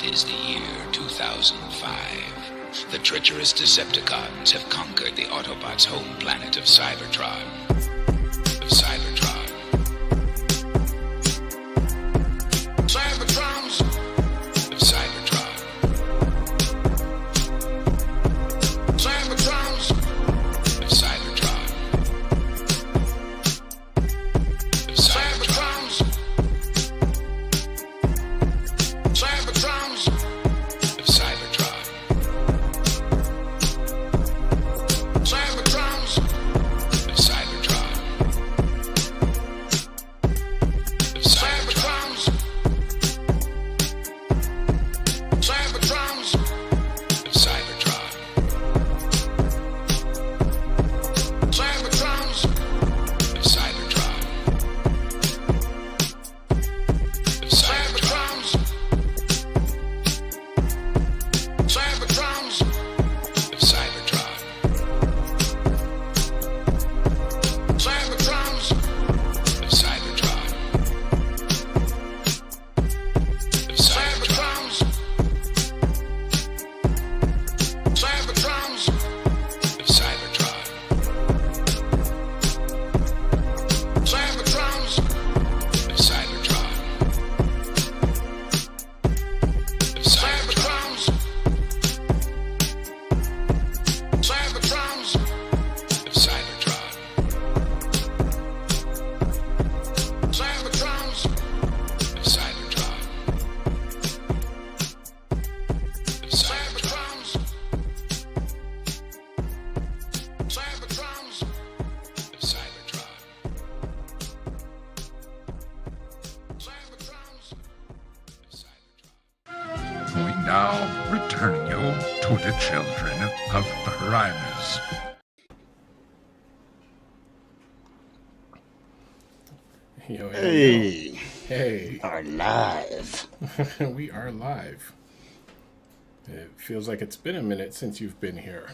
It is the year 2005. The treacherous Decepticons have conquered the Autobots' home planet of Cybertron. Cybertrons! Of Cybertron. Cybertrons! Of Cybertron. Of Cybertrons! Cybertrons! Of Cybertron. Cybertrons! Of Cybertron. Of Cybertrons! Cybertrons! Of Cybertron. Cybertrons! Of Cybertron. Of Cybertrons! Cybertrons! Of Cybertron. Cybertrons! Of Cybertron. Of Cybertrons! Cybertrons! Of Cybertron. Cybertrons! Of Cybertron. Of Cybertrons! Cybertrons! Of Cybertron. Cybertrons! Of Cybertron. Of Cybertrons! Cybertrons! Of Cybertron. Cybertrons! Of Cybertron. We now return you to the children of Primus. Yo, Hey, Hey, are live. we are live. It feels like it's been a minute since you've been here.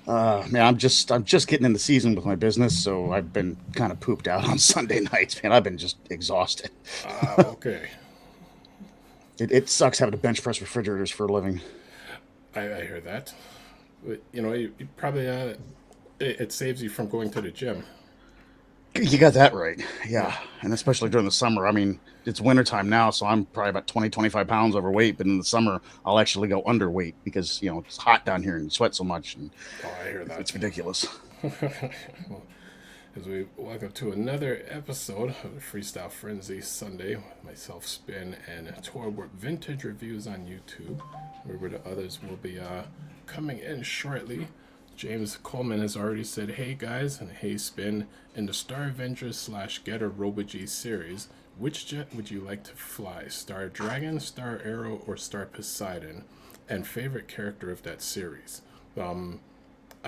Man, I'm just getting in the season with my business, so I've been kind of pooped out on Sunday nights. Man, I've been just exhausted. Okay. It sucks having to bench press refrigerators for a living. I hear that. But, you probably, it saves you from going to the gym. You got that right. Yeah, and especially during the summer. I mean, it's wintertime now, so I'm probably about 20, 25 pounds overweight, but in the summer, I'll actually go underweight because, it's hot down here and you sweat so much, and Oh, I hear that. it's ridiculous. Well, as we welcome to another episode of the Freestyle Frenzy Sunday with myself, Spin, and Toy Warp Vintage Reviews on YouTube, where the others will be coming in shortly. James Coleman has already said, hey guys, and hey Spin, in the Star Avengers / Getter Robo-G series, which jet would you like to fly? Star Dragon, Star Arrow, or Star Poseidon? And favorite character of that series? I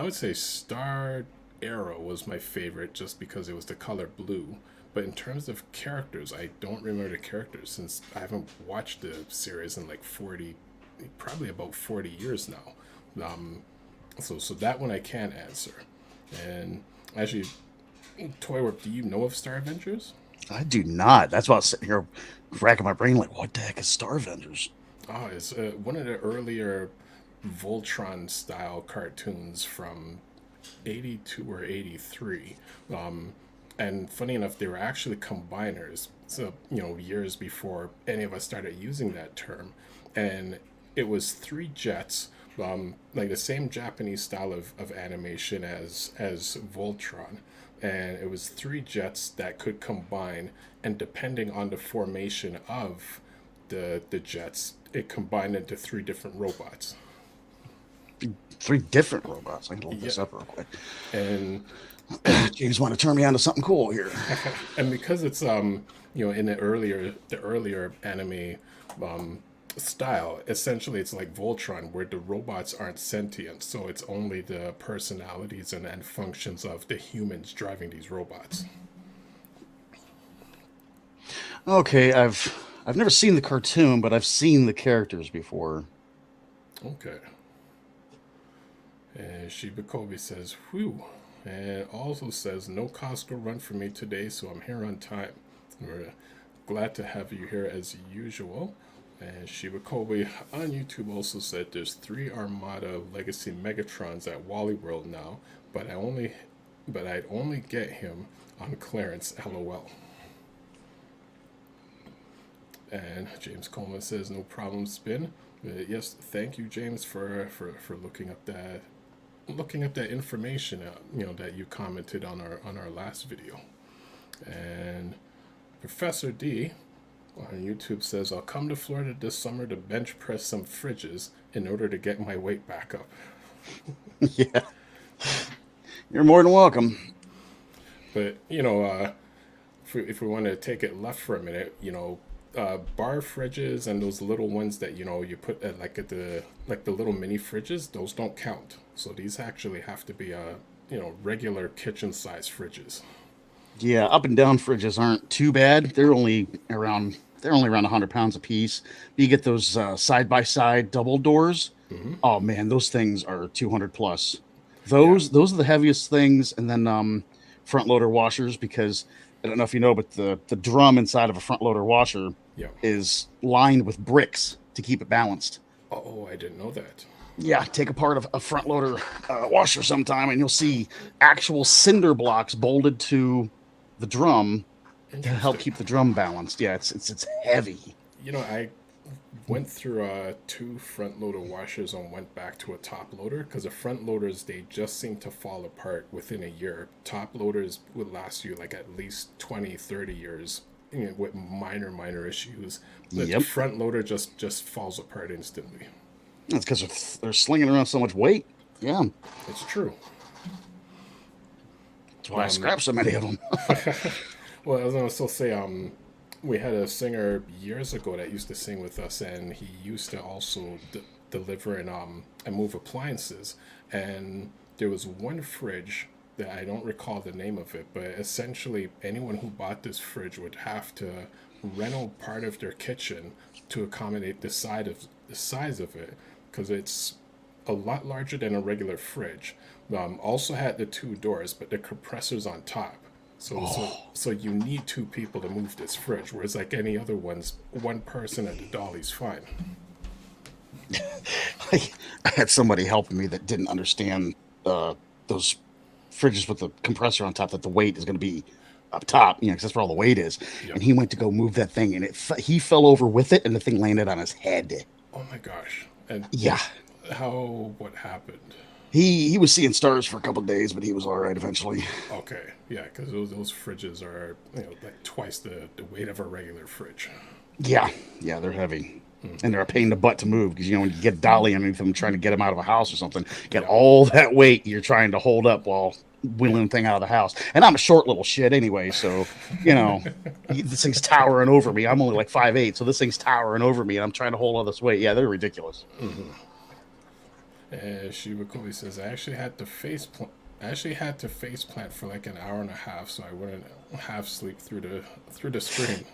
would say Star Arrow was my favorite just because it was the color blue. But in terms of characters, I don't remember the characters since I haven't watched the series in like probably about 40 years now. So that one I can answer. And actually, Toy Warp, do you know of Star Avengers? I do not. That's why I was sitting here racking my brain like, what the heck is Star Avengers? Oh, it's one of the earlier Voltron-style cartoons from 82 or 83. And funny enough, they were actually combiners. So, years before any of us started using that term. And it was 3 jets, like the same Japanese style of animation as Voltron. And it was 3 jets that could combine, and depending on the formation of the jets, it combined into 3 different robots. 3 different robots. I can look this up real quick. And James want to turn me on to something cool here. and because it's in the earlier anime style, essentially it's like Voltron, where the robots aren't sentient, so it's only the personalities and functions of the humans driving these robots. Okay, I've never seen the cartoon, but I've seen the characters before. Okay. And Shiba Kobe says, whew. And also says, no Costco run for me today, so I'm here on time. We're glad to have you here as usual. And Shiba Kobe on YouTube also said there's 3 Armada Legacy Megatrons at Wally World now, but I'd only get him on clearance, LOL. And James Coleman says no problem, Spin. Yes, thank you, James, for looking up that information that you commented on our last video. And Professor D on YouTube says, I'll come to Florida this summer to bench press some fridges in order to get my weight back up. Yeah. You're more than welcome. But, if we want to take it left for a minute, bar fridges and those little ones that, you put at the little mini fridges, those don't count. So these actually have to be, regular kitchen size fridges. Yeah, up and down fridges aren't too bad. They're only around 100 pounds a piece. You get those side by side double doors. Mm-hmm. Oh man, those things are 200 plus. Those are the heaviest things. And then front loader washers, because I don't know if you know, but the drum inside of a front loader washer is lined with bricks to keep it balanced. Oh, I didn't know that. Yeah, take apart a front loader washer sometime, and you'll see actual cinder blocks bolted to the drum to help keep the drum balanced. Yeah, it's heavy. I went through 2 front loader washers and went back to a top loader, because the front loaders, they just seem to fall apart within a year. Top loaders would last you like at least 20-30 years with minor issues. The front loader just falls apart instantly. That's because they're slinging around so much weight. Yeah, it's true. That's why I scrap so many of them. Well, I was going to still say, we had a singer years ago that used to sing with us, and he used to also deliver and move appliances. And there was one fridge that I don't recall the name of it, but essentially anyone who bought this fridge would have to reno part of their kitchen to accommodate the size of it, because it's a lot larger than a regular fridge. Also had the 2 doors, but the compressor's on top. So you need 2 people to move this fridge, whereas like any other ones, one person at the dolly's fine. I had somebody helping me that didn't understand those fridges with the compressor on top, that the weight is going to be up top, because that's where all the weight is. Yep. And he went to go move that thing, and he fell over with it, and the thing landed on his head. Oh my gosh! And yeah, what happened? He was seeing stars for a couple of days, but he was all right eventually. Okay, yeah, because those fridges are like twice the weight of a regular fridge. Yeah, they're heavy. Mm-hmm. And they're a pain in the butt to move, because when you get dolly underneath them trying to get them out of a house or something, you get all that weight you're trying to hold up while wheeling the thing out of the house. And I'm a short little shit anyway, so this thing's towering over me. I'm only like 5'8", so this thing's towering over me, and I'm trying to hold all this weight. Yeah, they're ridiculous. Mm-hmm. And Shiba Kobe says, I actually had to face plant for like an hour and a half, so I wouldn't half sleep through the stream.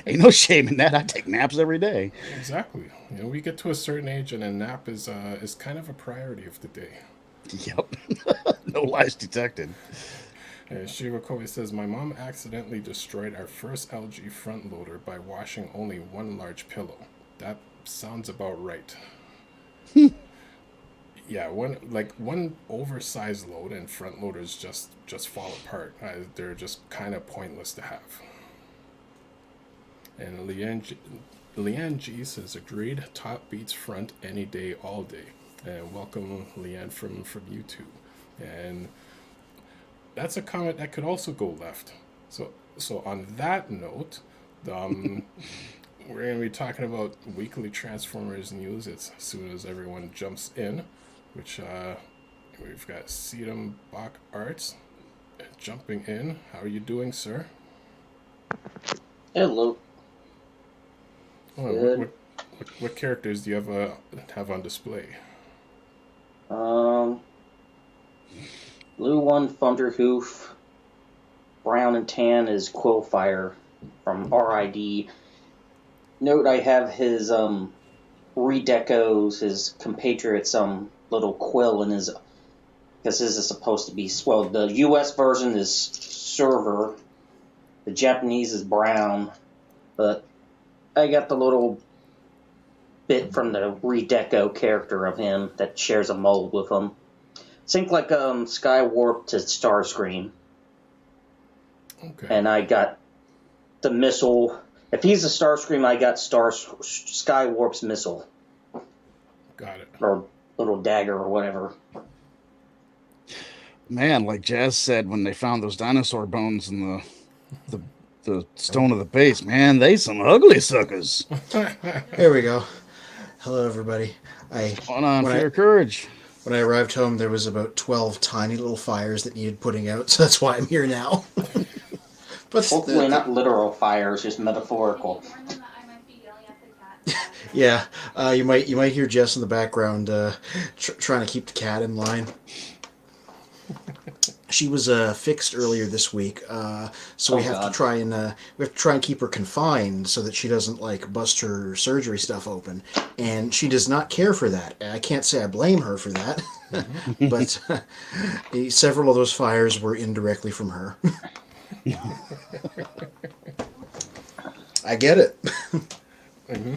Ain't no shame in that. I take naps every day. Exactly. We get to a certain age, and a nap is kind of a priority of the day. Yep. No lies detected. And Shiba Kobe says, my mom accidentally destroyed our first LG front loader by washing only one large pillow. That sounds about right. Yeah, one oversized load, and front loaders just fall apart. They're just kind of pointless to have. And Leanne G says, agreed, top beats front any day, all day. And welcome, Leanne, from YouTube. And that's a comment that could also go left. So on that note, we're going to be talking about weekly Transformers news as soon as everyone jumps in, which we've got Sedum Bach Arts jumping in. How are you doing, sir? Hello. Oh, what characters do you have on display? Blue one, Thunderhoof. Brown and tan is Quillfire from RID. Note I have his redecos, his compatriots, little quill in his, because this is supposed to be, well, the US version is Server, the Japanese is Brown, but I got the little bit from the Redeco character of him that shares a mold with him. Think like Skywarp to Starscream. Okay. And I got the missile. If he's a Starscream, I got Skywarp's missile. Got it. Or little dagger or whatever. Man, like Jazz said, when they found those dinosaur bones in the stone of the base, man, they some ugly suckers. Here we go. Hello, everybody. Hold on, fear courage. When I arrived home, there was about 12 tiny little fires that needed putting out, so that's why I'm here now. But hopefully not literal fires, just metaphorical. Yeah, you might hear Jess in the background trying to keep the cat in line. She was fixed earlier this week, so we have to try and keep her confined so that she doesn't like bust her surgery stuff open, and she does not care for that. I can't say I blame her for that, but several of those fires were indirectly from her. I get it. Mm-hmm.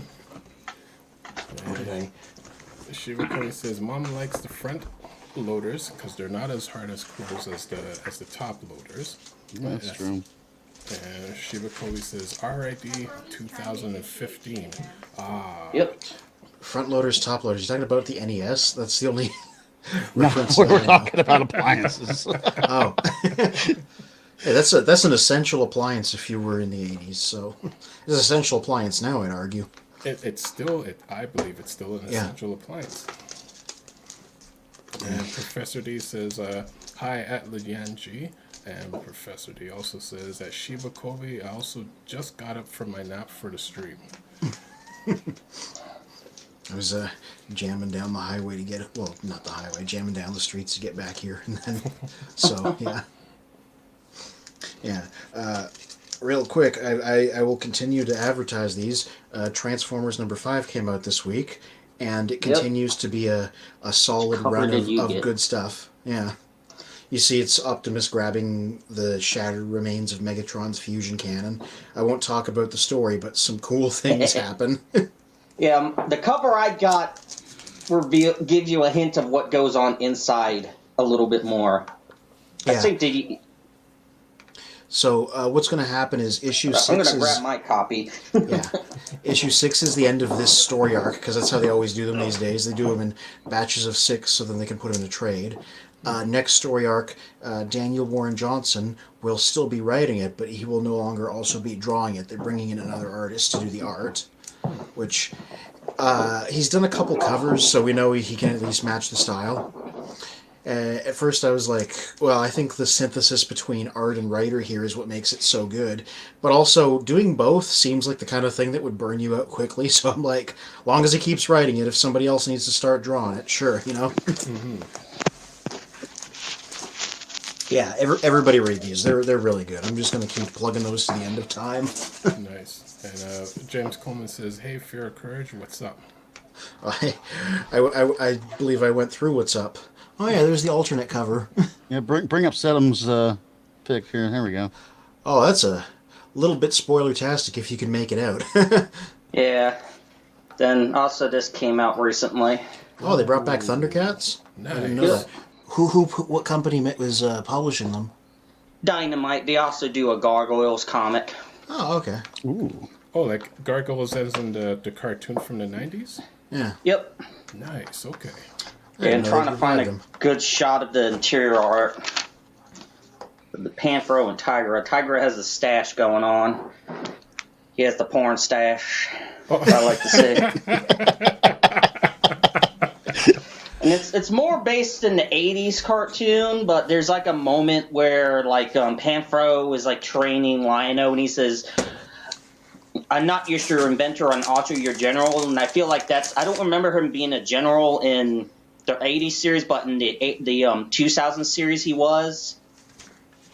What did I? Shiva Cody says Mom likes the front loaders because they're not as hard as close as the top loaders. That's true. And Shiva Cody says RID 2015. Yep. Front loaders, top loaders. You're talking about the NES? That's the only No, reference. we're talking about appliances. Oh. Hey, that's an essential appliance if you were in the 80s, so it's an essential appliance now, I'd argue. I believe it's still an essential appliance. And Professor D says, hi at Lianji. And Professor D also says that Shiba Kobe, I also just got up from my nap for the stream. I was jamming down the highway to get, well, not the highway, jamming down the streets to get back here. And then, so, yeah. Yeah. Real quick, I will continue to advertise these. Transformers number 5 came out this week, and it continues to be a solid run of good stuff. Yeah. You see it's Optimus grabbing the shattered remains of Megatron's fusion cannon. I won't talk about the story, but some cool things happen. Yeah, the cover I got gives you a hint of what goes on inside a little bit more. Yeah. I think So what's going to happen is issue 6 I'm going to grab my copy. Yeah. Issue 6 is the end of this story arc, because that's how they always do them these days. They do them in batches of 6 so then they can put them in a trade. Next story arc, Daniel Warren Johnson will still be writing it, but he will no longer also be drawing it. They're bringing in another artist to do the art, which he's done a couple covers, so we know he can at least match the style. At first I was like, well, I think the synthesis between art and writer here is what makes it so good. But also, doing both seems like the kind of thing that would burn you out quickly, so I'm like, long as he keeps writing it, if somebody else needs to start drawing it, sure, you know? Mm-hmm. Yeah, everybody read these. They're really good. I'm just going to keep plugging those to the end of time. Nice. And James Coleman says, hey, Fear of Courage, what's up? I believe I went through what's up. Oh yeah, there's the alternate cover. Yeah, bring up Sedum's pick here. Here we go. Oh, that's a little bit spoiler-tastic if you can make it out. Yeah. Then also this came out recently. Oh, they brought back Thundercats? Nice. I didn't know that. What company was publishing them? Dynamite. They also do a Gargoyles comic. Oh, okay. Ooh. Oh, like Gargoyles as in the cartoon from the 90s? Yeah. Yep. Nice, okay. Yeah, and trying to find a good shot of the interior art. The Panthro and Tigra. Tigra has the stash going on. He has the porn stash. I like to say. And it's more based in the 80s cartoon, but there's like a moment where like Panthro is like training Lion-O and he says, I'm not just your inventor, I'm also your general. And I feel like I don't remember him being a general in the 80s series, but in the 2000 series he was.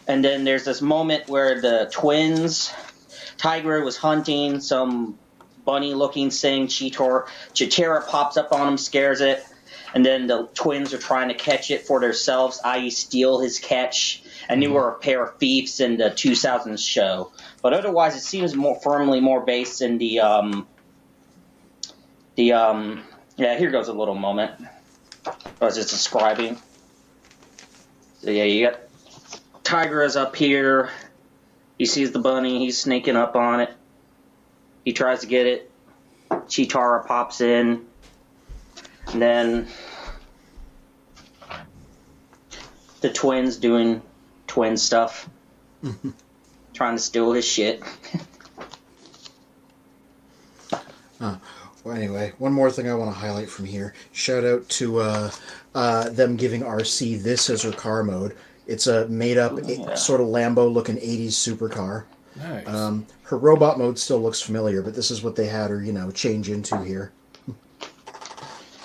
And then there's this moment where the twins, Tigra was hunting some bunny-looking thing. Chitara pops up on him, scares it. And then the twins are trying to catch it for themselves, i.e. steal his catch. And they were a pair of thieves in the 2000s show. But otherwise, it seems more firmly more based in the Here goes a little moment. I was just describing. So yeah, you got Tigra's up here. He sees the bunny. He's sneaking up on it. He tries to get it. Chitara pops in. And then the twins doing twin stuff. Trying to steal his shit. Well, anyway, one more thing I want to highlight from here. Shout out to them giving RC this as her car mode. It's a made-up, sort of Lambo-looking 80s supercar. Nice. Her robot mode still looks familiar, but this is what they had her, change into here.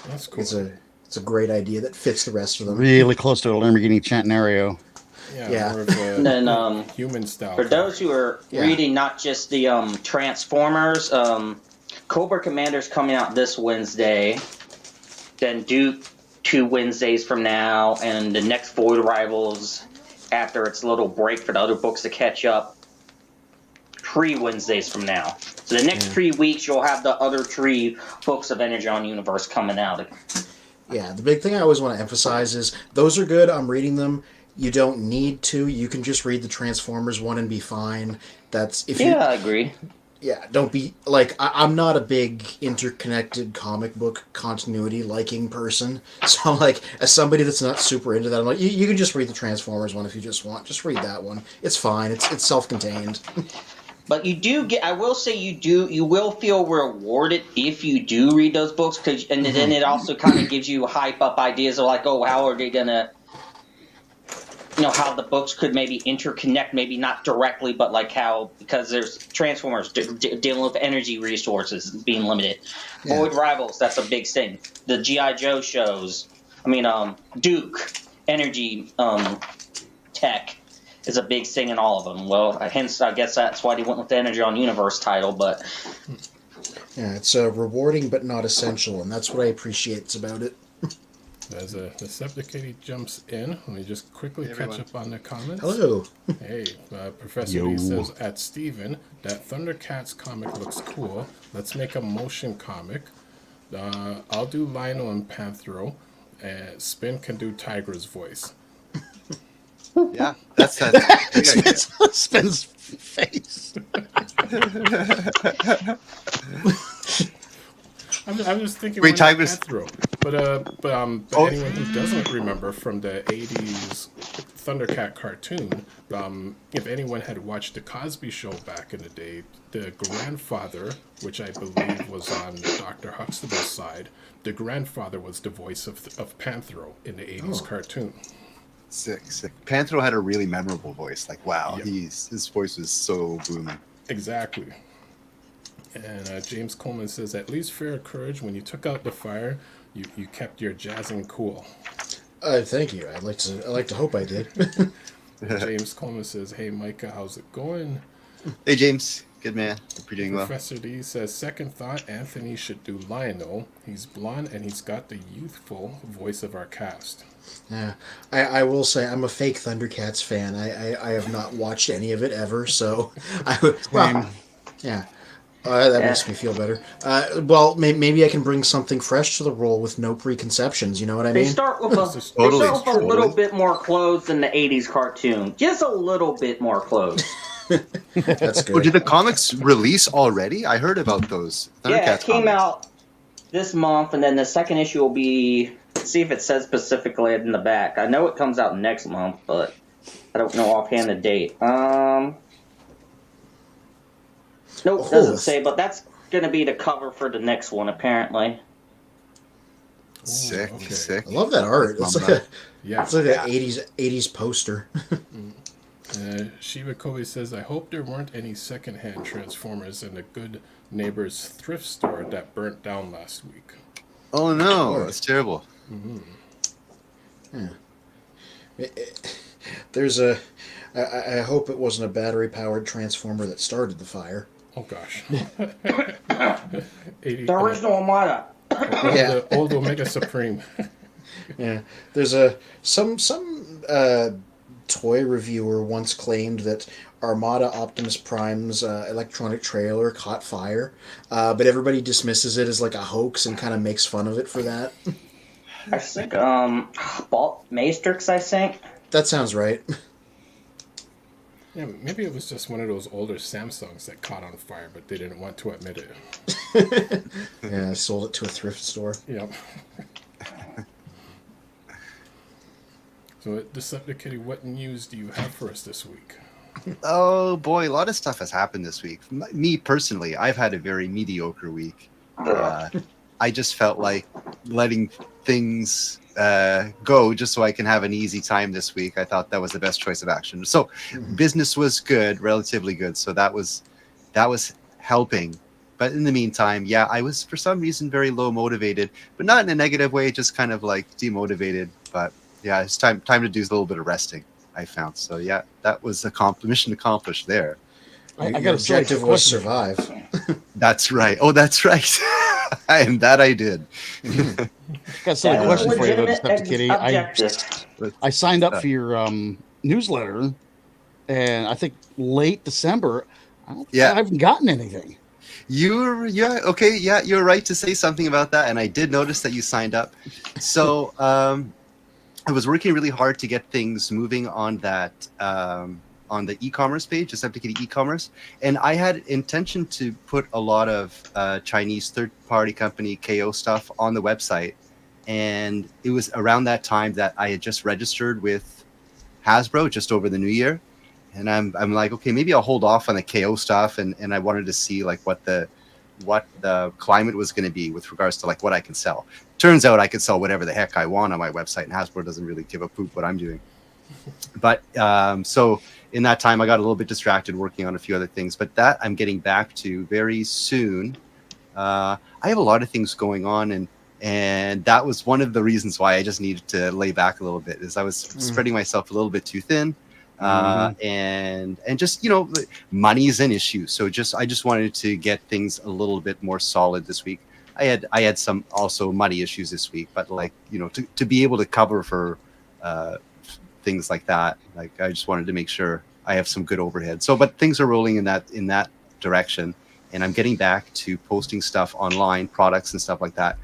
That's cool. It's a great idea that fits the rest of them. Really close to a Lamborghini Centenario. Yeah. More of a And then, human style. for those who are reading not just the Transformers, Cobra Commander's coming out this Wednesday. Then Duke 2 Wednesdays from now, and the next Void Rivals after its little break for the other books to catch up. 3 Wednesdays from now. So the next 3 weeks, you'll have the other 3 books of Energon Universe coming out. Yeah, the big thing I always want to emphasize is those are good. I'm reading them. You don't need to. You can just read the Transformers one and be fine. That's if you. Yeah, I agree. Yeah, don't be like I'm not a big interconnected comic book continuity liking person. So like as somebody that's not super into that, I'm like you can just read the Transformers one if you just want. Just read that one. It's fine. It's self-contained. But you do get, I will say you will feel rewarded if you do read those books, and then it also kind of gives you hype up ideas of like, oh, how are they gonna, how the books could maybe interconnect, maybe not directly, but like how, because there's Transformers dealing with energy resources being limited. Yeah. Void Rivals, that's a big thing. The G.I. Joe shows, Duke, energy tech. Is a big thing in all of them. Well, hence, I guess that's why they went with the Energon Universe title, but... Yeah, it's rewarding but not essential, and that's what I appreciate about it. As a Decepticon jumps in, let me just quickly catch up on the comments. Hello. Hey, Professor D says, at Steven, that Thundercats comic looks cool. Let's make a motion comic. I'll do Lionel and Panthro, and Spin can do Tigra's voice. Yeah, that's Spin's face. I'm just thinking Wait, Tiger's... But anyone who doesn't remember from the 80s Thundercat cartoon, if anyone had watched the Cosby Show back in the day, the grandfather, which I believe was on Dr. Huxtable's side, the grandfather was the voice of Panthro in the 80s cartoon. Sick. Panthro had a really memorable voice. Like, wow, Yep. his voice was so booming. Exactly. And James Coleman says, at least fair courage, when you took out the fire, you kept your jazzing cool. Thank you. I like to hope I did. James Coleman says, hey, Micah, how's it going? Hey, James. Good man. Hope you're doing well. Professor D says, second thought, Anthony should do Lionel. He's blonde and he's got the youthful voice of our cast. Yeah, I will say I'm a fake Thundercats fan. I have not watched any of it ever, so that makes me feel better. Well, maybe I can bring something fresh to the role with no preconceptions. You know what I mean? They start with a little bit more clothes than the 80s cartoon. Just a little bit more clothes. That's good. Oh, did the comics release already? I heard about those. Yeah, it came out this month, and then the second issue will be... See if it says specifically in the back. I know it comes out next month, but I don't know offhand the date. Nope, doesn't say, but that's going to be the cover for the next one, apparently. Sick. I love that art. It's like an 80s poster. Shiva Kobe says, I hope there weren't any secondhand Transformers in the Good Neighbors thrift store that burnt down last week. Oh, no. That's terrible. Mm-hmm. Yeah. I hope it wasn't a battery-powered transformer that started the fire. Oh, gosh. The original Armada. The old Omega Supreme. Yeah. There's some toy reviewer once claimed that Armada Optimus Prime's electronic trailer caught fire, but everybody dismisses it as like a hoax and kind of makes fun of it for that. I think, Maastrix, I think. That sounds right. Yeah, maybe it was just one of those older Samsungs that caught on fire, but they didn't want to admit it. Yeah, I sold it to a thrift store. Yep. So, Decepticon, what news do you have for us this week? Oh boy, a lot of stuff has happened this week. Me personally, I've had a very mediocre week. I just felt like letting things go just so I can have an easy time this week. I thought that was the best choice of action. So business was good, relatively good. So that was helping. But in the meantime, yeah, I was for some reason very low motivated, but not in a negative way, just kind of like demotivated. But yeah, it's time to do a little bit of resting, I found. So yeah, that was mission accomplished there. I got objective was survive. That's right. Oh, that's right. And that I did. Got a silly question for you, though, Decepticon. I signed up for your newsletter, and I think late December. I haven't gotten anything. You're right to say something about that, and I did notice that you signed up. So I was working really hard to get things moving on that on the e-commerce page, Decepticon e-commerce, and I had intention to put a lot of Chinese third-party company KO stuff on the website, and it was around that time that I had just registered with Hasbro just over the New Year, and I'm like, okay, maybe I'll hold off on the KO stuff, and I wanted to see like what the climate was going to be with regards to like what I can sell. Turns out I could sell whatever the heck I want on my website, and Hasbro doesn't really give a poop what I'm doing. But so in that time, I got a little bit distracted working on a few other things, but that I'm getting back to very soon. I have a lot of things going on, and that was one of the reasons why I just needed to lay back a little bit, is I was spreading myself a little bit too thin. And just, money is an issue. So I just wanted to get things a little bit more solid this week. I had some also money issues this week, but like, to be able to cover for things like that, like I just wanted to make sure I have some good overhead. So, but things are rolling in that direction, and I'm getting back to posting stuff online, products and stuff like that.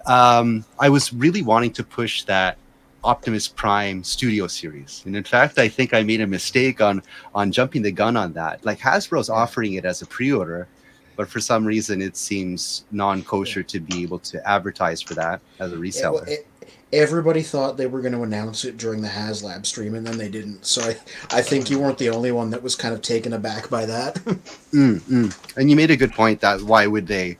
I was really wanting to push that Optimus Prime Studio series, and in fact, I think I made a mistake on jumping the gun on that. Like Hasbro's offering it as a pre-order, but for some reason it seems non-kosher to be able to advertise for that as a reseller. Everybody thought they were going to announce it during the HasLab stream, and then they didn't. So I think you weren't the only one that was kind of taken aback by that. And you made a good point that why would they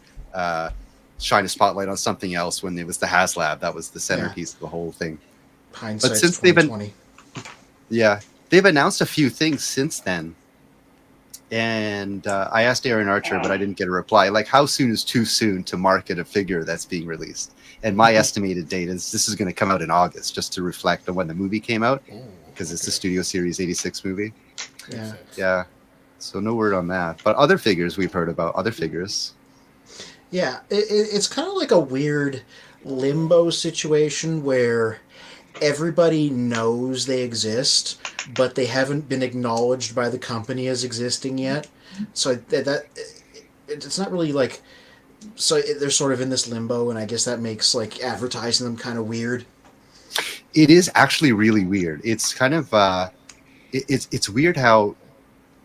shine a spotlight on something else when it was the HasLab? That was the centerpiece of the whole thing. Hindsight's 2020. They've announced a few things since then. And I asked Aaron Archer, but I didn't get a reply. Like, how soon is too soon to market a figure that's being released? And my estimated date is this is going to come out in August, just to reflect on when the movie came out, because it's the Studio Series 86 movie. Yeah. So no word on that. But other figures we've heard about, other figures. Yeah, it's kind of like a weird limbo situation where everybody knows they exist, but they haven't been acknowledged by the company as existing yet. So that it's not really like... So they're sort of in this limbo, and I guess that makes like advertising them kind of weird. It is actually really weird. It's kind of it's weird how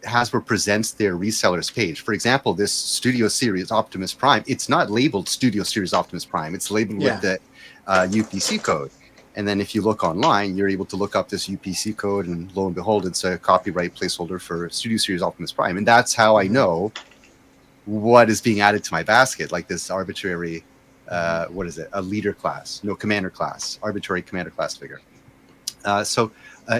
Hasbro presents their resellers page. For example, this Studio Series Optimus Prime, it's not labeled Studio Series Optimus Prime. It's labeled with the UPC code. And then if you look online, you're able to look up this UPC code, and lo and behold, it's a copyright placeholder for Studio Series Optimus Prime. And that's how I know what is being added to my basket, like this arbitrary, a leader class, commander class, arbitrary commander class figure. So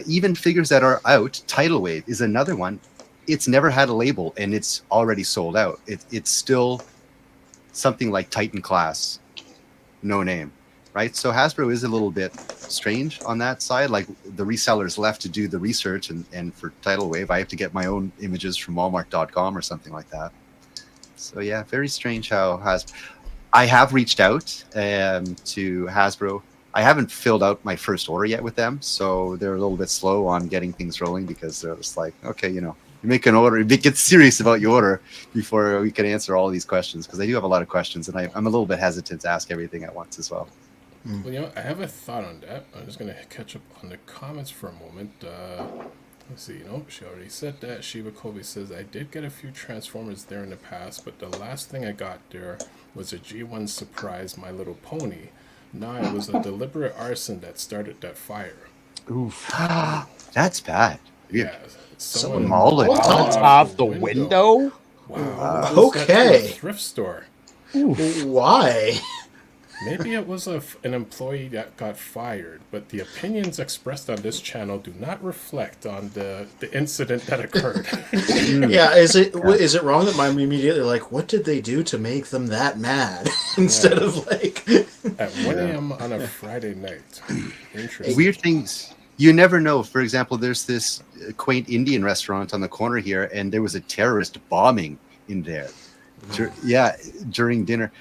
even figures that are out, Tidal Wave is another one. It's never had a label, and it's already sold out. It's still something like Titan class, no name, right? So Hasbro is a little bit strange on that side. Like the resellers left to do the research, and for Tidal Wave, I have to get my own images from Walmart.com or something like that. So yeah, very strange how I have reached out to Hasbro. I haven't filled out my first order yet with them, so they're a little bit slow on getting things rolling because they're just like, okay, you make an order, get serious about your order before we can answer all these questions, because I do have a lot of questions, and I'm a little bit hesitant to ask everything at once as well. Well, I have a thought on that. I'm just going to catch up on the comments for a moment. Let's see, she already said that. Shiva Kobe says, I did get a few Transformers there in the past, but the last thing I got there was a G1 Surprise My Little Pony. No, it was a deliberate arson that started that fire. Oof. That's bad. Yeah. Someone mauled it. On top the window? Wow. Okay. Thrift store. Why? Maybe it was an employee that got fired, but the opinions expressed on this channel do not reflect on the incident that occurred. Yeah, is it wrong that I'm immediately like, what did they do to make them that mad? Instead of like... At 1 a.m. on a Friday night. Interesting. Weird things. You never know. For example, there's this quaint Indian restaurant on the corner here, and there was a terrorist bombing in there. During dinner.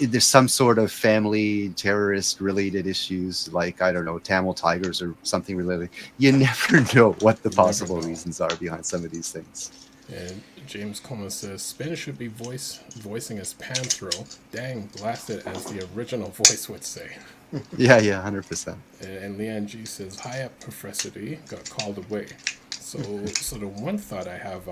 There's some sort of family terrorist related issues, like, I don't know, Tamil tigers or something related. You never know what the possible reasons are behind some of these things. And James Coleman says, Spin should be voicing as Panthro. Dang, blasted, as the original voice would say. Yeah, 100%. And Leanne G says, hi up, Professor D, got called away. So the one thought I have,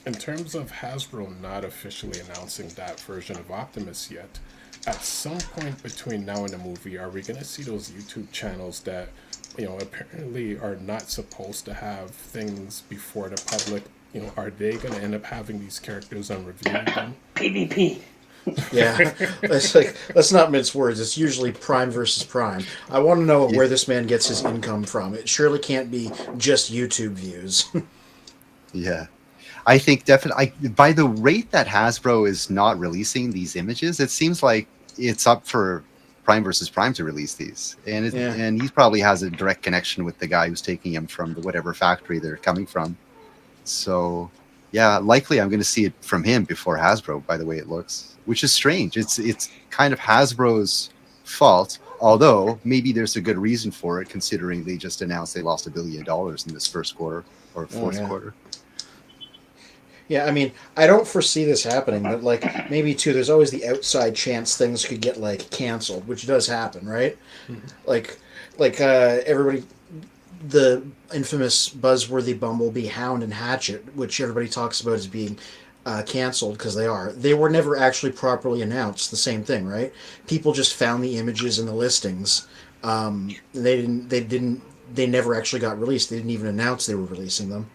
in terms of Hasbro not officially announcing that version of Optimus yet, at some point between now and the movie, are we going to see those YouTube channels that, apparently are not supposed to have things before the public? Are they going to end up having these characters and reviewing them? PvP. Yeah, let's not mince words. It's usually Prime versus Prime. I want to know where this man gets his income from. It surely can't be just YouTube views. Yeah. I think definitely, by the rate that Hasbro is not releasing these images, it seems like it's up for Prime versus Prime to release these. And he probably has a direct connection with the guy who's taking them from whatever factory they're coming from. So, yeah, likely I'm going to see it from him before Hasbro, by the way it looks, which is strange. It's kind of Hasbro's fault, although maybe there's a good reason for it, considering they just announced they lost $1 billion in this first quarter or fourth quarter. Yeah, I mean, I don't foresee this happening, but maybe too, there's always the outside chance things could get canceled, which does happen, right? Mm-hmm. Everybody, the infamous buzzworthy Bumblebee, Hound, and Hatchet, which everybody talks about as being canceled because they were never actually properly announced. The same thing, right? People just found the images in the listings. They never actually got released. They didn't even announce they were releasing them.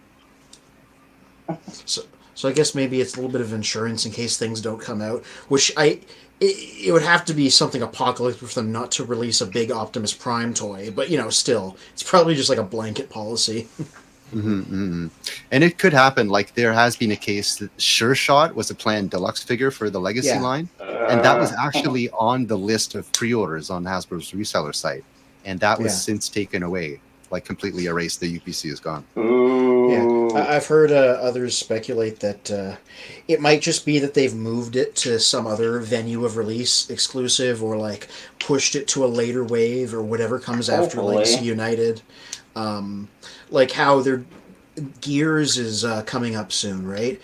So I guess maybe it's a little bit of insurance in case things don't come out, which it would have to be something apocalyptic for them not to release a big Optimus Prime toy, but still, it's probably just like a blanket policy. Mm-hmm, mm-hmm. And it could happen. Like, there has been a case that Sure Shot was a planned deluxe figure for the Legacy line, and that was actually on the list of pre-orders on Hasbro's reseller site, and that was since taken away, completely erased. The UPC is gone. Yeah, I've heard others speculate that it might just be that they've moved it to some other venue of release exclusive, or pushed it to a later wave, or whatever comes after Legacy United. How their Gears is coming up soon, right?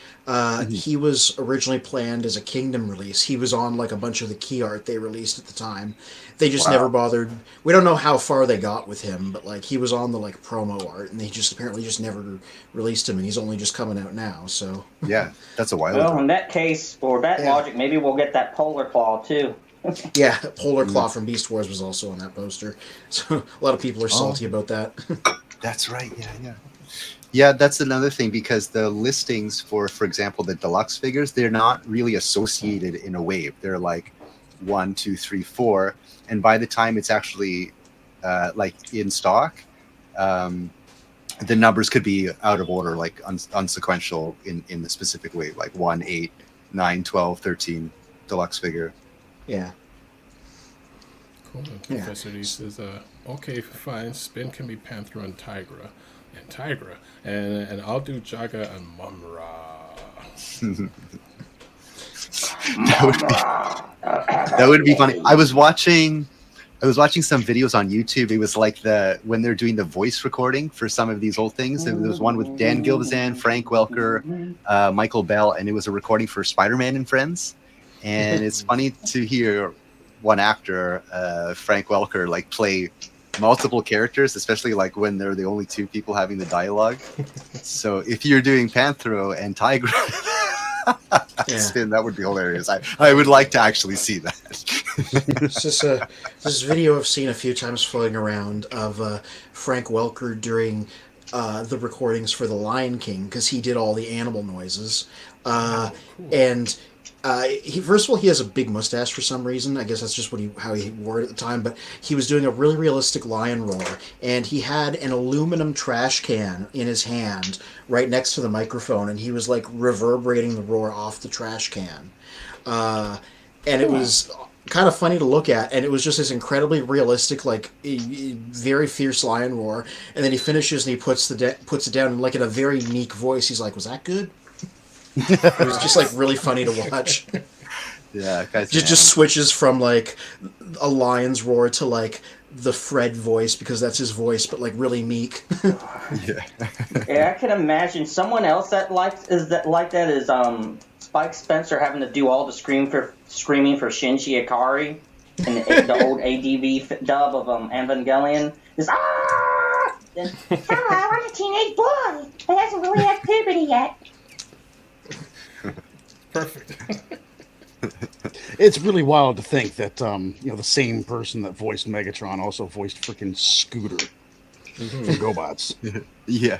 He was originally planned as a Kingdom release. He was on a bunch of the key art they released at the time. They just never bothered. We don't know how far they got with him, but he was on the promo art, and they apparently never released him, and he's only just coming out now. So yeah, that's a while. Well, in that case, or that logic, maybe we'll get that Polar Claw too. Yeah, Polar Claw from Beast Wars was also on that poster. So a lot of people are salty about that. That's right. Yeah. Yeah, that's another thing, because the listings for example, the deluxe figures, they're not really associated in a wave. They're 1, 2, 3, 4, and by the time it's actually in stock, the numbers could be out of order, unsequential in the specific way, 1, 8, 9, 12, 13 deluxe figure. Yeah. Cool. Professor D says, okay, fine. Spin can be Panther and Tigra. And I'll do Jaga and Mumra. That would be funny. I was watching I was watching some videos on YouTube. It was like when they're doing the voice recording for some of these old things. There was one with Dan Gilvezan, Frank Welker, Michael Bell, and it was a recording for Spider-Man and Friends. And it's funny to hear one actor, Frank Welker, like play multiple characters, especially like when they're the only two people having the dialogue. So if you're doing Panthro and Tigra, that would be hilarious. I would like to actually see that. This video I've seen a few times floating around of Frank Welker during the recordings for The Lion King, because he did all the animal noises. And he, first of all, he has a big mustache for some reason. I guess that's just how he wore it at the time. But he was doing a really realistic lion roar, and he had an aluminum trash can in his hand right next to the microphone, and he was like reverberating the roar off the trash can. And it was kind of funny to look at, and it was just this incredibly realistic, like very fierce lion roar. And then he finishes and he puts it down, and like in a very meek voice, he's like, "Was that good?" It was just like really funny to watch. Yeah, guys. Just switches from like a lion's roar to like the Fred voice, because that's his voice, but like really meek. Yeah, I can imagine someone else that like that is Spike Spencer having to do all the screaming for Shinji Ikari in the old ADV dub of Evangelion. Is I'm a teenage boy that hasn't really had puberty yet. Perfect. It's really wild to think that the same person that voiced Megatron also voiced freaking Scooter from GoBots. Yeah.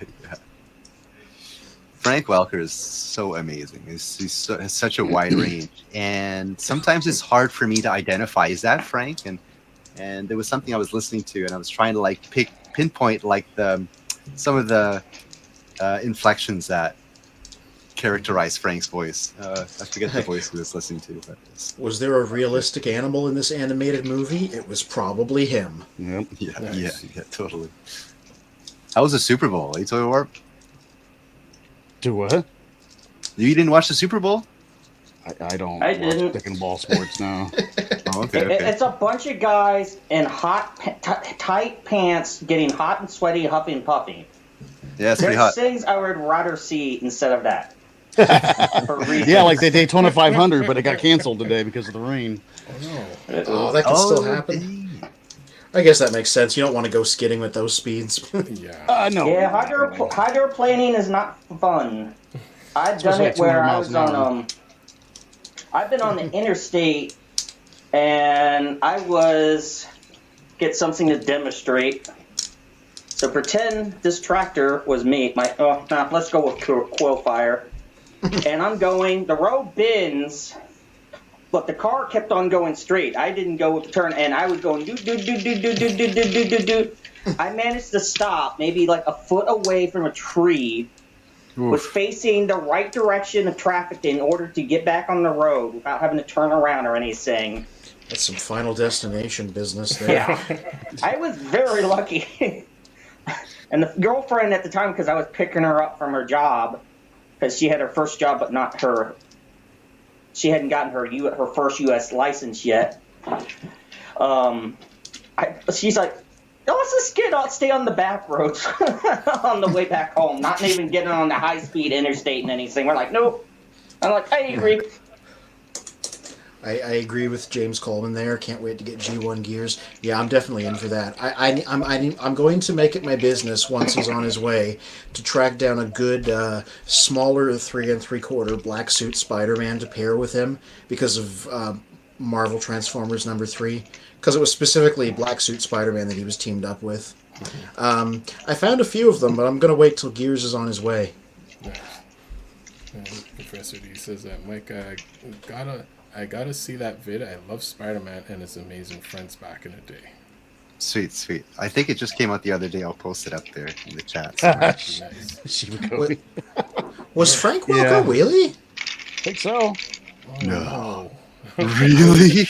Frank Welker is so amazing. He has such a wide range, and sometimes it's hard for me to identify, is that Frank? And there was something I was listening to, and I was trying to like pinpoint like some of the inflections that characterize Frank's voice. I forget the voice he was listening to. But was there a realistic animal in this animated movie? It was probably him. Yep. Yeah, totally. How was the Super Bowl? Toy Warp? Do what? You didn't watch the Super Bowl? I don't I watch didn't. stick and ball sports now. Oh, okay. It's a bunch of guys in hot, tight pants, getting hot and sweaty, huffing and puffing. Yeah, it's pretty There's hot. things I would rather see instead of that. Yeah, like the Daytona 500, but it got canceled today because of the rain. Oh, that could still happen. Dang. I guess that makes sense. You don't want to go skidding with those speeds. Yeah. No. Yeah, hydroplaning is not fun. I've done it where I was on I've been on the interstate, and I was get something to demonstrate. So pretend this tractor was me. Let's go with coil fire. And I'm going. The road bends, but the car kept on going straight. I didn't go with the turn, and I was going do. I managed to stop, maybe like a foot away from a tree. Was facing the right direction of traffic in order to get back on the road without having to turn around or anything. That's some Final Destination business there. Yeah, I was very lucky. And the girlfriend at the time, because I was picking her up from her job, because she had her first job, but not her. She hadn't gotten her first U.S. license yet. She's like, "Oh, let's just stay on the back roads on the way back home, not even getting on the high-speed interstate and anything." We're like, "Nope." I'm like, "I agree." I agree with James Coleman there. Can't wait to get G1 gears. Yeah, I'm definitely in for that. I'm going to make it my business once he's on his way to track down a good smaller 3 3/4 black suit Spider-Man to pair with him because of Marvel Transformers #3. Because it was specifically Black Suit Spider-Man that he was teamed up with. I found a few of them, but I'm going to wait till Gears is on his way. Professor D says that, Mike, I gotta see that vid. I love Spider-Man and his amazing friends back in the day. Sweet. I think it just came out the other day. I'll post it up there in the chat. Nice. Was Frank Welker really? I think so. No. Really?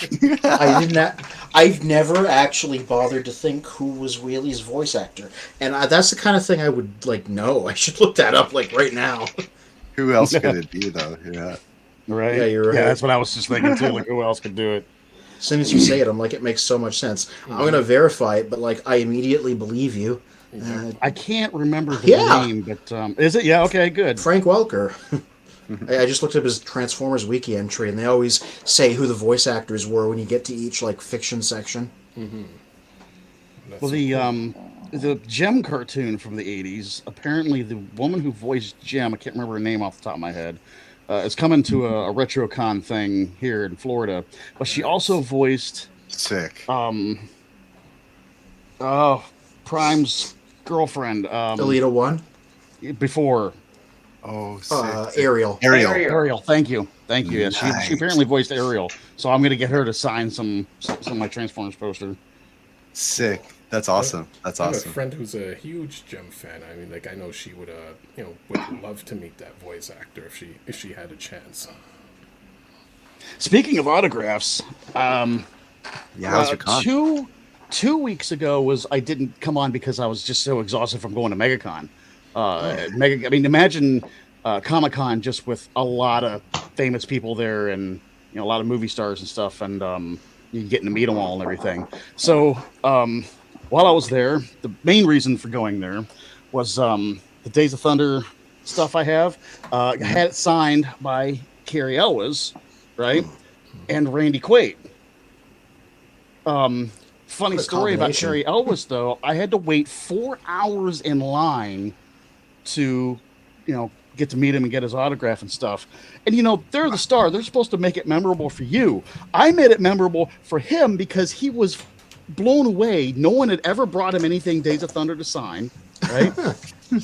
I've never actually bothered to think who was Wheelie's voice actor, and that's the kind of thing I would like know. I should look that up like right now. Who else could it be though? Yeah. Right? Yeah, you're right. Yeah, that's what I was just thinking too. Like, who else could do it? As soon as you say it, I'm like, it makes so much sense. I'm going to verify it, but like, I immediately believe you. I can't remember the Yeah. name, but is it? Yeah, okay, good. Frank Welker. I just looked up his Transformers wiki entry, and they always say who the voice actors were when you get to each like fiction section. Well, the Gem cartoon from the 80s, apparently the woman who voiced Gem, I can't remember her name off the top of my head, is coming to a RetroCon thing here in Florida. But she also voiced Sick. Prime's girlfriend Alita 1? before. Oh, sick. Ariel. Ariel, thank you. Yes, Nice. she apparently voiced Ariel, so I'm gonna get her to sign some of my Transformers poster. Sick. That's awesome. That's I have a awesome. friend who's a huge Gem fan. I mean, like I know she would, would love to meet that voice actor if she had a chance. Speaking of autographs, Yeah, how's your con? two weeks ago I didn't come on because I was just so exhausted from going to MegaCon. Imagine Comic-Con just with a lot of famous people there and a lot of movie stars and stuff, and you getting to meet them all and everything. So while I was there, the main reason for going there was the Days of Thunder stuff I have. I had it signed by Carrie Elwes, right, and Randy Quaid. Funny story about Carrie Elwes, though. I had to wait 4 hours in line to, get to meet him and get his autograph and stuff. And, they're the star. They're supposed to make it memorable for you. I made it memorable for him because he was blown away. No one had ever brought him anything Days of Thunder to sign, right?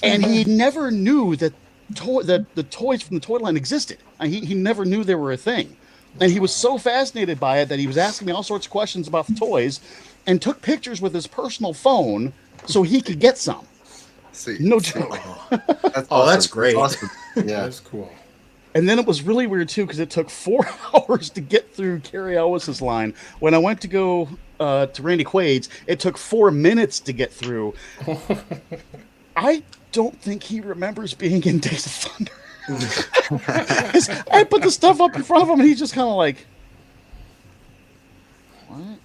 And he never knew that the toys from the toy line existed. He never knew they were a thing. And he was so fascinated by it that he was asking me all sorts of questions about the toys and took pictures with his personal phone so he could get some. See. No joke. That's That's great. That's awesome. Yeah. That's cool. And then it was really weird, too, because it took 4 hours to get through Carrie Elwes' line. When I went to go to Randy Quaid's, it took 4 minutes to get through. I don't think he remembers being in Days of Thunder. I put the stuff up in front of him, and he's just kind of like, what?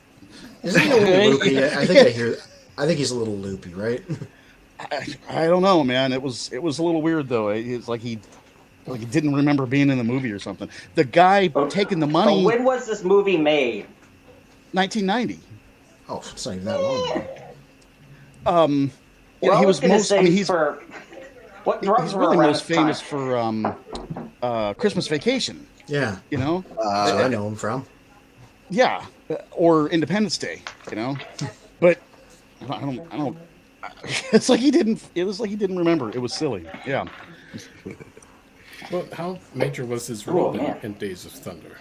Isn't he a little loopy? I think he's a little loopy, right? I don't know, man. It was a little weird, though. It's like he didn't remember being in the movie or something. The guy taking the money. But when was this movie made? 1990. Oh, it's not even that long. Well, he was most. He's what drugs he's were really around most at the time? famous for Christmas Vacation. Yeah. That's where I know him from. Yeah, or Independence Day. But I don't. It's like he didn't. It was like he didn't remember. It was silly. Yeah. Well, how major was his role in Days of Thunder?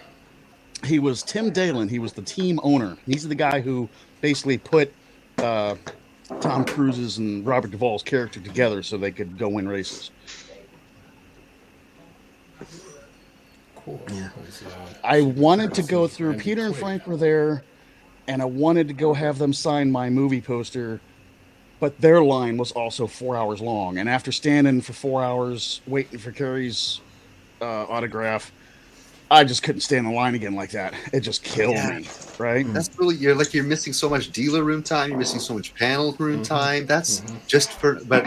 He was Tim Dalen. He was the team owner. He's the guy who basically put Tom Cruise's and Robert Duvall's character together so they could go win races. Cool. Yeah. I wanted to go through. Peter and Frank were there, and I wanted to go have them sign my movie poster, but their line was also 4 hours long. And after standing for 4 hours waiting for Carrie's autograph, I just couldn't stand in line again like that. It just killed me, right? That's really you're missing so much dealer room time. You're missing so much panel room time. That's just for, but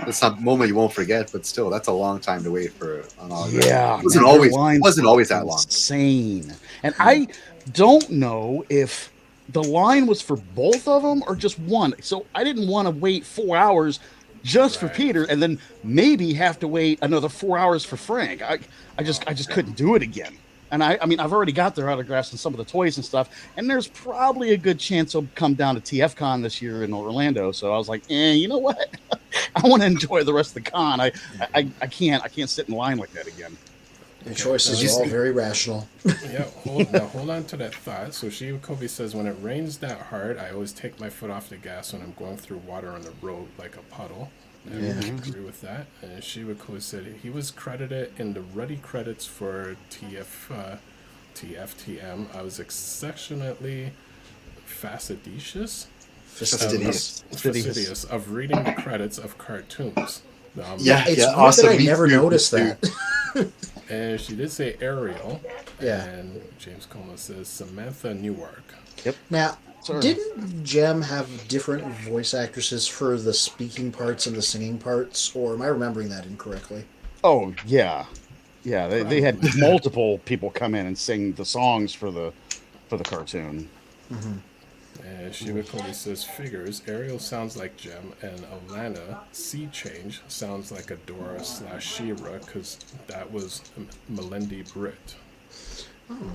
it's not a moment you won't forget. But still, that's a long time to wait for an autograph. Yeah, it wasn't always that long. Insane. And I don't know if the line was for both of them or just one. So I didn't want to wait 4 hours just for Peter and then maybe have to wait another 4 hours for Frank. I just couldn't do it again. And I mean, I've already got their autographs and some of the toys and stuff, and there's probably a good chance they'll come down to TFCon this year in Orlando. So I was like, you know what? I want to enjoy the rest of the con. I can't sit in line like that again. Your choices are all very rational. Yeah, hold on to that thought. So Kobe says, when it rains that hard, I always take my foot off the gas when I'm going through water on the road like a puddle. I really agree with that. And Kobe said he was credited in the ready credits for TFTM. I was exceptionally fastidious of reading the credits of cartoons. It's weird awesome. that I never noticed that. And she did say Ariel, Yeah. And James Coma says Samantha Newark. Yep. Now, Sorry. didn't Gem have different voice actresses for the speaking parts and the singing parts, or am I remembering that incorrectly? Oh yeah, yeah. They had Probably. multiple people come in and sing the songs for the cartoon. And Shiva Cody says figures. Ariel sounds like Gem, and Alana Sea Change sounds like Adora / She-Ra, because that was Melendi Britt. Oh,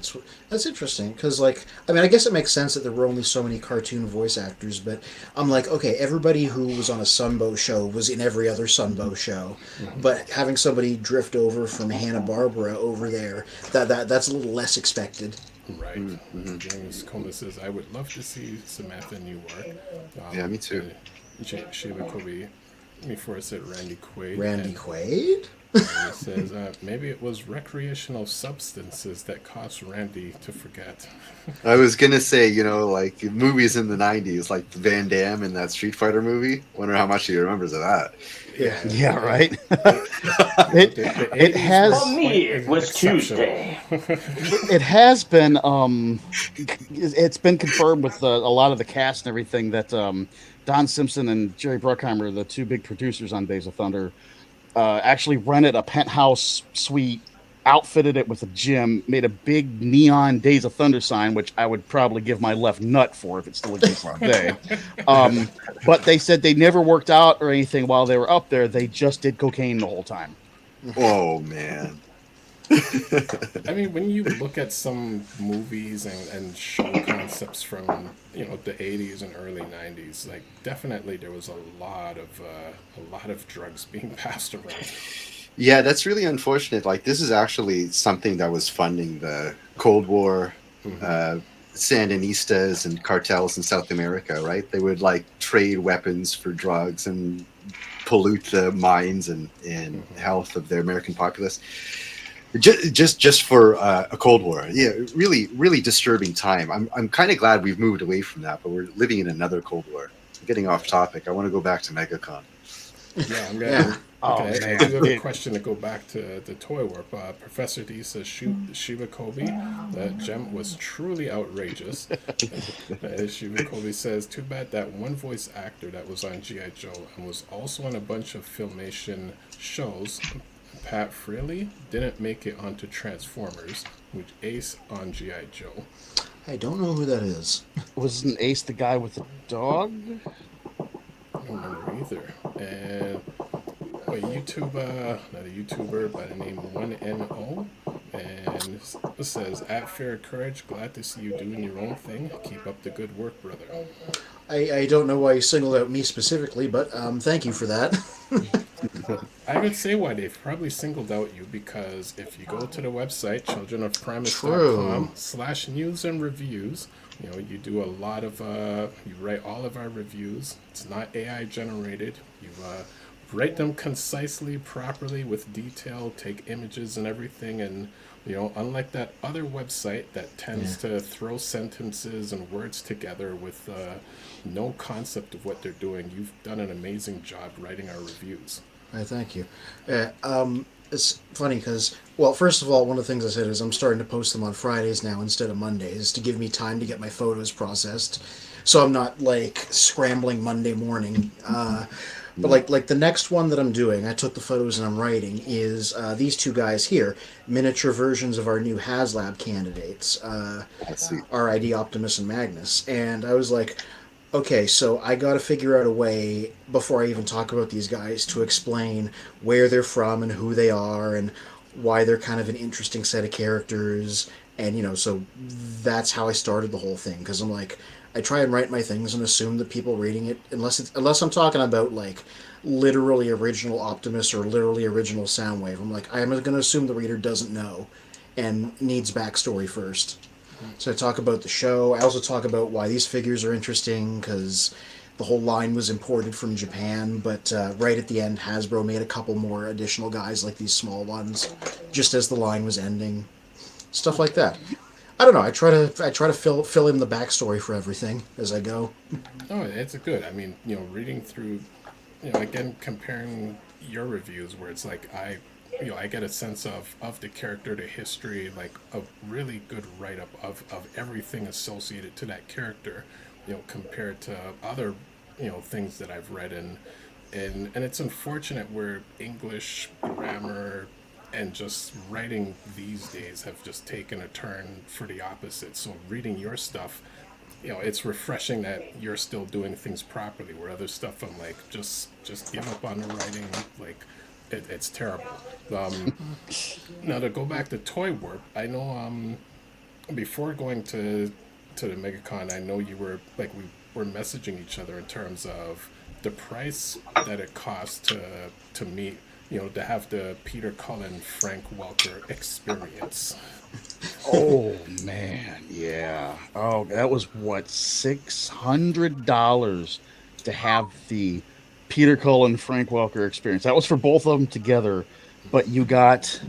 that's interesting, because, like, I mean, I guess it makes sense that there were only so many cartoon voice actors, but I'm like, okay, everybody who was on a Sunbow show was in every other Sunbow show, but having somebody drift over from Hanna-Barbera over there, that's a little less expected. Right. James Coma says, I would love to see Samantha Newark. Yeah, me too. Shiva Kobe, before I said Randy Quaid. Randy Quaid? And he says, maybe it was recreational substances that caused Randy to forget. I was gonna say, like movies in the '90s, like Van Damme in that Street Fighter movie. Wonder how much he remembers of that. Yeah, right. The it 80s has. was For me, it was exceptional. Tuesday. It has been. It's been confirmed with a lot of the cast and everything that Don Simpson and Jerry Bruckheimer, the two big producers on Days of Thunder, actually rented a penthouse suite, outfitted it with a gym, made a big neon Days of Thunder sign, which I would probably give my left nut for if it still exists today. But they said they never worked out or anything while they were up there. They just did cocaine the whole time. Oh man. I mean, when you look at some movies and show concepts from the 80s and early 90s, like definitely there was a lot of drugs being passed around. Yeah, that's really unfortunate. Like, this is actually something that was funding the Cold War, Sandinistas and cartels in South America, right? They would like trade weapons for drugs and pollute the minds and health of the American populace. Just for a Cold War. Yeah, really, really disturbing time. I'm kind of glad we've moved away from that, but we're living in another Cold War. I'm getting off topic. I want to go back to MegaCon. Yeah, I'm Yeah. gonna. Okay, I do have a question to go back to the toy warp. Professor D says, Shiva Kobe, that Gem was truly outrageous. Shiva Kobe says, too bad that one voice actor that was on G.I. Joe and was also on a bunch of Filmation shows, Pat Freely, didn't make it onto Transformers, which Ace on G.I. Joe. I don't know who that is. Wasn't Ace the guy with the dog? I don't remember either. And not a YouTuber by the name 1NO, and it says, at Fair Courage, glad to see you doing your own thing. Keep up the good work, brother. I don't know why you singled out me specifically, but thank you for that. I would say why they've probably singled out you, because if you go to the website, childreofprimus.com/news and reviews, you do a lot of, you write all of our reviews. It's not AI generated. You write them concisely, properly, with detail, take images and everything, and unlike that other website that tends to throw sentences and words together with no concept of what they're doing, you've done an amazing job writing our reviews. I thank you. It's funny because, well, first of all, one of the things I said is I'm starting to post them on Fridays now instead of Mondays to give me time to get my photos processed, so I'm not like scrambling Monday morning. But like the next one that I'm doing, I took the photos and I'm writing, is these two guys here, miniature versions of our new HasLab candidates, RID, Optimus, and Magnus. And I was like, okay, so I got to figure out a way, before I even talk about these guys, to explain where they're from and who they are and why they're kind of an interesting set of characters. And, so that's how I started the whole thing, because I'm like, I try and write my things and assume that people reading it, unless I'm talking about like literally original Optimus or literally original Soundwave, I'm like, I'm going to assume the reader doesn't know and needs backstory first. So I talk about the show. I also talk about why these figures are interesting, because the whole line was imported from Japan, but right at the end, Hasbro made a couple more additional guys like these small ones, just as the line was ending. Stuff like that. I don't know. I try to fill in the backstory for everything as I go. Oh, it's good. I mean, reading through, again, comparing your reviews where it's like I I get a sense of the character, the history, like a really good write up of everything associated to that character, compared to other, things that I've read. And it's unfortunate where English grammar and just writing these days have just taken a turn for the opposite. So reading your stuff, it's refreshing that you're still doing things properly. Where other stuff, I'm like, just give up on the writing. Like, it's terrible. Now to go back to Toy Warp, I know before going to the MegaCon, I know you were like we were messaging each other in terms of the price that it costs to meet, to have the Peter Cullen Frank Welker experience. Oh man, yeah. Oh, that was what, $600 to have the Peter Cullen Frank Welker experience. That was for both of them together, but you got,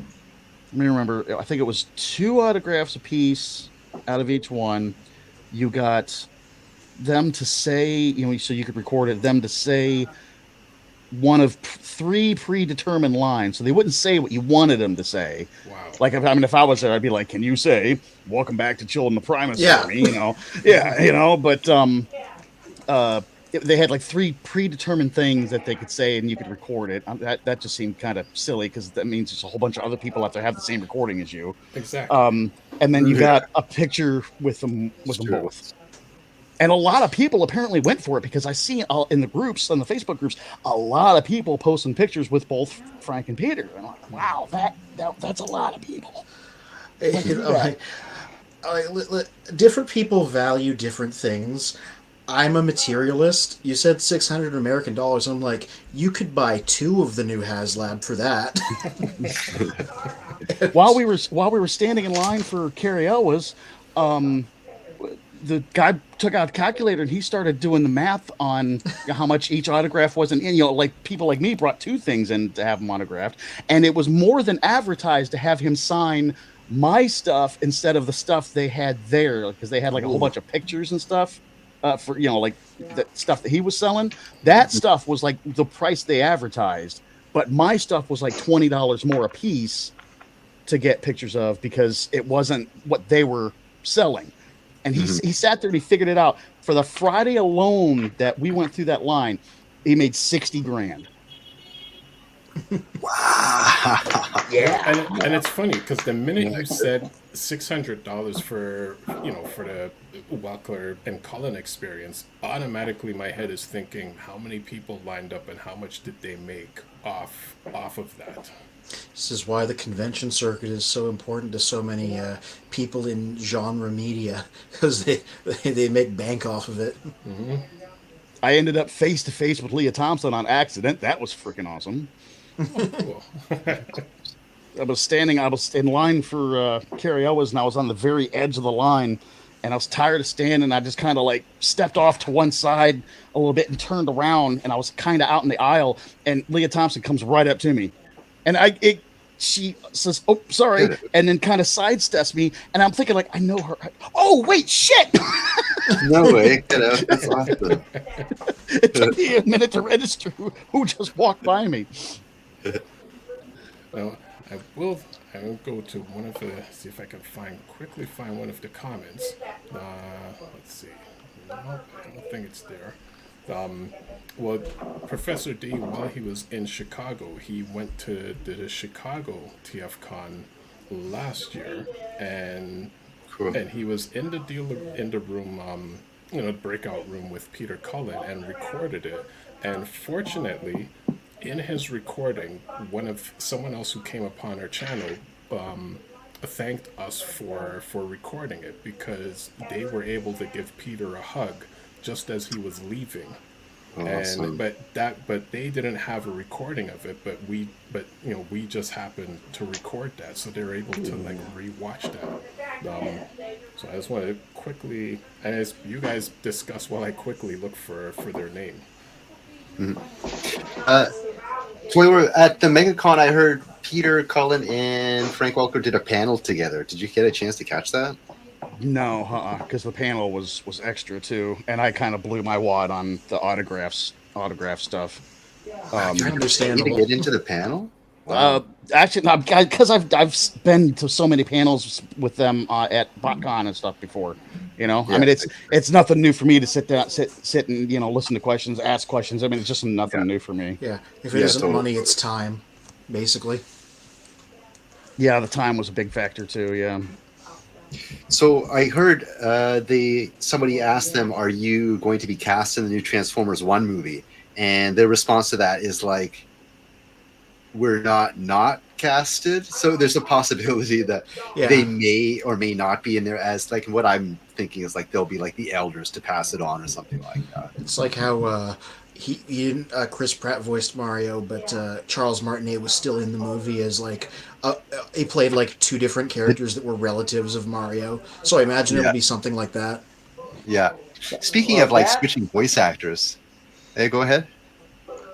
let me remember, I think it was 2 autographs a piece out of each one. You got them to say, so you could record it, them to say one of 3 predetermined lines. So they wouldn't say what you wanted them to say. Wow. Like, if I was there, I'd be like, can you say, welcome back to Children of Primus Yeah. for me, Yeah, but they had like 3 predetermined things that they could say and you could record it. That just seemed kind of silly because that means there's a whole bunch of other people out there have the same recording as you. Exactly. And then you got a picture with them both. And a lot of people apparently went for it because I see in the groups, on the Facebook groups, a lot of people posting pictures with both Frank and Peter. And I'm like, wow, that's a lot of people. Different people value different things. I'm a materialist. You said $600 American dollars. I'm like, you could buy 2 of the new HasLab for that. While we were standing in line for Carriowas, the guy took out a calculator and he started doing the math on how much each autograph was. And like people like me brought 2 things in to have them autographed. And it was more than advertised to have him sign my stuff instead of the stuff they had there. Because they had like a whole bunch of pictures and stuff for, like the stuff that he was selling. That stuff was like the price they advertised. But my stuff was like $20 more a piece to get pictures of because it wasn't what they were selling. And he sat there and he figured it out. For the Friday alone that we went through that line, he made $60,000. Wow. Yeah. And it's funny because the minute you said $600 for the Welker and Cullen experience, automatically my head is thinking how many people lined up and how much did they make off of that. This is why the convention circuit is so important to so many people in genre media, because they make bank off of it. Mm-hmm. I ended up face to face with Leah Thompson on accident. That was freaking awesome. Oh, cool. I was in line for Carriowas, and I was on the very edge of the line, and I was tired of standing. I just kind of like stepped off to one side a little bit and turned around, and I was kind of out in the aisle, and Leah Thompson comes right up to me. And she says, "Oh, sorry," and then kind of sidesteps me, and I'm thinking, like, I know her. Oh, wait, shit! No way! That's awesome. It took me a minute to register who just walked by me. Well, I will go to one of the, see if I can quickly find one of the comments. Let's see. No, I don't think it's there. Well, Professor D, while he was in Chicago, he went to the Chicago TFCon last year, and Cool. and he was in the room, the breakout room with Peter Cullen, and recorded it. And fortunately, in his recording, someone else who came upon our channel thanked us for recording it because they were able to give Peter a hug just as he was leaving. Awesome. But they didn't have a recording of it, but we just happened to record that, so they're able to like rewatch that. So I just want to quickly, and as you guys discuss while I quickly look for their name. So we were at the MegaCon. I heard Peter Cullen and Frank Welker did a panel together. Did you get a chance to catch that? No, because the panel was extra too, and I kind of blew my wad on the autograph stuff. You Understandable. didn't get into the panel? Actually, no, because I've been to so many panels with them at BotCon and stuff before. You know, I Yeah. mean, it's nothing new for me to sit and listen to questions, ask questions. I mean, it's just nothing new for me. Yeah, if it Yeah, isn't totally. money, it's time, basically. Yeah, the time was a big factor too. Yeah. So I heard somebody asked them, "Are you going to be cast in the new Transformers One movie?" And their response to that is like, "We're not casted." So there's a possibility that Yeah. they may or may not be in there as like. What I'm thinking is like they'll be like the elders to pass it on or something like that. It's like how he didn't Chris Pratt voiced Mario, but Charles Martinet was still in the movie as like he played like two different characters that were relatives of Mario. So I imagine Yeah. it'll be something like that. Yeah. Speaking Well, of like that- switching voice actors, hey, go ahead.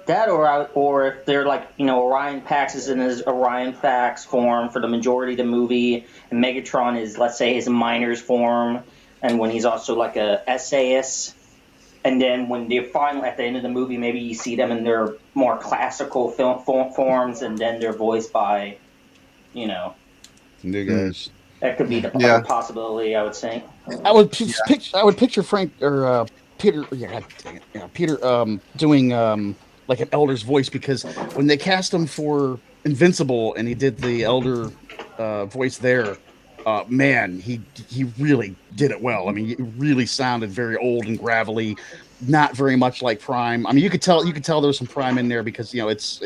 That or if they're like, Orion Pax is in his Orion Pax form for the majority of the movie, and Megatron is, let's say, his miner's form, and when he's also like a essayist. And then when they're finally at the end of the movie, maybe you see them in their more classical film forms, and then they're voiced by, New guys. that could be the Yeah. other possibility, I would say. I would picture Frank or Peter. Yeah, God dang it. Yeah, Peter doing like an elder's voice, because when they cast him for Invincible and he did the elder voice there, man, he really did it well. I mean, it really sounded very old and gravelly, not very much like Prime. I mean, you could tell there was some Prime in there because it's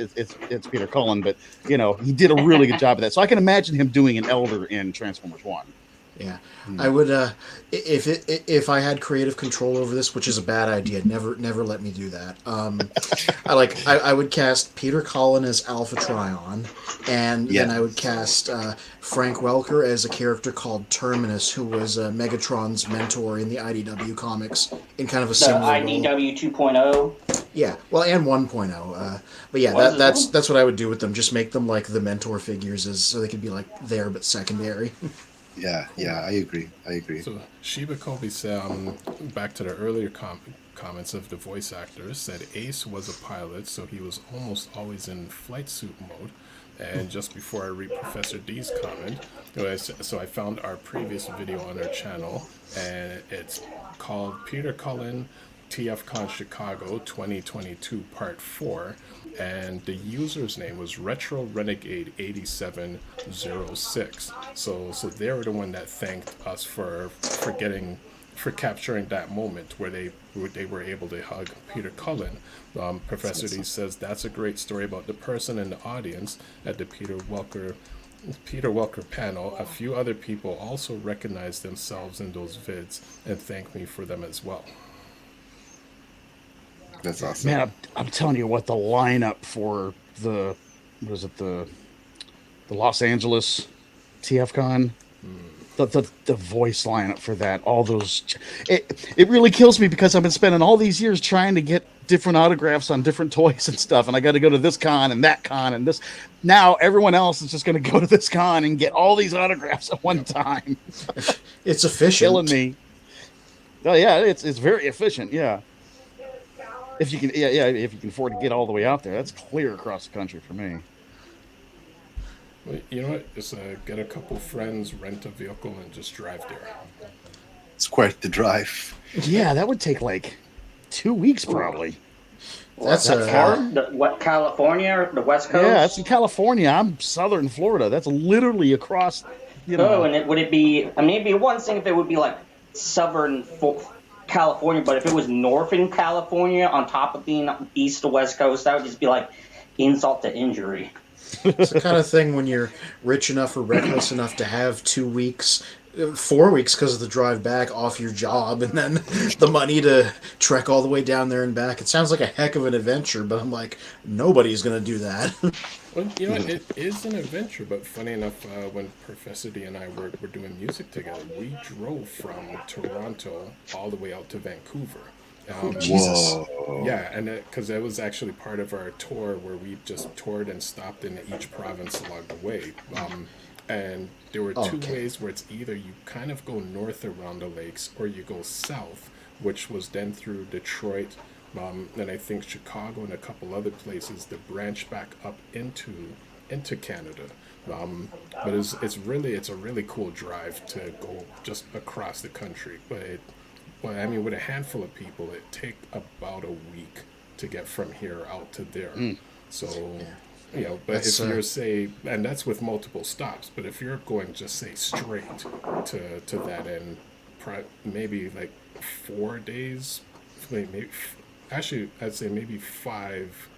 Peter Cullen, but he did a really good job of that. So I can imagine him doing an elder in Transformers One. Yeah, I would if I had creative control over this, which is a bad idea. Never let me do that. I would cast Peter Cullen as Alpha Trion, and then I would cast Frank Welker as a character called Terminus, who was Megatron's mentor in the IDW comics in kind of a The similar role. IDW 2.0. Yeah, well, and 1.0. But yeah, What is that's what I would do with them. Just make them like the mentor figures, so they could be like there but secondary. Yeah, I agree. So Sheba Kobe said, back to the earlier comments of the voice actors, said Ace was a pilot, so he was almost always in flight suit mode. And just before I read Professor D's comment, so I found our previous video on our channel, and it's called Peter Cullen TFCon Chicago 2022 Part 4, and the user's name was Retro Renegade 8706. So they were the one that thanked us for capturing that moment where they were able to hug Peter Cullen. Professor D says that's a great story about the person in the audience at the Peter Welker panel. A few other people also recognized themselves in those vids and thanked me for them as well. That's awesome. Man, I'm telling you what, the lineup for the Los Angeles TFCon, the voice lineup for that, all those, it really kills me because I've been spending all these years trying to get different autographs on different toys and stuff, and I got to go to this con and that con and this. Now everyone else is just going to go to this con and get all these autographs at one time. It's efficient. Killing me. Oh yeah, it's very efficient. Yeah. If you can, if you can afford to get all the way out there, that's clear across the country for me. Well, you know what? Just get a couple friends, rent a vehicle, and just drive there. It's quite the drive. Yeah, that would take like 2 weeks probably. That's far? What, California or the West Coast? Yeah, that's in California. I'm southern Florida. That's literally across. Oh, and would it be? I mean, it'd be one thing if it would be like southern California, but if it was northern California on top of being east to West Coast, that would just be like insult to injury. It's the kind of thing when you're rich enough or reckless enough to have 2 weeks, 4 weeks because of the drive back off your job, and then the money to trek all the way down there and back. It sounds like a heck of an adventure, but I'm like, nobody's going to do that. Well, you know, it is an adventure, but funny enough, when Professor D and I were doing music together, we drove from Toronto all the way out to Vancouver. Jesus. Whoa. Yeah, and because it was actually part of our tour where we just toured and stopped in each province along the way. And there were two ways where it's either you kind of go north around the lakes or you go south, which was then through Detroit, and I think Chicago and a couple other places to branch back up into into Canada. But it's a really cool drive to go just across the country. But I mean, with a handful of people, it take about a week to get from here out to there. So, but if you're and that's with multiple stops. But if you're going just say straight to that end, maybe like 4 days, actually I'd say maybe 5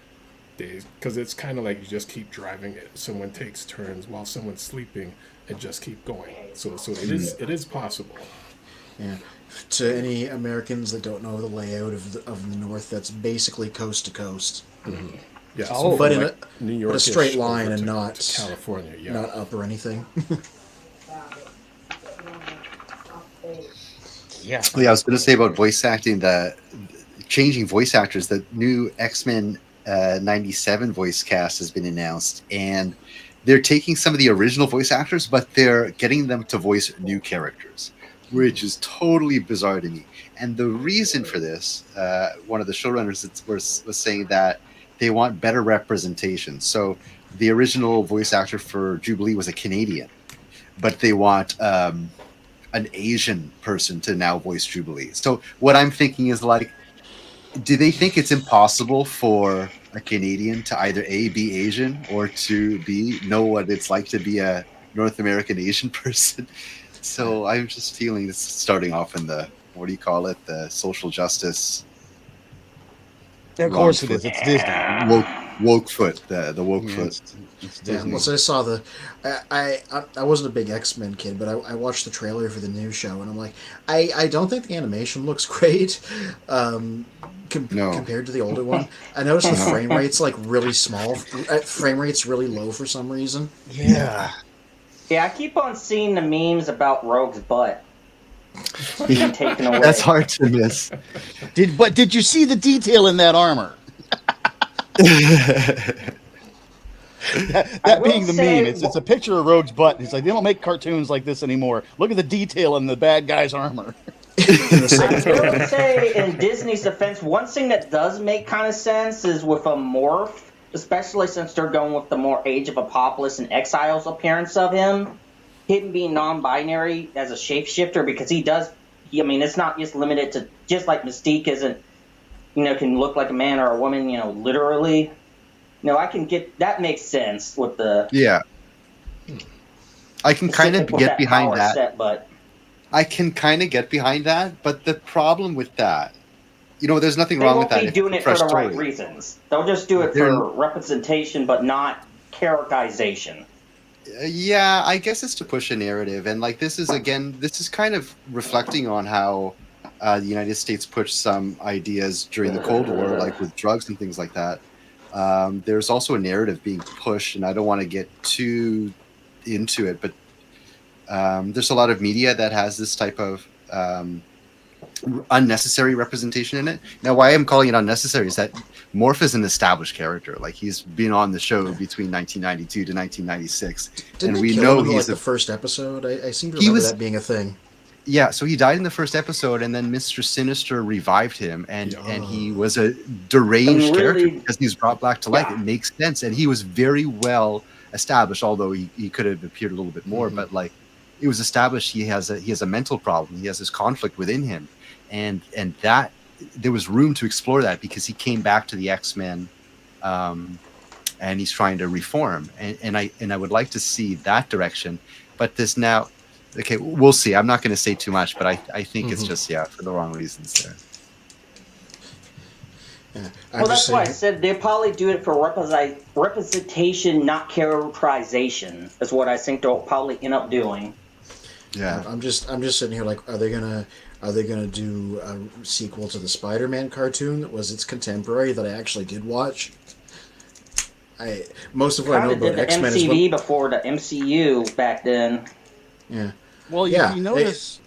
days, because it's kind of like you just keep driving it. Someone takes turns while someone's sleeping and just keep going. So it is possible. Yeah. To any Americans that don't know the layout of the North, that's basically coast to coast. Mm-hmm. Yeah, but in like New York, a straight line and not to California. Yeah, not up or anything. Yeah. I was going to say about voice acting, the changing voice actors. The new X-Men 97 voice cast has been announced, and they're taking some of the original voice actors, but they're getting them to voice new characters, which is totally bizarre to me. And the reason for this, one of the showrunners was saying that they want better representation. So the original voice actor for Jubilee was a Canadian, but they want an Asian person to now voice Jubilee. So what I'm thinking is, like, do they think it's impossible for a Canadian to either A, be Asian, or to B, know what it's like to be a North American Asian person? So I'm just feeling this starting off in the, what do you call it? The social justice. Of course it is. It's Disney. Woke foot. The woke foot. It's Disney. Once I saw I wasn't a big X-Men kid, but I watched the trailer for the new show, and I'm like, I don't think the animation looks great compared to the older one. I noticed the frame rate's like really small. Frame rate's really low for some reason. Yeah. Yeah, I keep on seeing the memes about Rogue's butt being taken away. That's hard to miss. Did you see the detail in that armor? that being the meme, it's a picture of Rogue's butt. He's like, they don't make cartoons like this anymore. Look at the detail in the bad guy's armor. I will say, in Disney's defense, one thing that does make kind of sense is with a morph, especially since they're going with the more Age of Apocalypse and Exiles appearance of him being non-binary as a shapeshifter, because it's not just limited to, just like Mystique isn't, can look like a man or a woman, literally. I can get, that makes sense with the... Yeah. I can kind of get behind that. I can kind of get behind that, but the problem with that, there's nothing wrong with that. They won't be doing it for the right reasons. They'll just do it for representation, but not characterization. Yeah, I guess it's to push a narrative. And this is kind of reflecting on how the United States pushed some ideas during the Cold War, like with drugs and things like that. There's also a narrative being pushed, and I don't want to get too into it, but there's a lot of media that has this type of unnecessary representation in it. Now, why I'm calling it unnecessary is that Morph is an established character. Like, he's been on the show between 1992 to 1996. Didn't and we know him in, he's the first episode? I seem to remember that being a thing. Yeah, so he died in the first episode, and then Mr. Sinister revived him, and he was a deranged character because he was brought back to life. It makes sense, and he was very well established, although he could have appeared a little bit more. But it was established he has a mental problem. He has this conflict within him, and that there was room to explore that because he came back to the X-Men, and he's trying to reform. And I would like to see that direction, but this now. Okay, we'll see. I'm not going to say too much, but I think it's just, for the wrong reasons there. Yeah, well, that's why I said they'll probably do it for representation, not characterization, is what I think they'll probably end up doing. Yeah. I'm just sitting here like, are they gonna do a sequel to the Spider-Man cartoon that was its contemporary that I actually did watch? Most of what I know about X-Men is MCV before the MCU back then. Yeah. Well, you notice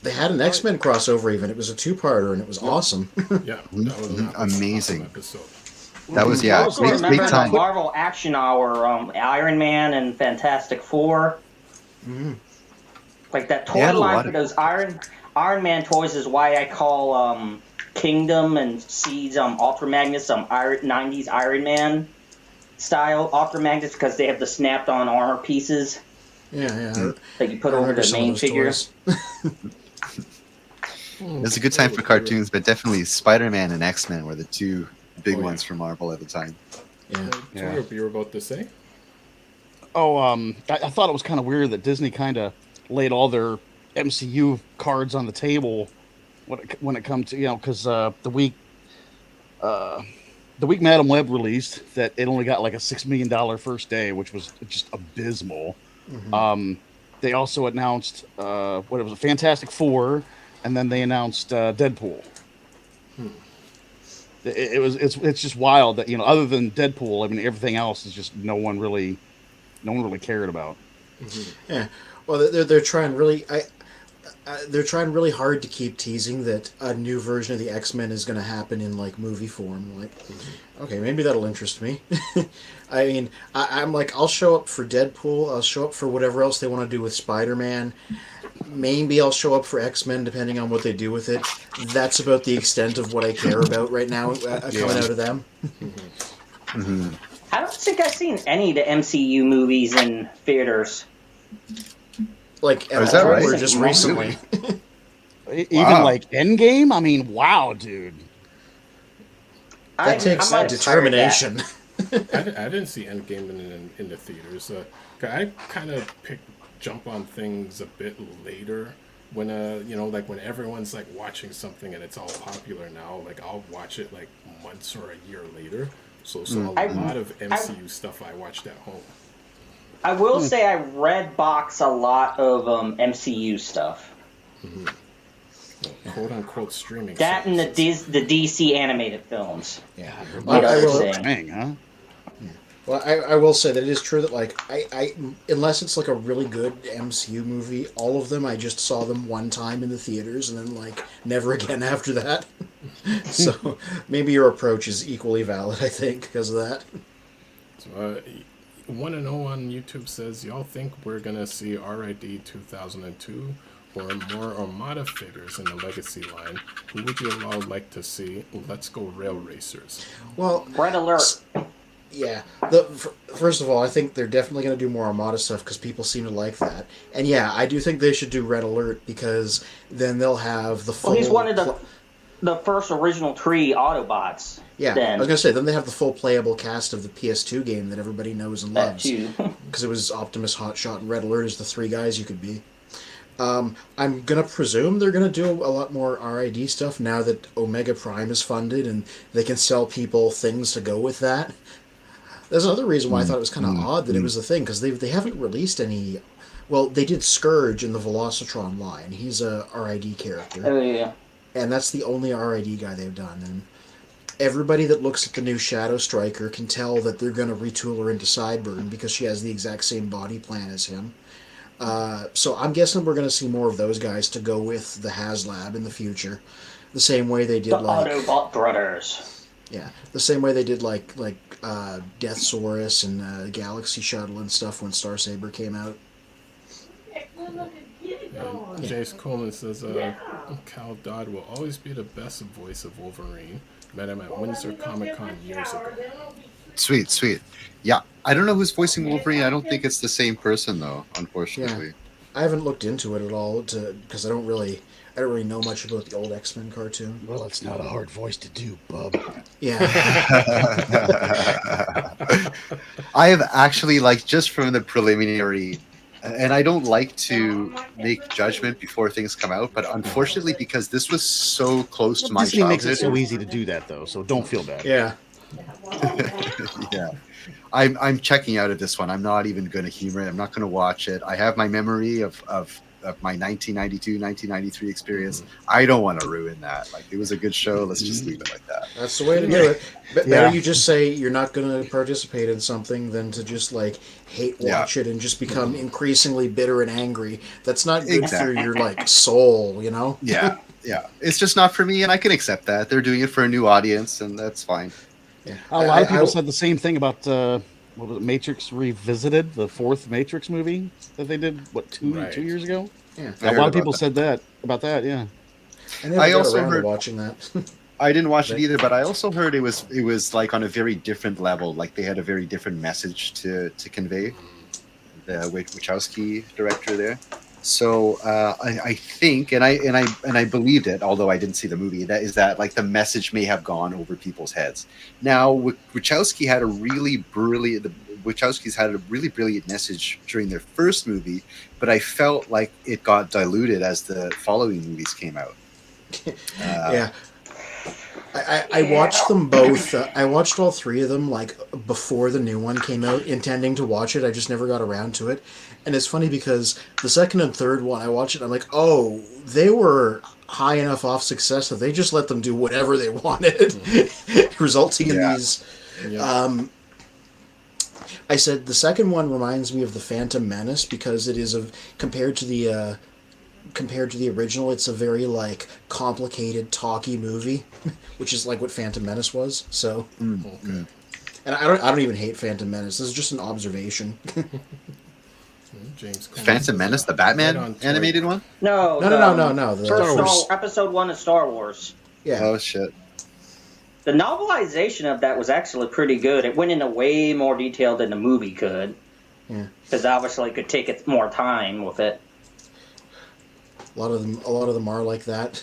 they had an X-Men crossover even. It was a two-parter, and it was awesome. Yeah, that was an amazing episode. That was I also remember big time. the Marvel Action Hour, Iron Man and Fantastic Four. Like that toy line for those Iron Man toys is why I call Kingdom and Seeds Ultra Magnus 90s Iron Man. style opera magnets because they have the snapped-on armor pieces. Yeah. That you put over the main figure. It's a good time for cartoons, but definitely Spider-Man and X-Men were the two big ones for Marvel at the time. Yeah. You were about to say? Oh, I thought it was kind of weird that Disney kind of laid all their MCU cards on the table when it comes to, because the week Madam Web released, that it only got like a $6 million first day, which was just abysmal. Mm-hmm. They also announced what it was, a Fantastic Four, and then they announced Deadpool. It's just wild that, other than Deadpool, I mean, everything else is just no one really cared about. Mm-hmm. Yeah, well, they're trying really. They're trying really hard to keep teasing that a new version of the X-Men is going to happen in like movie form. Like, okay, maybe that'll interest me. I mean, I'm like, I'll show up for Deadpool. I'll show up for whatever else they want to do with Spider-Man. Maybe I'll show up for X-Men, depending on what they do with it. That's about the extent of what I care about right now coming out of them. Mm-hmm. I don't think I've seen any of the MCU movies in theaters. Like, is that right? Or just recently? Even like Endgame? I mean, wow, dude. That takes determination. I didn't see Endgame in the theaters. I kind of jump on things a bit later when like when everyone's like watching something and it's all popular now. Like I'll watch it like months or a year later. So a lot of MCU stuff I watched at home. I will say I red box a lot of MCU stuff. Mm-hmm. Quote unquote streaming. That services. And the DC animated films. Yeah. Well, I will say that it is true that like I unless it's like a really good MCU movie, all of them I just saw them one time in the theaters and then like never again after that. So maybe your approach is equally valid, I think, because of that. So, 1-0 on YouTube says, y'all think we're gonna see RID 2002 or more Armada figures in the Legacy line? Who would you all like to see? Let's go Rail Racers. Well, Red Alert. Yeah. First of all, I think they're definitely going to do more Armada stuff because people seem to like that. And yeah, I do think they should do Red Alert because then they'll have the full... Well, he's one of the first original three Autobots. Yeah, then. I was going to say, then they have the full playable cast of the PS2 game that everybody knows and loves. That too. Because it was Optimus, Hotshot, and Red Alert as the three guys you could be. I'm going to presume they're going to do a lot more RID stuff now that Omega Prime is funded and they can sell people things to go with that. There's another reason why I thought it was kind of odd that it was a thing, because they haven't released any... Well, they did Scourge in the Velocitron line. He's a RID character. Oh, yeah. And that's the only RID guy they've done. And everybody that looks at the new Shadow Striker can tell that they're going to retool her into Sideburn because she has the exact same body plan as him. So I'm guessing we're going to see more of those guys to go with the HasLab in the future. The same way they did the Autobot Brothers. Yeah, the same way they did like Deathsaurus and Galaxy Shuttle and stuff when Star Saber came out. Jace Coleman says, Cal Dodd will always be the best voice of Wolverine. Met him at Windsor Comic Con years ago. Sweet. Yeah, I don't know who's voicing Wolverine. I don't think it's the same person though, unfortunately. Yeah. I haven't looked into it at all because I don't really know much about the old X-Men cartoon. Well, it's not a hard voice to do, bub. Yeah. I have actually, like, just from the preliminary, and I don't like to make judgment before things come out, but unfortunately, because this was so close to my Disney childhood, makes it so easy to do that, though, so don't feel bad. Yeah. Yeah. I'm checking out of this one. I'm not even going to humor it. I'm not going to watch it. I have my memory of my 1992, 1993 experience. I don't want to ruin that. Like, it was a good show. Let's just leave it like that. That's the way to do it. Better you just say you're not going to participate in something than to just, like, hate watch it and just become increasingly bitter and angry. That's not good for your, like, soul, you know? Yeah. It's just not for me, and I can accept that. They're doing it for a new audience, and that's fine. Yeah. A lot of people said the same thing about what was it, Matrix Revisited, the fourth Matrix movie that they did, two years ago? Yeah. A lot of people said that about that, yeah. I also heard watching that. I didn't watch it either, but I also heard it was like on a very different level. Like they had a very different message to convey. The Wachowski director there. So I think, and I believed it, although I didn't see the movie. That like the message may have gone over people's heads. Now Wachowskis had a really brilliant message during their first movie, but I felt like it got diluted as the following movies came out. Yeah. I watched them both. I watched all three of them like before the new one came out, intending to watch it. I just never got around to it. And it's funny because the second and third one, I watched it. I'm like, oh, they were high enough off success that they just let them do whatever they wanted, resulting in these. Yeah. I said the second one reminds me of the Phantom Menace because it is compared to the original, it's a very like complicated, talky movie, which is like what Phantom Menace was. So, and I don't even hate Phantom Menace. This is just an observation. James Phantom Menace, the Batman animated one? No. Episode 1 of Star Wars. Yeah. Oh shit. The novelization of that was actually pretty good. It went into way more detail than the movie could. Yeah. Because obviously it could take it more time with it. A lot of them are like that.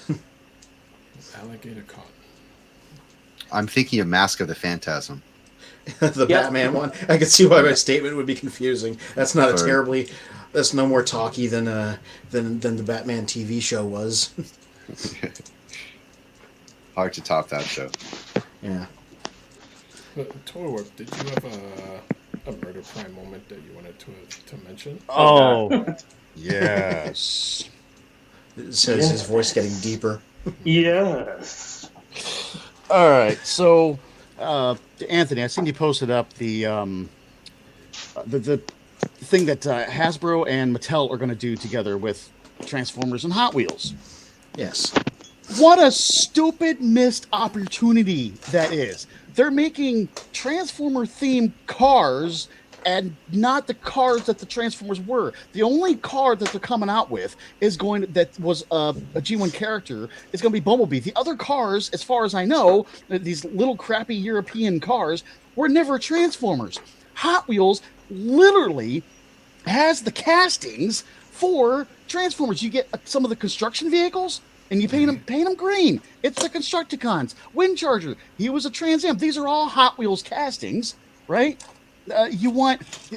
Alligator cotton. I'm thinking of Mask of the Phantasm. The Batman one. I can see why my statement would be confusing. That's not that's no more talky than the Batman TV show was. Hard to top that show. Yeah. Torwarp, did you have a Murder Prime moment that you wanted to mention? Oh, yes. It says his voice getting deeper. Yes. All right, so Anthony, I seen you posted up the thing that Hasbro and Mattel are going to do together with Transformers and Hot Wheels. Yes. What a stupid missed opportunity that is. They're making Transformer-themed cars and not the cars that the Transformers were. The only car that they're coming out with that was a G1 character is going to be Bumblebee. The other cars, as far as I know, these little crappy European cars, were never Transformers. Hot Wheels literally has the castings for Transformers. You get some of the construction vehicles, and you paint them green. It's the Constructicons. Windcharger, he was a Trans Am. These are all Hot Wheels castings, right?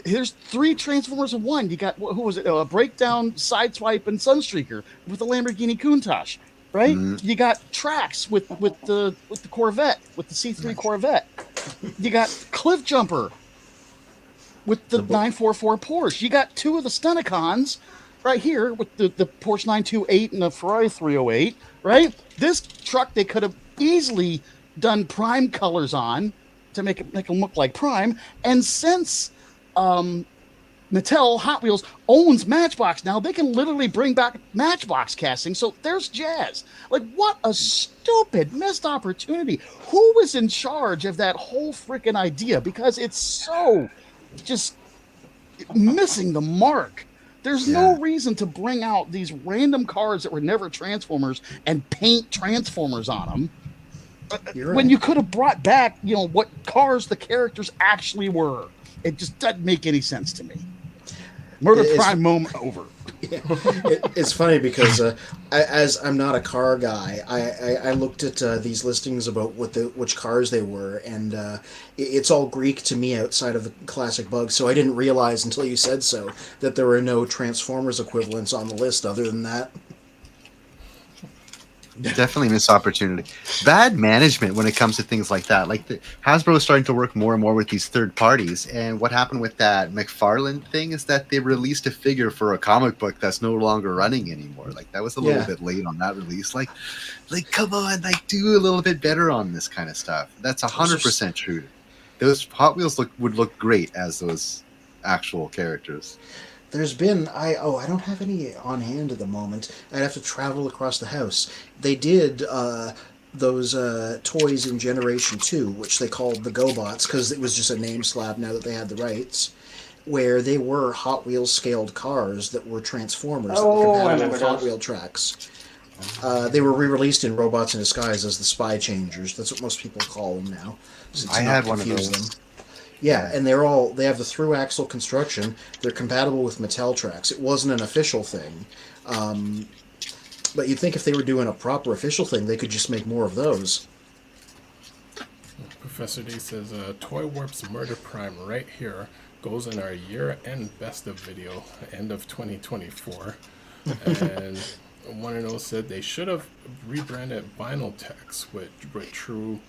Here's 3 Transformers in one. You got, who was it? Breakdown, Sideswipe, and Sunstreaker with the Lamborghini Countach, right? You got Trax with the Corvette, with the C3 Corvette. You got Cliff Jumper with the 944 Porsche. You got 2 of the Stunticons right here with the Porsche 928 and the Ferrari 308, right? This truck they could have easily done Prime colors on to make them look like Prime. And since Mattel Hot Wheels owns Matchbox now, they can literally bring back Matchbox casting. So there's Jazz. Like, what a stupid missed opportunity. Who was in charge of that whole freaking idea? Because it's so just missing the mark. There's no reason to bring out these random cars that were never Transformers and paint Transformers on them. When you could have brought back, what cars the characters actually were. It just doesn't make any sense to me. Murder Prime moment over. Yeah. It's funny because as I'm not a car guy, I looked at these listings about which cars they were, and it's all Greek to me outside of the classic Bug, so I didn't realize until you said so that there were no Transformers equivalents on the list other than that. Definitely missed opportunity. Bad management when it comes to things like that. Like Hasbro is starting to work more and more with these third parties. And what happened with that McFarlane thing is that they released a figure for a comic book that's no longer running anymore. Like that was a little bit late on that release. Like come on, do a little bit better on this kind of stuff. That's 100% true. Those Hot Wheels would look great as those actual characters. There's been I don't have any on hand at the moment. I'd have to travel across the house. They did those toys in Generation 2, which they called the GoBots because it was just a name slap now that they had the rights, where they were Hot Wheels scaled cars that were Transformers that were compatible with Hot Wheel tracks. They were re-released in Robots in Disguise as the Spy Changers. That's what most people call them now. So I had one of those. Yeah, and they have the through-axle construction. They're compatible with Mattel tracks. It wasn't an official thing. But you'd think if they were doing a proper official thing, they could just make more of those. Professor D says, Toy Warp's Murder Prime right here goes in our year-end best of video, end of 2024. And One and O said they should have rebranded Vinyl Tex with true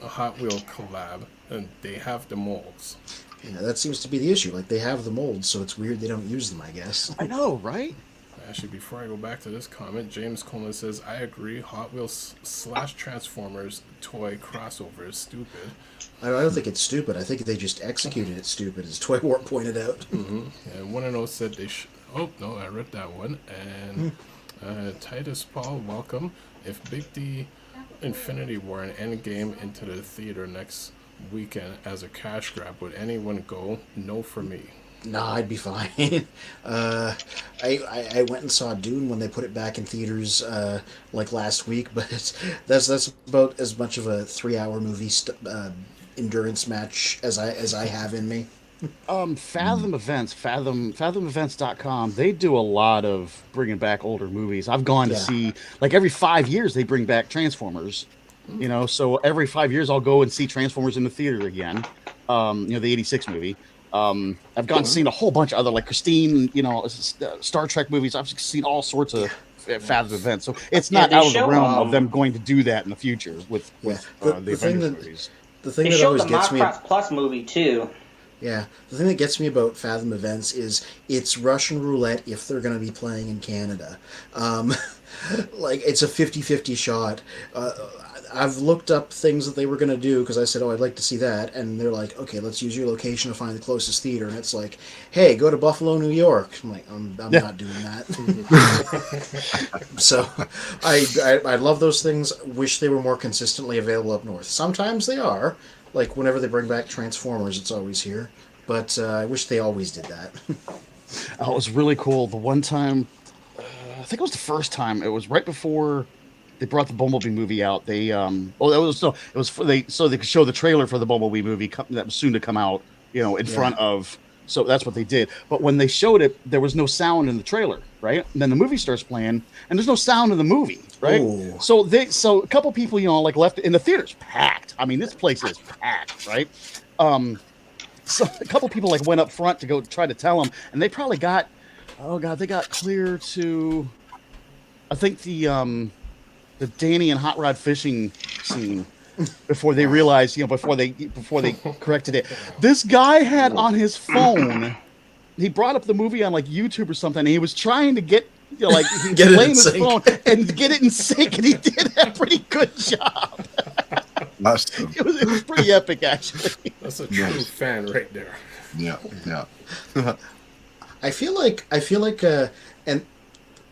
Hot Wheel collab, and they have the molds. Yeah, that seems to be the issue. Like, they have the molds, so it's weird they don't use them, I guess. I know, right? Actually, before I go back to this comment, James Coleman says, I agree, Hot Wheels / Transformers toy crossover is stupid. I don't think it's stupid. I think they just executed it stupid, as Toy Warp pointed out. And One and O said they should... Oh, no, I read that one. And Titus Paul, welcome. If Big D Infinity War and Endgame into the theater next weekend as a cash grab, would anyone go? No for me. Nah, I'd be fine. I went and saw Dune when they put it back in theaters like last week, but that's about as much of a 3-hour movie endurance match as I have in me. Fathom Events, fathomevents.com, they do a lot of bringing back older movies. I've gone to see, like, every 5 years they bring back Transformers, you know, so every 5 years I'll go and see Transformers in the theater again, the 86 movie. I've gone and seen a whole bunch of other, like Christine, Star Trek movies. I've seen all sorts of Fathom Events, so it's not out of the realm of them going to do that in the future with the Avengers movies. The thing they that showed always the gets me... Minecraft Plus movie, too. Yeah, the thing that gets me about Fathom Events is it's Russian roulette if they're going to be playing in Canada. Like, it's a 50-50 shot. I've looked up things that they were going to do because I said, I'd like to see that. And they're like, okay, let's use your location to find the closest theater. And it's like, hey, go to Buffalo, New York. I'm like, I'm not doing that. So I love those things. Wish they were more consistently available up north. Sometimes they are. Like, whenever they bring back Transformers, it's always here. But I wish they always did that. Oh, it was really cool. The one time, I think it was the first time, it was right before they brought the Bumblebee movie out. They they could show the trailer for the Bumblebee movie that was soon to come out, in front of. So that's what they did. But when they showed it, there was no sound in the trailer, right? And then the movie starts playing, and there's no sound in the movie, right? Ooh. So a couple people, left in the theater's packed. I mean, this place is packed, right? So a couple people went up front to go try to tell them, and they probably got, they got clear to, I think the Danny and Hot Rod fishing scene. Before they realized, before they corrected it, this guy had on his phone. He brought up the movie on YouTube or something. And he was trying to get get it in sync. phone and get it in sync, and he did a pretty good job. Awesome. It was pretty epic, actually. That's a true fan right there. Yeah. I feel like and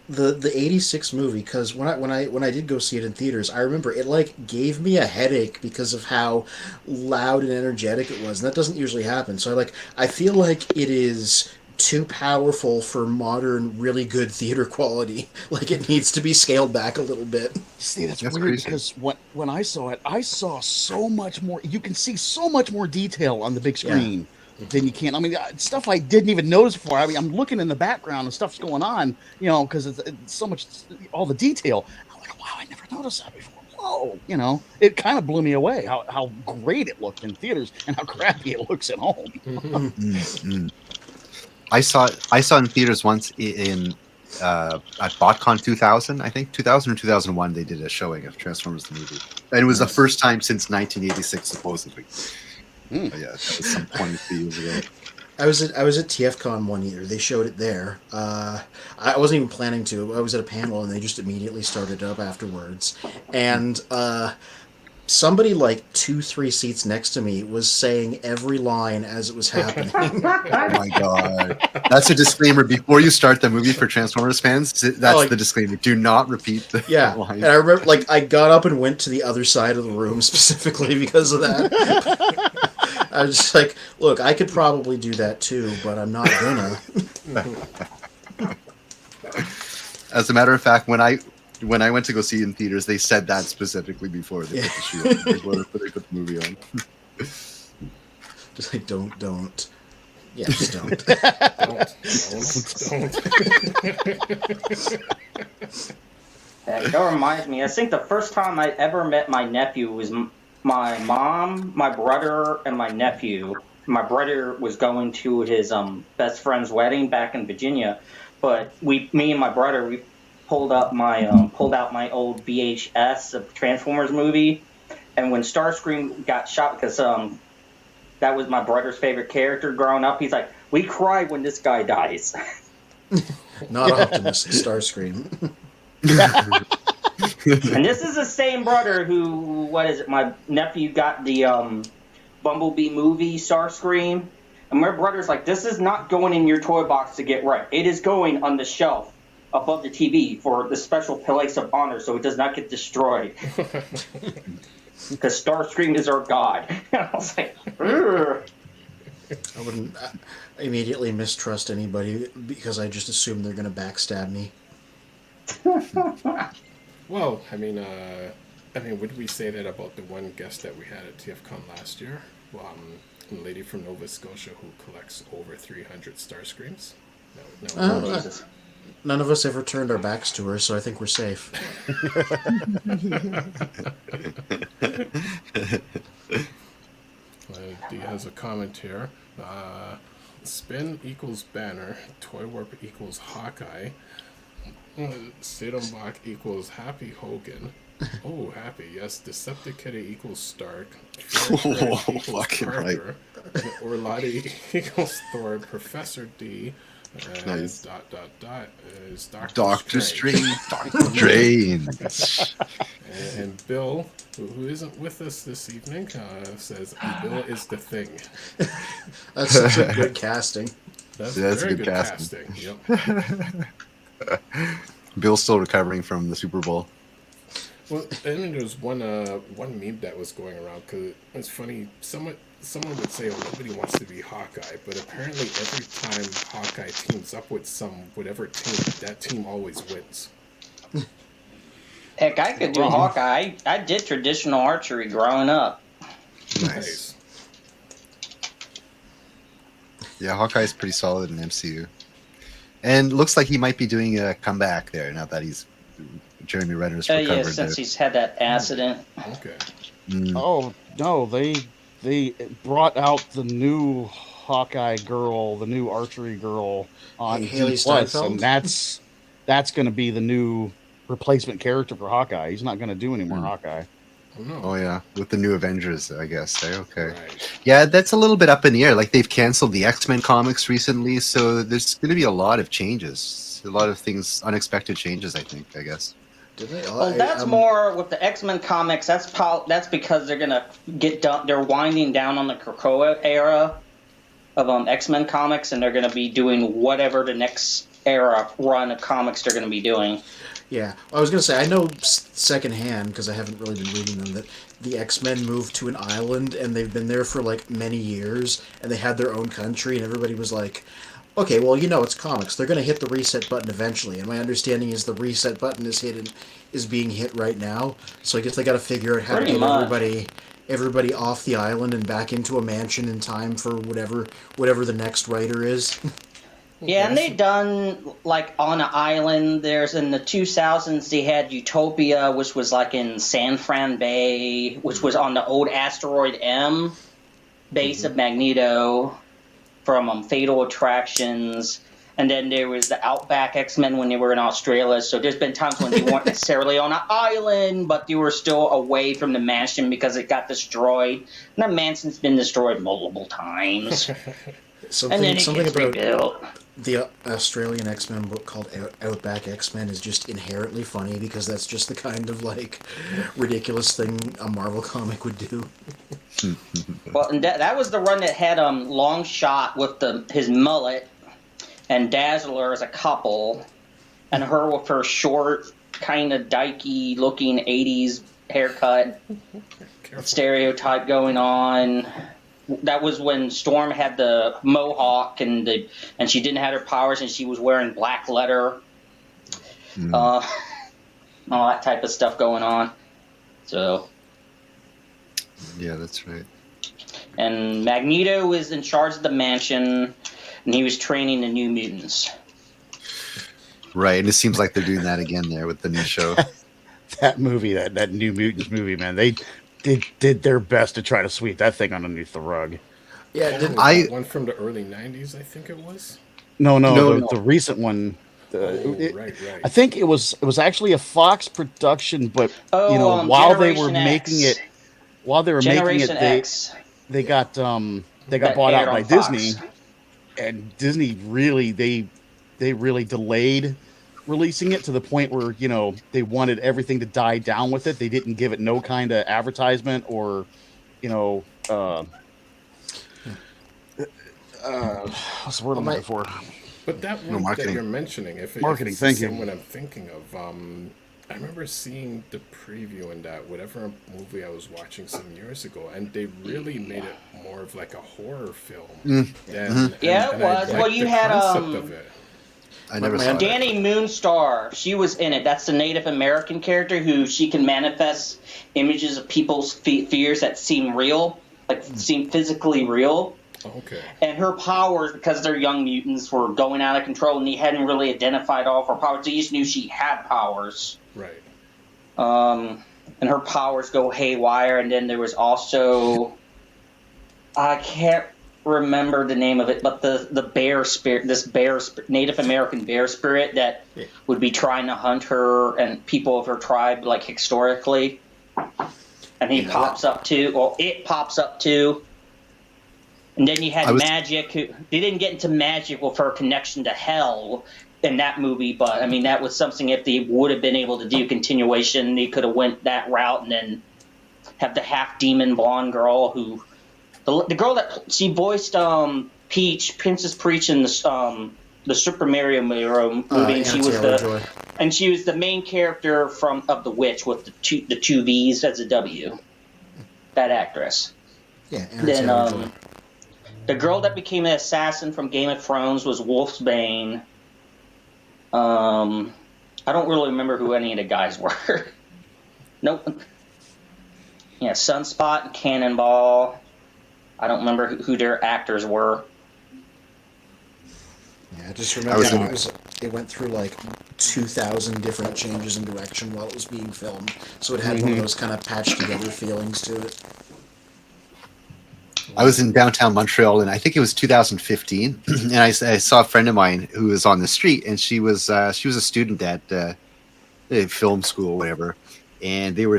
the 86 movie, because when I did go see it in theaters, I remember it gave me a headache because of how loud and energetic it was, and that doesn't usually happen. So I feel like it is too powerful for modern, really good theater quality. Like, it needs to be scaled back a little bit. See, that's weird crazy. Because when I saw it, I saw so much more. You can see so much more detail on the big screen. Yeah. Then you can't. I mean, stuff I didn't even notice before. I mean, I'm looking in the background and stuff's going on, because it's so much, all the detail. I'm like, wow, I never noticed that before. Whoa, it kind of blew me away how great it looked in theaters and how crappy it looks at home. Mm-hmm. I saw it in theaters once at BotCon 2000, I think 2000 or 2001. They did a showing of Transformers the movie, and it was the first time since 1986, supposedly. Yeah, that was some 23 years ago. I was at TFCon one year. They showed it there. I wasn't even planning to. I was at a panel, and they just immediately started up afterwards. And somebody 2-3 seats next to me was saying every line as it was happening. Oh my god! That's a disclaimer before you start the movie for Transformers fans. That's the disclaimer. Do not repeat the line. And I remember, I got up and went to the other side of the room specifically because of that. I was just like, look, I could probably do that too, but I'm not gonna. As a matter of fact, when I When I went to go see it in theaters, they said that specifically before they put the shoe on, before they put the movie on. Just like, don't. Yeah, just don't. That reminds me. I think the first time I ever met my nephew was my mom, my brother, and my nephew. My brother was going to his best friend's wedding back in Virginia, but me and my brother, we pulled out my old VHS of Transformers movie, and when Starscream got shot, because that was my brother's favorite character growing up, he's like, we cry when this guy dies. Not Optimus, Starscream. And this is the same brother who, my nephew got the Bumblebee movie, Starscream. And my brother's like, this is not going in your toy box to get wrecked. It is going on the shelf above the TV for the special place of honor so it does not get destroyed. Because Starscream is our god. I was like, ugh. I wouldn't immediately mistrust anybody because I just assume they're going to backstab me. Well, I mean, would we say that about the one guest that we had at TFCon last year? A lady from Nova Scotia who collects over 300 Starscreams? No. None of us ever turned our backs to her, so I think we're safe. D has a comment here. Spin equals banner. Toy Warp equals Hawkeye. Sadombach equals Happy Hogan. Oh, Happy, yes. Decepticon equals Stark. Equals fucking Parker. Orlati equals Thor. Professor D. Nice. Is Doctor Strange. Doctor Strange. And Bill, who isn't with us this evening, says Bill is the thing. That's such a good casting. That's very good casting. Yep. Bill's still recovering from the Super Bowl. Well, I mean, there was one meme that was going around because it's funny. Someone would say, "Oh, nobody wants to be Hawkeye," but apparently, every time Hawkeye teams up with whatever team, that team always wins. Heck, I could do Hawkeye. I did traditional archery growing up. Nice. Yeah, Hawkeye's pretty solid in MCU, and looks like he might be doing a comeback there now that Jeremy Renner's recovered. Yeah, since he's had that accident. Okay. Oh no, they brought out the new Hawkeye girl, the new archery girl on Haley Plus, Steinfeld? and that's going to be the new replacement character for Hawkeye. He's not going to do any more Hawkeye. Oh, no. Oh yeah, with the new Avengers, I guess. Okay. Right. Yeah, that's a little bit up in the air. Like they've canceled the X-Men comics recently, so there's going to be a lot of changes, a lot of things, unexpected changes. I guess. Did they? Well, that's more with the X-Men comics. That's because they're gonna get done. They're winding down on the Krakoa era of X-Men comics, and they're gonna be doing whatever the next era run of comics they're gonna be doing. Yeah, I was going to say, I know secondhand, because I haven't really been reading them, that the X-Men moved to an island, and they've been there for, like, many years, and they had their own country, and everybody was like, okay, well, it's comics. They're going to hit the reset button eventually, and my understanding is the reset button is being hit right now, so I guess they got to figure out how to get everybody off the island and back into a mansion in time for whatever the next writer is. Yeah, and they done, like, on an island. There's, in the 2000s, they had Utopia, which was, like, in San Fran Bay, which was on the old Asteroid M base of Magneto from Fatal Attractions. And then there was the Outback X-Men when they were in Australia. So there's been times when they weren't necessarily on an island, but they were still away from the mansion because it got destroyed. And the mansion's been destroyed multiple times. And then it gets rebuilt. The Australian X-Men book called Outback X-Men is just inherently funny because that's just the kind of, like, ridiculous thing a Marvel comic would do. Well, and that was the run that had Long Shot with his mullet and Dazzler as a couple, and her with her short, kind of dykey looking 80s haircut stereotype going on. That was when Storm had the mohawk and she didn't have her powers and she was wearing black leather. all that type of stuff going on. So, Yeah, that's right. and Magneto was in charge of the mansion, and he was training the New Mutants. Right, and it seems like they're doing that again there with the new show. That movie, that New Mutants movie, man, they did their best to try to sweep that thing underneath the rug. Yeah, Oh, didn't that one from the early '90s, I think it was. No, No. the recent one. Right. I think it was actually a Fox production, but while they were making it, Generation X. they got That bought aired out by on Fox. Disney, and Disney really they really delayed releasing it to the point where they wanted everything to die down with it. They didn't give it no kind of advertisement or what's the word I'm looking for? But that one that marketing. you're mentioning, if Marketing, it's thank the you. same one I'm thinking of, I remember seeing the preview in that whatever movie I was watching some years ago, and they really made it more of like a horror film. Yeah, it was. Well, you had concept of it. I never saw that. Danny Moonstar. She was in it. That's the Native American character who she can manifest images of people's fears that seem real, like seem physically real. Okay. And her powers, because they're young mutants, were going out of control, and he hadn't really identified all of her powers. He just knew she had powers. Right. And her powers go haywire. And then there was also, I can't remember the name of it, but the bear spirit, this Native American bear spirit that would be trying to hunt her and people of her tribe, like historically. And he pops up too. Well, it pops up too. And then you had Magic. They didn't get into Magic with her connection to hell in that movie, but I mean that was something if they would have been able to do continuation, they could have went that route and then have the half demon blonde girl who, the girl that she voiced Peach, Princess Peach in the Super Mario movie, and she was the main character of the Witch with the two V's as a W. That actress. Yeah, then the girl that became an assassin from Game of Thrones was Wolfsbane. I don't really remember who any of the guys were. Nope. Yeah, Sunspot and Cannonball. I don't remember who their actors were. Yeah, I just remember it went through like 2,000 different changes in direction while it was being filmed. So it had one of those kind of patched together feelings to it. I was in downtown Montreal, and I think it was 2015, and I saw a friend of mine who was on the street, and she was a student at a film school or whatever, and they were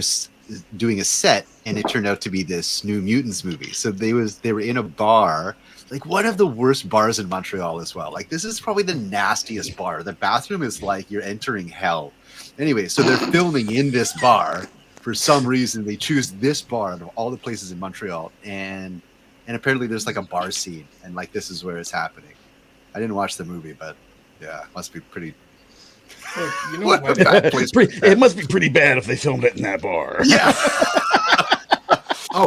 doing a set, and it turned out to be this New Mutants movie. So they were in a bar, like one of the worst bars in Montreal as well. Like this is probably the nastiest bar. The bathroom is like you're entering hell. Anyway, so they're filming in this bar. For some reason, they choose this bar out of all the places in Montreal, and apparently there's like a bar scene, and like this is where it's happening. I didn't watch the movie, but yeah, it must be pretty. Well, you know what? It must be pretty bad if they filmed it in that bar. Yeah.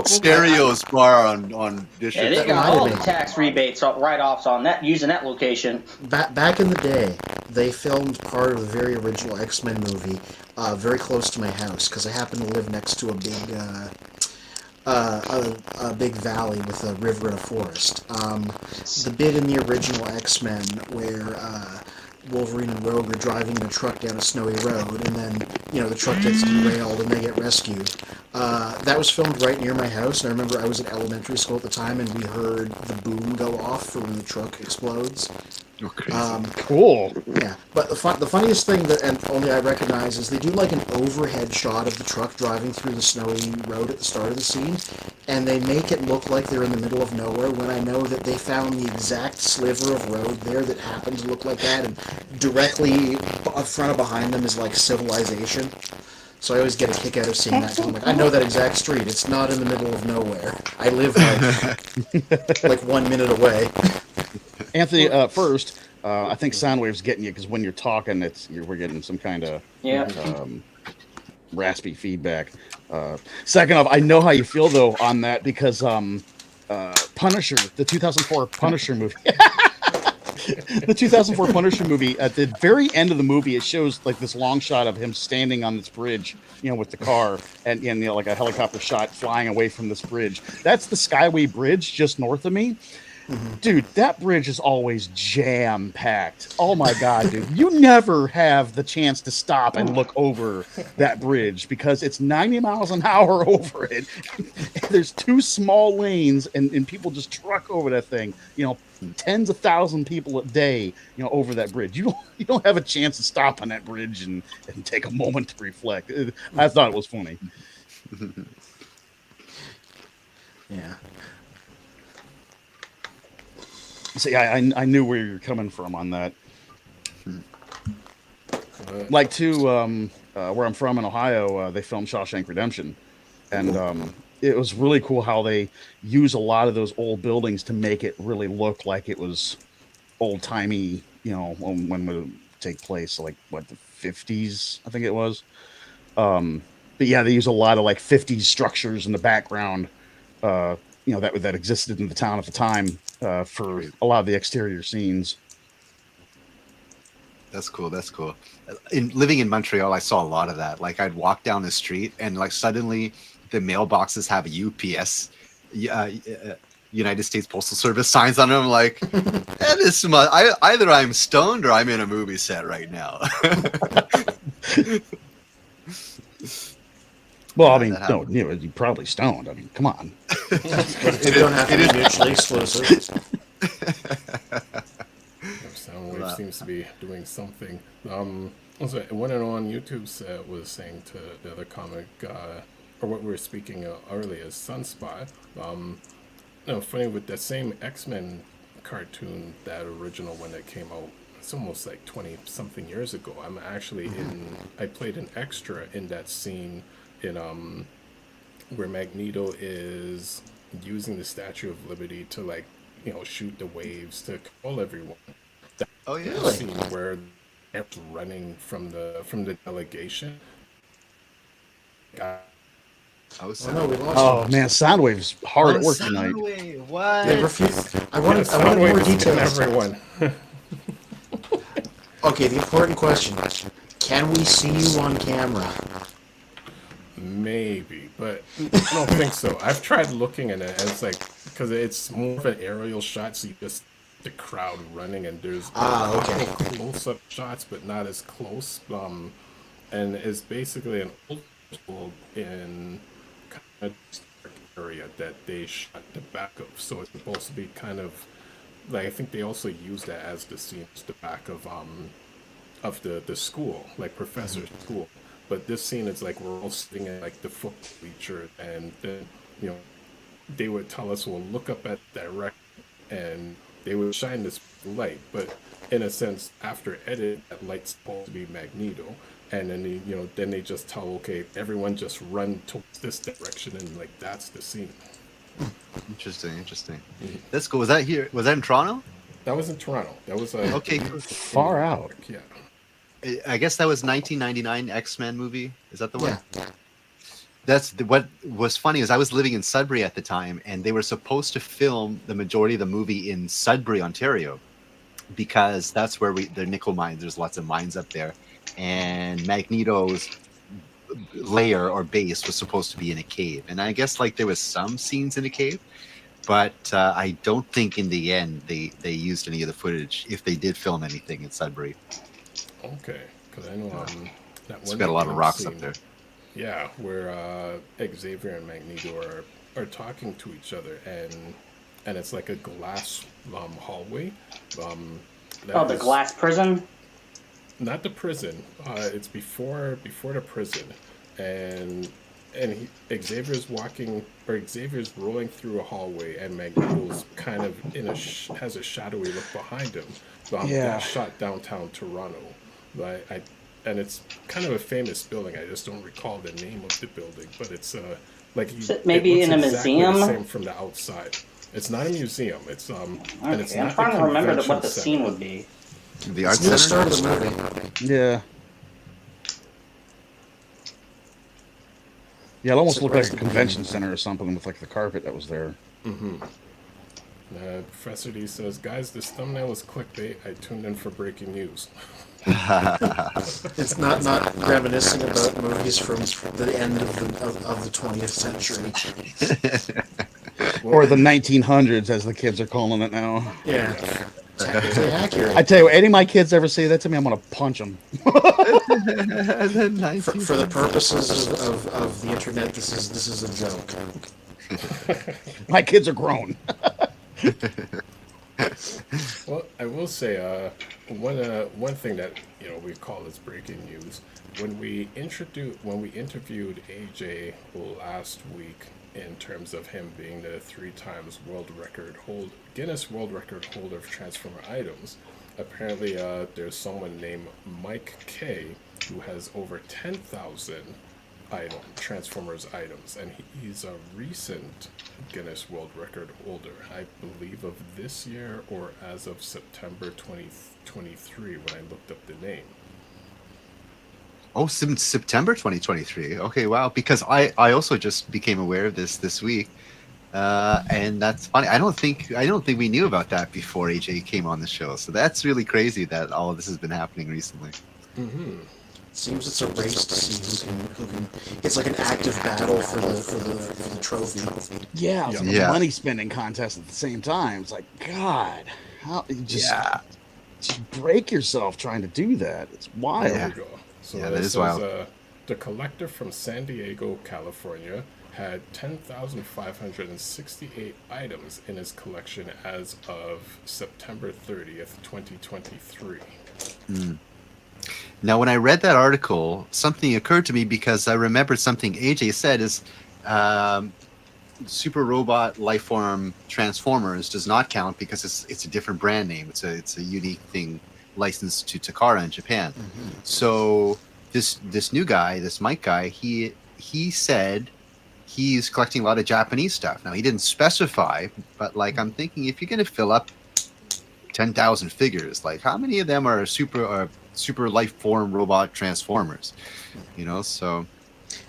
Stereo's bar on Dish. Yeah, they got all the tax rebates, write-offs on that using that location. Back in the day, they filmed part of the very original X-Men movie very close to my house because I happen to live next to a big valley with a river and a forest. The bit in the original X-Men where Wolverine and Rogue are driving in a truck down a snowy road, and then the truck gets derailed and they get rescued. That was filmed right near my house, and I remember I was in elementary school at the time, and we heard the boom go off for when the truck explodes. Cool. Yeah, but the funniest thing that, and only I recognize, is they do like an overhead shot of the truck driving through the snowy road at the start of the scene, and they make it look like they're in the middle of nowhere, when I know that they found the exact sliver of road there that happened to look like that, and directly in front of behind them is like civilization. So I always get a kick out of seeing that, because I'm like, I know that exact street. It's not in the middle of nowhere. I live like 1 minute away. Anthony, first, I think Soundwave's getting you because when you're talking, we're getting some kind of raspy feedback. Second off, I know how you feel though on that because Punisher, the 2004 Punisher movie. The 2004 Punisher movie, at the very end of the movie, it shows like this long shot of him standing on this bridge, with the car, and like a helicopter shot flying away from this bridge. That's the Skyway Bridge just north of me. Dude, that bridge is always jam packed. Oh my god, dude. You never have the chance to stop and look over that bridge because it's 90 miles an hour over it. There's two small lanes and people just truck over that thing. Tens of thousands of people a day, over that bridge. You don't have a chance to stop on that bridge and take a moment to reflect. I thought it was funny. Yeah. See, I knew where you're coming from on that. Like too, where I'm from in Ohio, they filmed Shawshank Redemption, and it was really cool how they use a lot of those old buildings to make it really look like it was old timey. When would it take place? Like what, the 50s, I think it was. But yeah, they use a lot of like 50s structures in the background. That existed in the town at the time for a lot of the exterior scenes. That's cool. That's cool. Living in Montreal, I saw a lot of that. Like I'd walk down the street and like suddenly the mailboxes have UPS, United States Postal Service signs on them. Like, either I'm stoned or I'm in a movie set right now. Well, I mean, no, you're probably stoned. I mean, come on. They don't have to be mutually exclusive. Soundwave seems to be doing something. Also, one and on YouTube was saying to the other comic, or what we were speaking earlier, Sunspot. Funny with that same X-Men cartoon, that original one that came out, it's almost like 20 something years ago. I'm actually I played an extra in that scene in where Magneto is using the Statue of Liberty to shoot the waves to control everyone. Oh yeah, the scene where they're running from the delegation. Oh man, Soundwave's hard at work tonight. What? They refuse. I wanted more details. Everyone. Okay, the important question: can we see you on camera? Maybe, but I don't think so. I've tried looking at it, and it's because it's more of an aerial shot, so you just the crowd running, and there's close-up shots, but not as close. And it's basically an old school in kind of area that they shot the back of, so it's supposed to be kind of I think they also use that as the scene, the back of the school, like Professor's school. But this scene is we're all sitting in the foot bleacher, and then they would tell us, "Well, look up at direct," and they would shine this light. But in a sense, after edit, that light's supposed to be Magneto, and then then they just tell, "Okay, everyone just run towards this direction," and that's the scene. Interesting. That's cool. Was that here? Was that in Toronto? That was in Toronto. That was okay. Far out. Yeah. I guess that was 1999 X-Men movie. Is that the one? Yeah. That's what was funny is I was living in Sudbury at the time, and they were supposed to film the majority of the movie in Sudbury, Ontario, because that's where the nickel mines. There's lots of mines up there, and Magneto's lair or base was supposed to be in a cave. And I guess there was some scenes in a cave, but I don't think in the end they used any of the footage if they did film anything in Sudbury. Okay, because I know that It's one. got a lot of rocks scene, up there. Yeah, where Xavier and Magneto are talking to each other, and it's like a glass hallway. The glass prison. Not the prison. It's before the prison, and Xavier's rolling through a hallway, and Magneto's kind of has a shadowy look behind him. That's shot downtown Toronto. And it's kind of a famous building. I just don't recall the name of the building, but it's maybe in a exactly museum. The same from the outside. It's not a museum. It's and it's I'm not trying to remember what the center. scene would be. The art It's near the center. start of the movie. Yeah. Yeah, it almost looked like a convention center or something with the carpet that was there. Mm-hmm. Professor D says, guys, this thumbnail was clickbait. I tuned in for breaking news. It's not reminiscing about movies from the end of the 20th century. Or the 1900s, as the kids are calling it now. Yeah. Technically accurate. I tell you, any of my kids ever say that to me, I'm going to punch them. For the purposes of the internet, this is a joke. My kids are grown. Well, I will say one thing that we call as breaking news, when we interviewed AJ last week in terms of him being the 3 times Guinness World Record holder of Transformer items. Apparently, there's someone named Mike K who has over 10,000 Transformers items, and he's a recent Guinness World Record holder, I believe of this year or as of September 2023 when I looked up the name. Oh, September 2023. Okay, wow. Because I also just became aware of this week, and that's funny. I don't think we knew about that before AJ came on the show. So that's really crazy that all of this has been happening recently. Mm-hmm. Seems it's a race to see who can. It's like an active battle for the trophy. Yeah, it's like a money spending contest at the same time. It's like, God, how you just break yourself trying to do that. It's wild. There we go. So that is wild. The collector from San Diego, California, had 10,568 items in his collection as of September 30th, 2023. Mm. Now, when I read that article, something occurred to me because I remembered something AJ said is Super Robot Lifeform Transformers does not count because it's a different brand name. It's a unique thing licensed to Takara in Japan. Mm-hmm. So this new guy, this Mike guy, he said he's collecting a lot of Japanese stuff. Now, he didn't specify, but like I'm thinking, if you're going to fill up 10,000 figures, like how many of them are super life form robot transformers? So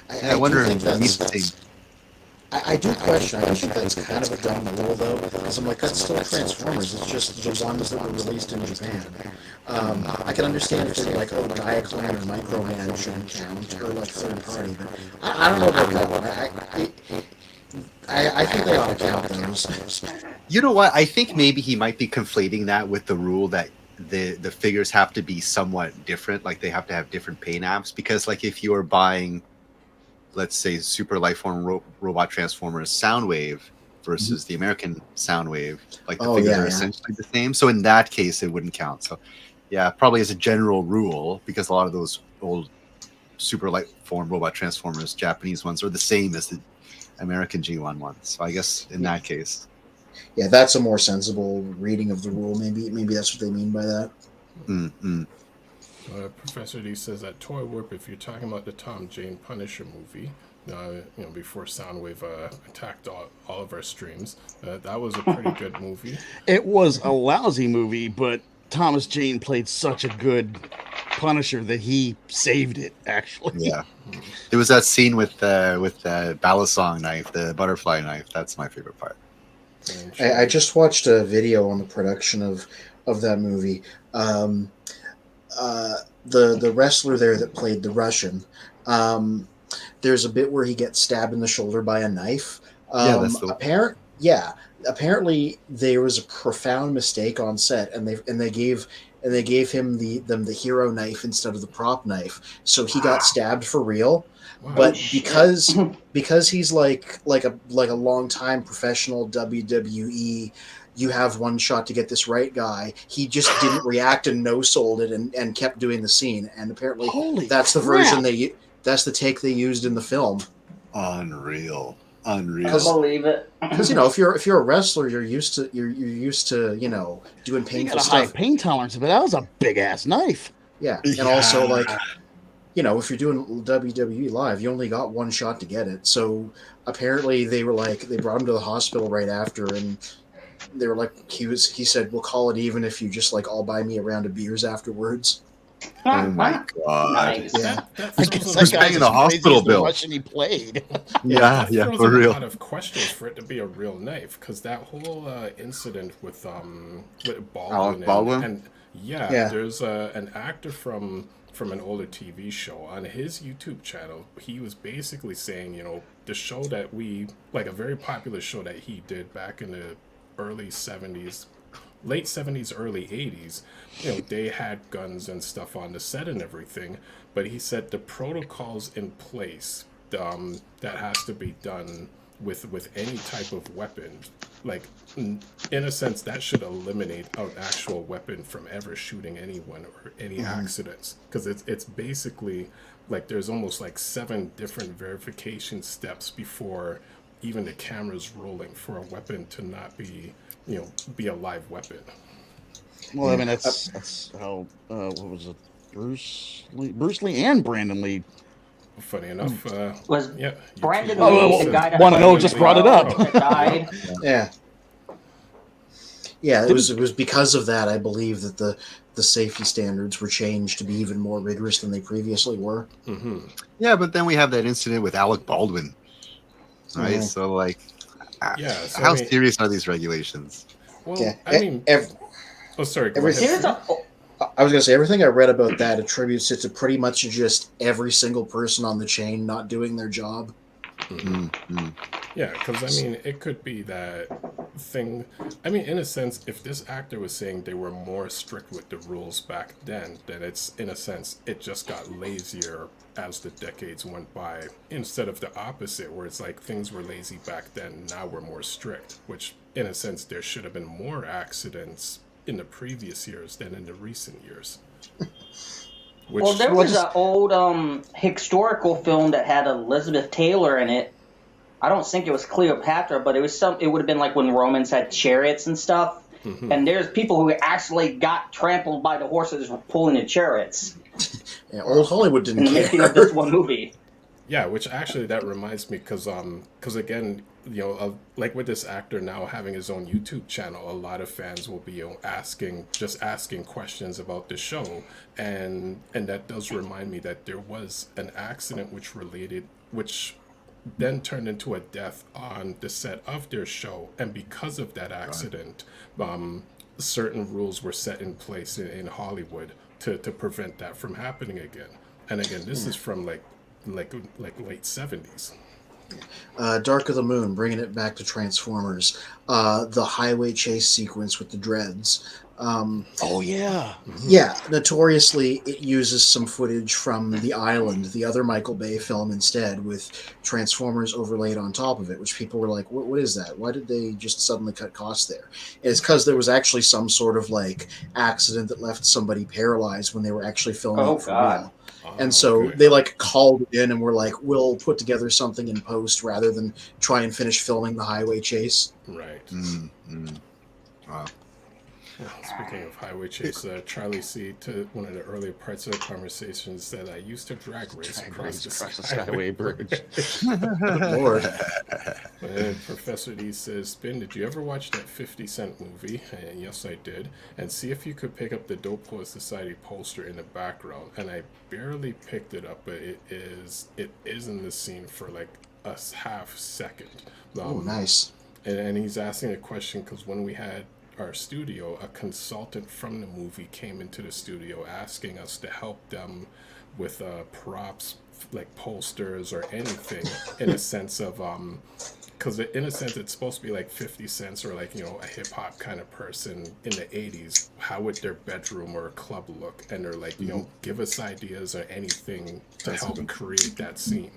I wonder if I do question. I think that's kind of a dumb rule, though, because I'm like, that's still Transformers. It's just the ones that were released in Japan. I can understand if they're like, Diaclan or Microman shouldn't count, or like third party, but I don't know about that one. I think they ought to count those. You know what? I think maybe he might be conflating that with the rule that the figures have to be somewhat different, like they have to have different paint apps, because like if you are buying, let's say, Super Lifeform Robot Transformers Soundwave versus the American Soundwave, like the figures are essentially the same. So in that case, it wouldn't count. So yeah, probably as a general rule, because a lot of those old Super Lifeform Robot Transformers, Japanese ones, are the same as the American G1 ones. So I guess in that case. Yeah, that's a more sensible reading of the rule. Maybe that's what they mean by that. Mm-hmm. Professor D says that Toy Warp, if you're talking about the Tom Jane Punisher movie, before Soundwave attacked all of our streams, that was a pretty good movie. It was a lousy movie, but Thomas Jane played such a good Punisher that he saved it, actually. Yeah. There was that scene with the Balisong knife, the butterfly knife. That's my favorite part. I just watched a video on the production of that movie. The wrestler there that played the Russian, there's a bit where he gets stabbed in the shoulder by a knife. That's the apparently there was a profound mistake on set, and they gave him the hero knife instead of the prop knife, so he got stabbed for real. Wow. But because he's like a long time professional WWE, you have one shot to get this right guy, he just didn't react and no-sold it and kept doing the scene. And apparently that's the version that's the take they used in the film. Unreal. I believe it. Because if you're a wrestler, you're used to doing painful stuff. High pain tolerance, but that was a big ass knife. Yeah, and also if you're doing WWE live, you only got one shot to get it. So apparently they brought him to the hospital right after, and they were like, he said, we'll call it even if you just all buy me a round of beers afterwards. Oh my god. Nice. Yeah. That I throws guess a- Who's that paying guy's the as crazy hospital as the bill? Russian he played. Yeah, that yeah, throws for in a real. lot of questions for it to be a real knife, because that whole incident with Baldwin, Baldwin? and yeah, Yeah. there's an actor from an older TV show on his YouTube channel. He was basically saying, the show that like a very popular show that he did back in the early 70s, late 70s, early 80s, they had guns and stuff on the set and everything, but he said the protocols in place that has to be done with any type of weapon, like in a sense that should eliminate an actual weapon from ever shooting anyone or any accidents, because it's basically like there's almost like 7 different verification steps before even the camera's rolling for a weapon to not be be a live weapon. Well, I mean, that's how what was it? Bruce Lee and Brandon Lee. Funny enough, Was yeah, Brandon YouTube- Lee the guy that Wanna know, played just brought it up. that died? Yeah. Yeah, it was because of that, I believe, that the safety standards were changed to be even more rigorous than they previously were. Mm-hmm. Yeah, but then we have that incident with Alec Baldwin. Right? Mhm. So like Yeah, so, how I mean- serious are these regulations? Well, Yeah. I mean, oh, sorry. Go everything- ahead. Here's a I was going to say, everything I read about that attributes it to pretty much just every single person on the chain not doing their job. Mm-hmm. Yeah, because I mean, it could be that thing. I mean, in a sense, if this actor was saying they were more strict with the rules back then it's, in a sense, it just got lazier as the decades went by, instead of the opposite, where it's like things were lazy back then, now we're more strict, which, in a sense, there should have been more accidents in the previous years than in the recent years. Which, well, there was an old historical film that had Elizabeth Taylor in it. I don't think it was Cleopatra, but it was it would have been like when Romans had chariots and stuff. Mhm. And there's people who actually got trampled by the horses pulling the chariots Yeah, old Hollywood in didn't the making care. of this one movie. Yeah, which actually that reminds me, because again, like with this actor now having his own YouTube channel, a lot of fans will be asking questions about the show, and that does remind me that there was an accident which then turned into a death on the set of their show, and because of that accident, certain rules were set in place in Hollywood to prevent that from happening again. And again, this is from like late 70s. Dark of the Moon, bringing it back to Transformers. The highway chase sequence with the dreads. Oh yeah. Yeah, notoriously, it uses some footage from The Island, the other Michael Bay film, instead, with Transformers overlaid on top of it, which people were like, what is that? Why did they just suddenly cut costs there? It's because there was actually some sort of, like, accident that left somebody paralyzed when they were actually filming Oh, it for God. real. And so okay. they, like, called it in and were like, we'll put together something in post rather than try and finish filming the highway chase. Right. Mm-hmm. Wow. Speaking of highway chase, Charlie C. to one of the earlier parts of the conversation said, "I used to drag race across the Skyway Bridge." Lord. And Professor D says, "Spin, did you ever watch that 50 Cent movie?" And yes, I did. And see if you could pick up the Dope Poet Society poster in the background. And I barely picked it up, but it is in the scene for like a half second. Oh, nice. And he's asking a question because when we had our studio, a consultant from the movie came into the studio asking us to help them with props, like posters or anything, in a sense of because in a sense it's supposed to be like 50 Cent or like a hip hop kind of person in the 80s. How would their bedroom or club look? And they're like, give us ideas or anything to help create that scene.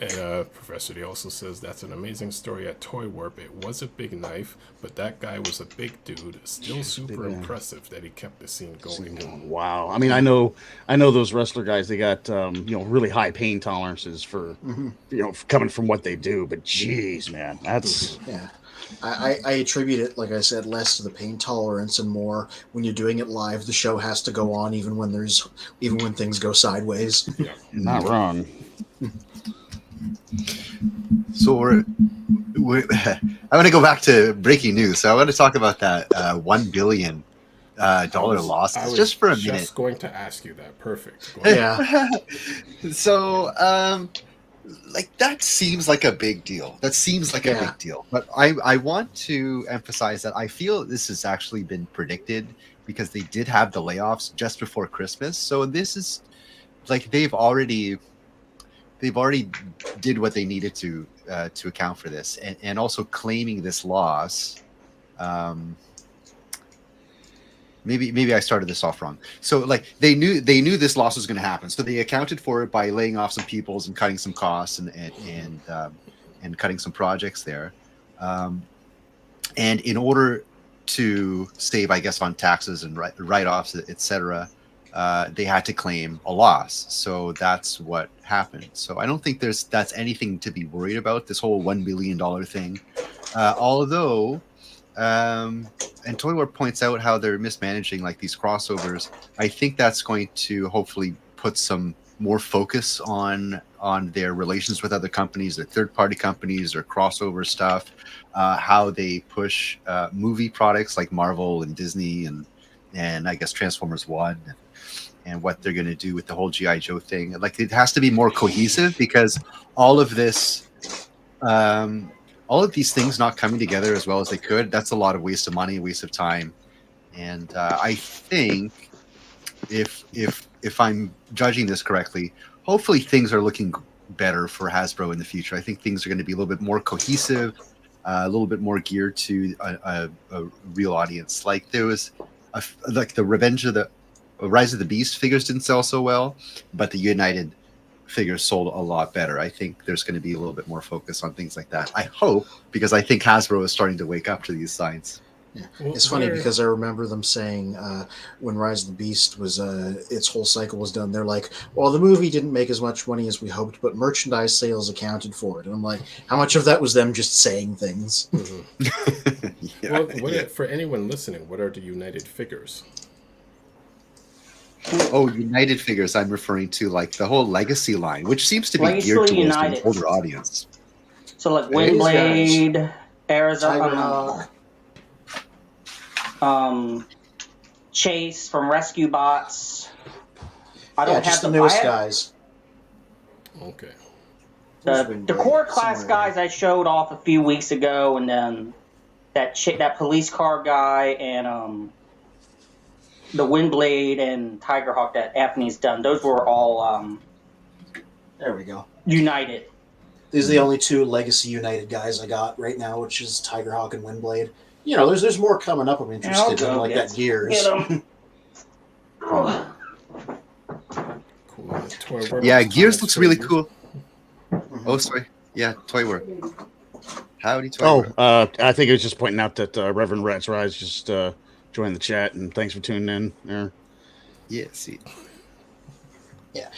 And Professor D also says, "That's an amazing story at Toy Warp. It was a big knife, but that guy was a big dude. Still super impressive that he kept the scene going." Wow. I mean, I know those wrestler guys. They got really high pain tolerances for coming from what they do. But geez, man, that's Yeah. I attribute it, like I said, less to the pain tolerance and more when you're doing it live. The show has to go on even when things go sideways. Yeah. not wrong. So I want to go back to breaking news. So I want to talk about that 1 billion dollar I losses was just for a just minute. going to ask you that. Perfect. Go ahead. Yeah. So, like that seems like a big deal. That seems like a Yeah. big deal. But I want to emphasize that I feel this has actually been predicted because they did have the layoffs just before Christmas. So this is like they've already did what they needed to account for this, and also claiming this loss. Maybe I started this off wrong. So like they knew this loss was going to happen, so they accounted for it by laying off some peoples and cutting some costs and cutting some projects there. And in order to save, I guess, on taxes and write-offs, etc., they had to claim a loss. So that's what happened. So I don't think that's anything to be worried about. This whole $1 billion thing, although. And Toywork points out how they're mismanaging like these crossovers. I think that's going to hopefully put some more focus on their relations with other companies, their third-party companies, or crossover stuff, how they push movie products like Marvel and Disney and I guess Transformers 1 and what they're going to do with the whole G.I. Joe thing. Like it has to be more cohesive because all of this all of these things not coming together as well as they could, that's a lot of waste of money, waste of time. And I think if I'm judging this correctly, hopefully things are looking better for Hasbro in the future. I think things are going to be a little bit more cohesive, a little bit more geared to a real audience. Like there was like the Rise of the Beast figures didn't sell so well, but the United figures sold a lot better. I think there's going to be a little bit more focus on things like that. I hope, because I think Hasbro is starting to wake up to these signs. Yeah. It's funny because I remember them saying when Rise of the Beast was its whole cycle was done, they're like, well, the movie didn't make as much money as we hoped, but merchandise sales accounted for it. And I'm like, how much of that was them just saying things? Mm-hmm. For anyone listening, what are the United figures? Oh, United figures. I'm referring to like the whole Legacy line, which seems to be Legacy geared towards United. an older audience. So like Windblade, Arizona, Chase from Rescue Bots. I don't have just the newest guys. Okay. The core class guys I showed off a few weeks ago, and then that police car guy and the Windblade and Tigerhawk that Anthony's done. Those were all there we go. United. These are the only two Legacy United guys I got right now, which is Tigerhawk and Windblade. You know, there's more coming up I'm interested in, like that Gears. Cool. Yeah, Gears looks really cool. Mm-hmm. Oh, sorry. Yeah, Toywork. Howdy, Toywork. I think it was just pointing out that Reverend Rat's Rise just joined the chat, and thanks for tuning in there. Yeah, see. Yeah.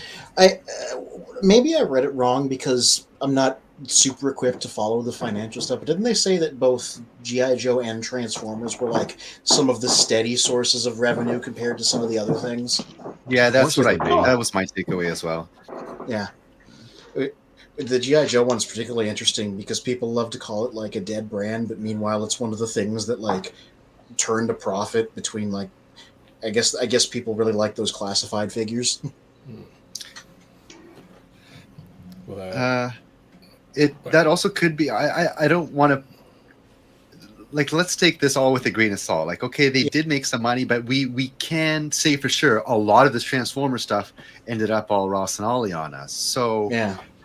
Maybe I read it wrong because I'm not super equipped to follow the financial stuff, but didn't they say that both G.I. Joe and Transformers were like some of the steady sources of revenue compared to some of the other things? Yeah, that's what that was my takeaway as well. Yeah. The G.I. Joe one's particularly interesting because people love to call it like a dead brand, but meanwhile it's one of the things that like turned a profit between like I guess people really like those classified figures. Well, that also could be. I don't want to. Like, let's take this all with a grain of salt. Like, okay, they did make some money, but we can say for sure a lot of this Transformer stuff ended up all Ross and Ollie on us. So,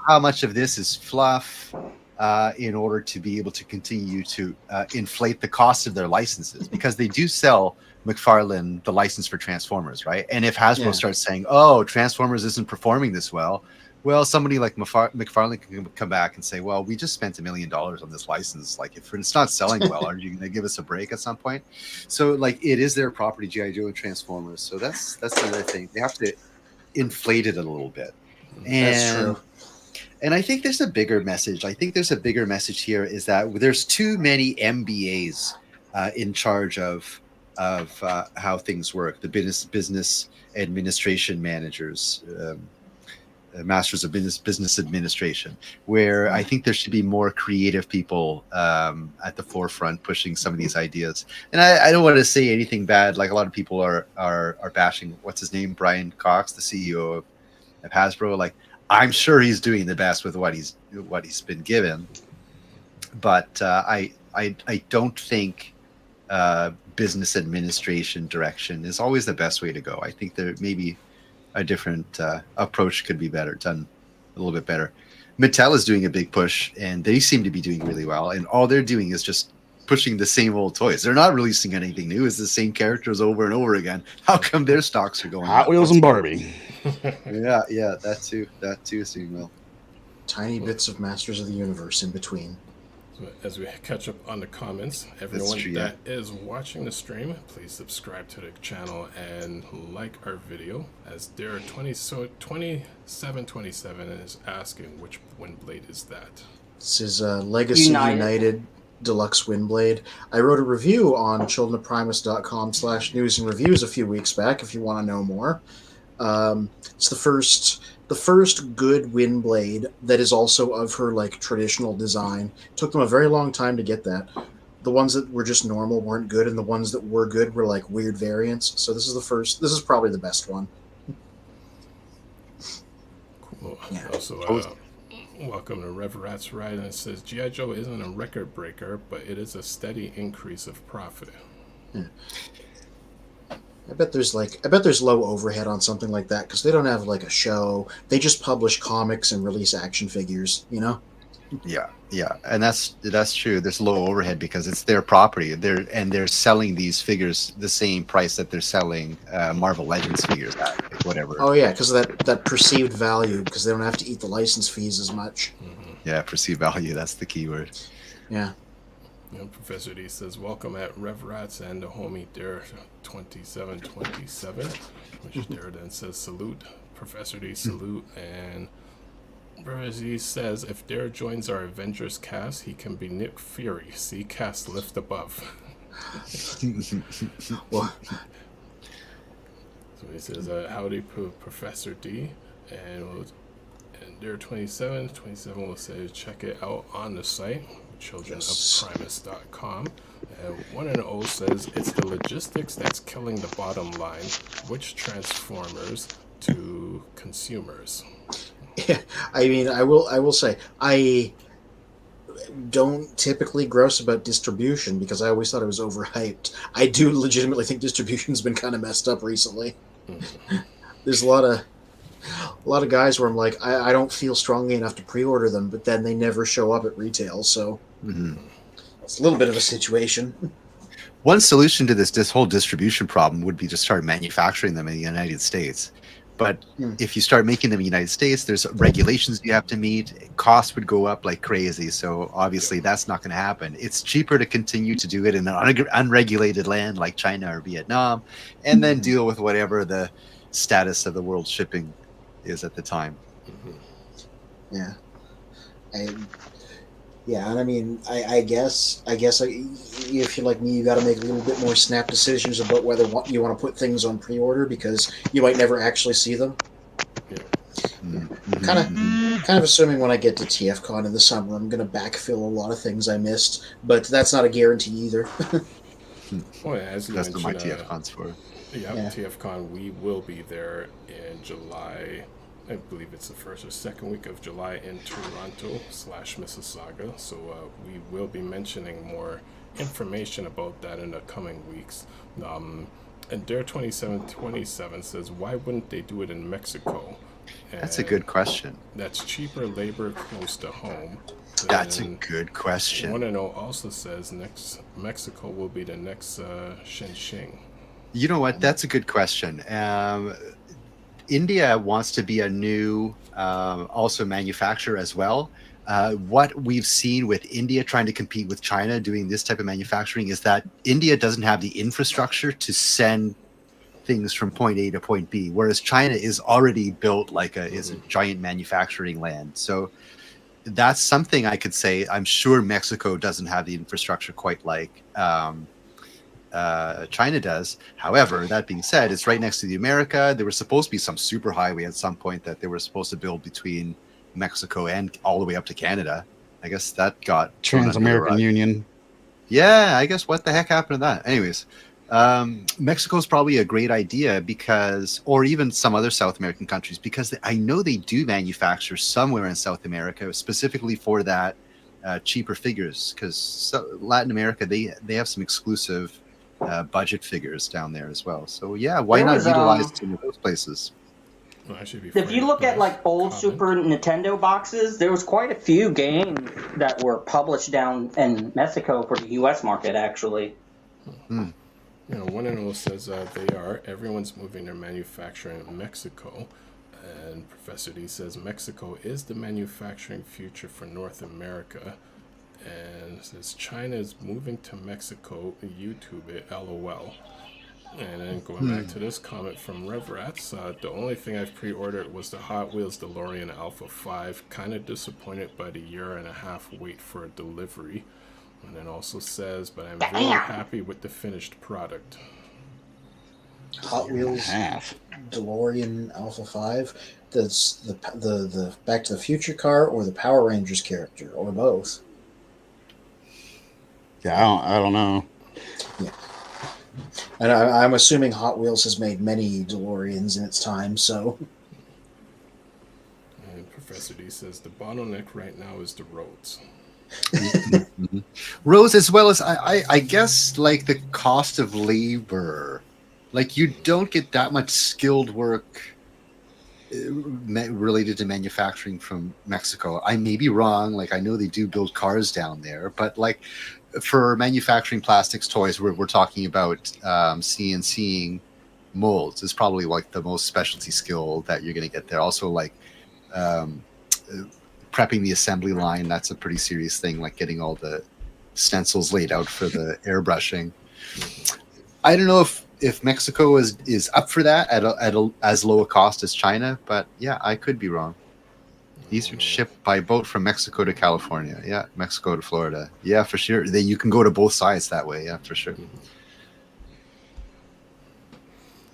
how much of this is fluff in order to be able to continue to inflate the cost of their licenses? Because they do sell McFarlane the license for Transformers, right? And if Hasbro starts saying, "Oh, Transformers isn't performing this well," somebody like McFarlane can come back and say, well, we just spent $1 million on this license. Like, if it's not selling well, are you going to give us a break at some point? So, like, it is their property, G.I. Joe and Transformers. So that's another thing. They have to inflate it a little bit. And, that's true. And I think there's a bigger message. I think there's a bigger message here is that there's too many MBAs in charge of how things work, the business administration managers. Masters of Business Administration, where I think there should be more creative people at the forefront pushing some of these ideas. And I don't want to say anything bad. Like a lot of people are bashing, what's his name, Brian Cox, the CEO of Hasbro. Like, I'm sure he's doing the best with what he's been given, but I don't think business administration direction is always the best way to go. I think there maybe a different approach could be better, done a little bit better. Mattel is doing a big push, and they seem to be doing really well. And all they're doing is just pushing the same old toys. They're not releasing anything new. It's the same characters over and over again. How come their stocks are going Hot up? Wheels and Barbie. Yeah, that too is doing well. Tiny bits of Masters of the Universe in between. So as we catch up on the comments, everyone that is watching the stream, please subscribe to the channel and like our video. As there are 2727 is asking which Windblade is that. This is Legacy United Deluxe Windblade. I wrote a review on childreofprimus.com/news and reviews a few weeks back if you want to know more. It's the first good Windblade that is also of her like traditional design. Took them a very long time to get that. The ones that were just normal weren't good, and the ones that were good were like weird variants. So this is the first. This is probably the best one. Cool. Yeah. Also, welcome to Rev Rat's Ride, and it says G.I. Joe isn't a record breaker, but it is a steady increase of profit. Yeah. I bet there's low overhead on something like that because they don't have like a show. They just publish comics and release action figures, you know? Yeah, and that's true. There's low overhead because it's their property. They're selling these figures the same price that they're selling Marvel Legends figures at, like whatever. Oh yeah, because of that perceived value, because they don't have to eat the license fees as much. Mm-hmm. Yeah, perceived value. That's the key word. Yeah. You know, Professor D says, welcome at Rev Rats and the homie Dare 2727, which Dare then says, salute. Professor D, salute. And Brother Z says, if Dare joins our Avengers cast, he can be Nick Fury. See cast lift above. Well, So he says, howdy, Professor D. And Dare 27 will say, check it out on the site. childreofprimus.com. 1-0 says it's the logistics that's killing the bottom line, which transformers to consumers. yeah, I mean, I will say I don't typically gross about distribution because I always thought it was overhyped. I do legitimately think distribution's been kind of messed up recently. Mm-hmm. There's a lot of guys where I'm like, I don't feel strongly enough to pre-order them, but then they never show up at retail, so it's a little bit of a situation. One solution to this whole distribution problem would be to start manufacturing them in the United States. But if you start making them in the United States, there's regulations you have to meet. Costs would go up like crazy. So obviously that's not going to happen. It's cheaper to continue to do it in an unregulated land like China or Vietnam, and then deal with whatever the status of the world shipping is at the time. Yeah. And I mean, I guess if you're like me, you got to make a little bit more snap decisions about whether you want to put things on pre-order because you might never actually see them. Kind of assuming when I get to TFCon in the summer, I'm going to backfill a lot of things I missed, but that's not a guarantee either. Oh, yeah, as you That's mentioned, what my TFCon's for. Yeah, TFCon, we will be there in July. I believe it's the first or second week of July in Toronto/Mississauga. So we will be mentioning more information about that in the coming weeks. And Dare 2727 says, why wouldn't they do it in Mexico? And that's a good question. That's cheaper labor close to home. That's a good question. 1-0 also says next Mexico will be the next Shenzhen. You know what? That's a good question. India wants to be a new also manufacturer as well. What we've seen with India trying to compete with China doing this type of manufacturing is that India doesn't have the infrastructure to send things from point A to point B, whereas China is already built like is a giant manufacturing land. So that's something I could say. I'm sure Mexico doesn't have the infrastructure quite like China does. However, that being said, it's right next to the America. There was supposed to be some super highway at some point that they were supposed to build between Mexico and all the way up to Canada. I guess that got Trans-American Union. Yeah, I guess what the heck happened to that? Anyways, Mexico is probably a great idea because, or even some other South American countries, because I know they do manufacture somewhere in South America specifically for that cheaper figures. Because Latin America, they have some exclusive budget figures down there as well. So yeah, why not utilize some of those places? Well, if you look at like old Super Nintendo boxes, there was quite a few games that were published down in Mexico for the U.S. market, actually. You know, One and All says everyone's moving their manufacturing in Mexico. And Professor D says Mexico is the manufacturing future for North America. And says China is moving to Mexico. YouTube it, LOL. And then going back to this comment from Revrats, the only thing I've pre-ordered was the Hot Wheels DeLorean Alpha 5. Kind of disappointed by the 1.5 wait for a delivery. And then also says, but I'm very happy with the finished product. Hot Wheels DeLorean Alpha 5. That's the Back to the Future car or the Power Rangers character or both. Yeah, I don't know. Yeah. And I'm assuming Hot Wheels has made many DeLoreans in its time, so. And Professor D says the bottleneck right now is the roads. Roads, as well as I guess like the cost of labor. Like you don't get that much skilled work related to manufacturing from Mexico. I may be wrong. Like I know they do build cars down there, but like for manufacturing plastics, toys, we're talking about CNCing molds is probably like the most specialty skill that you're going to get there. Also, like prepping the assembly line, that's a pretty serious thing. Like getting all the stencils laid out for the airbrushing. I don't know if Mexico is up for that at as low a cost as China, but yeah, I could be wrong. These are shipped by boat from Mexico to California. Yeah, Mexico to Florida. Yeah, for sure. Then you can go to both sides that way. Yeah, for sure.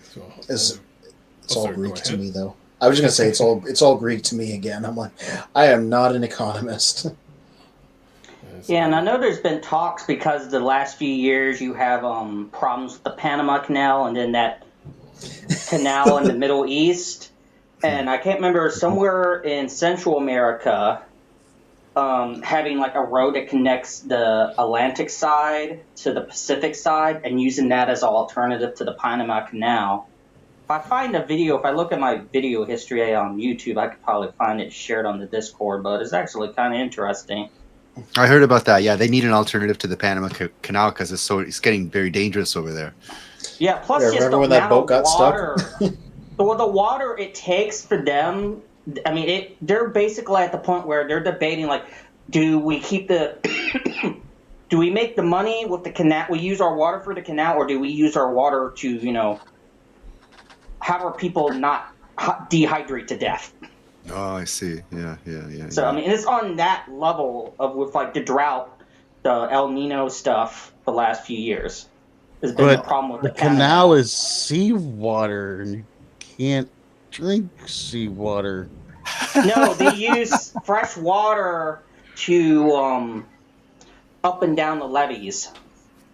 So, It's all Greek to me, though. I was just gonna say it's all Greek to me again. I'm like, I am not an economist. Yeah, and I know there's been talks because the last few years you have problems with the Panama Canal and then that canal in the Middle East. And I can't remember, somewhere in Central America, having like a road that connects the Atlantic side to the Pacific side and using that as an alternative to the Panama Canal. If I find a video, if I look at my video history on YouTube, I could probably find it shared on the Discord, but it's actually kind of interesting. I heard about that. Yeah, they need an alternative to the Panama Canal because it's getting very dangerous over there. Yeah, plus just the amount of water. So the water it takes for them, I mean, they're basically at the point where they're debating, like, do we keep the, do we make the money with the canal, we use our water for the canal, or do we use our water to, you know, have our people not dehydrate to death? Oh, I see. Yeah. So, I mean, it's on that level of with, like, the drought, the El Nino stuff the last few years. There's been a problem with the canal is seawater, and you can't drink seawater. No, they use fresh water to up and down the levees.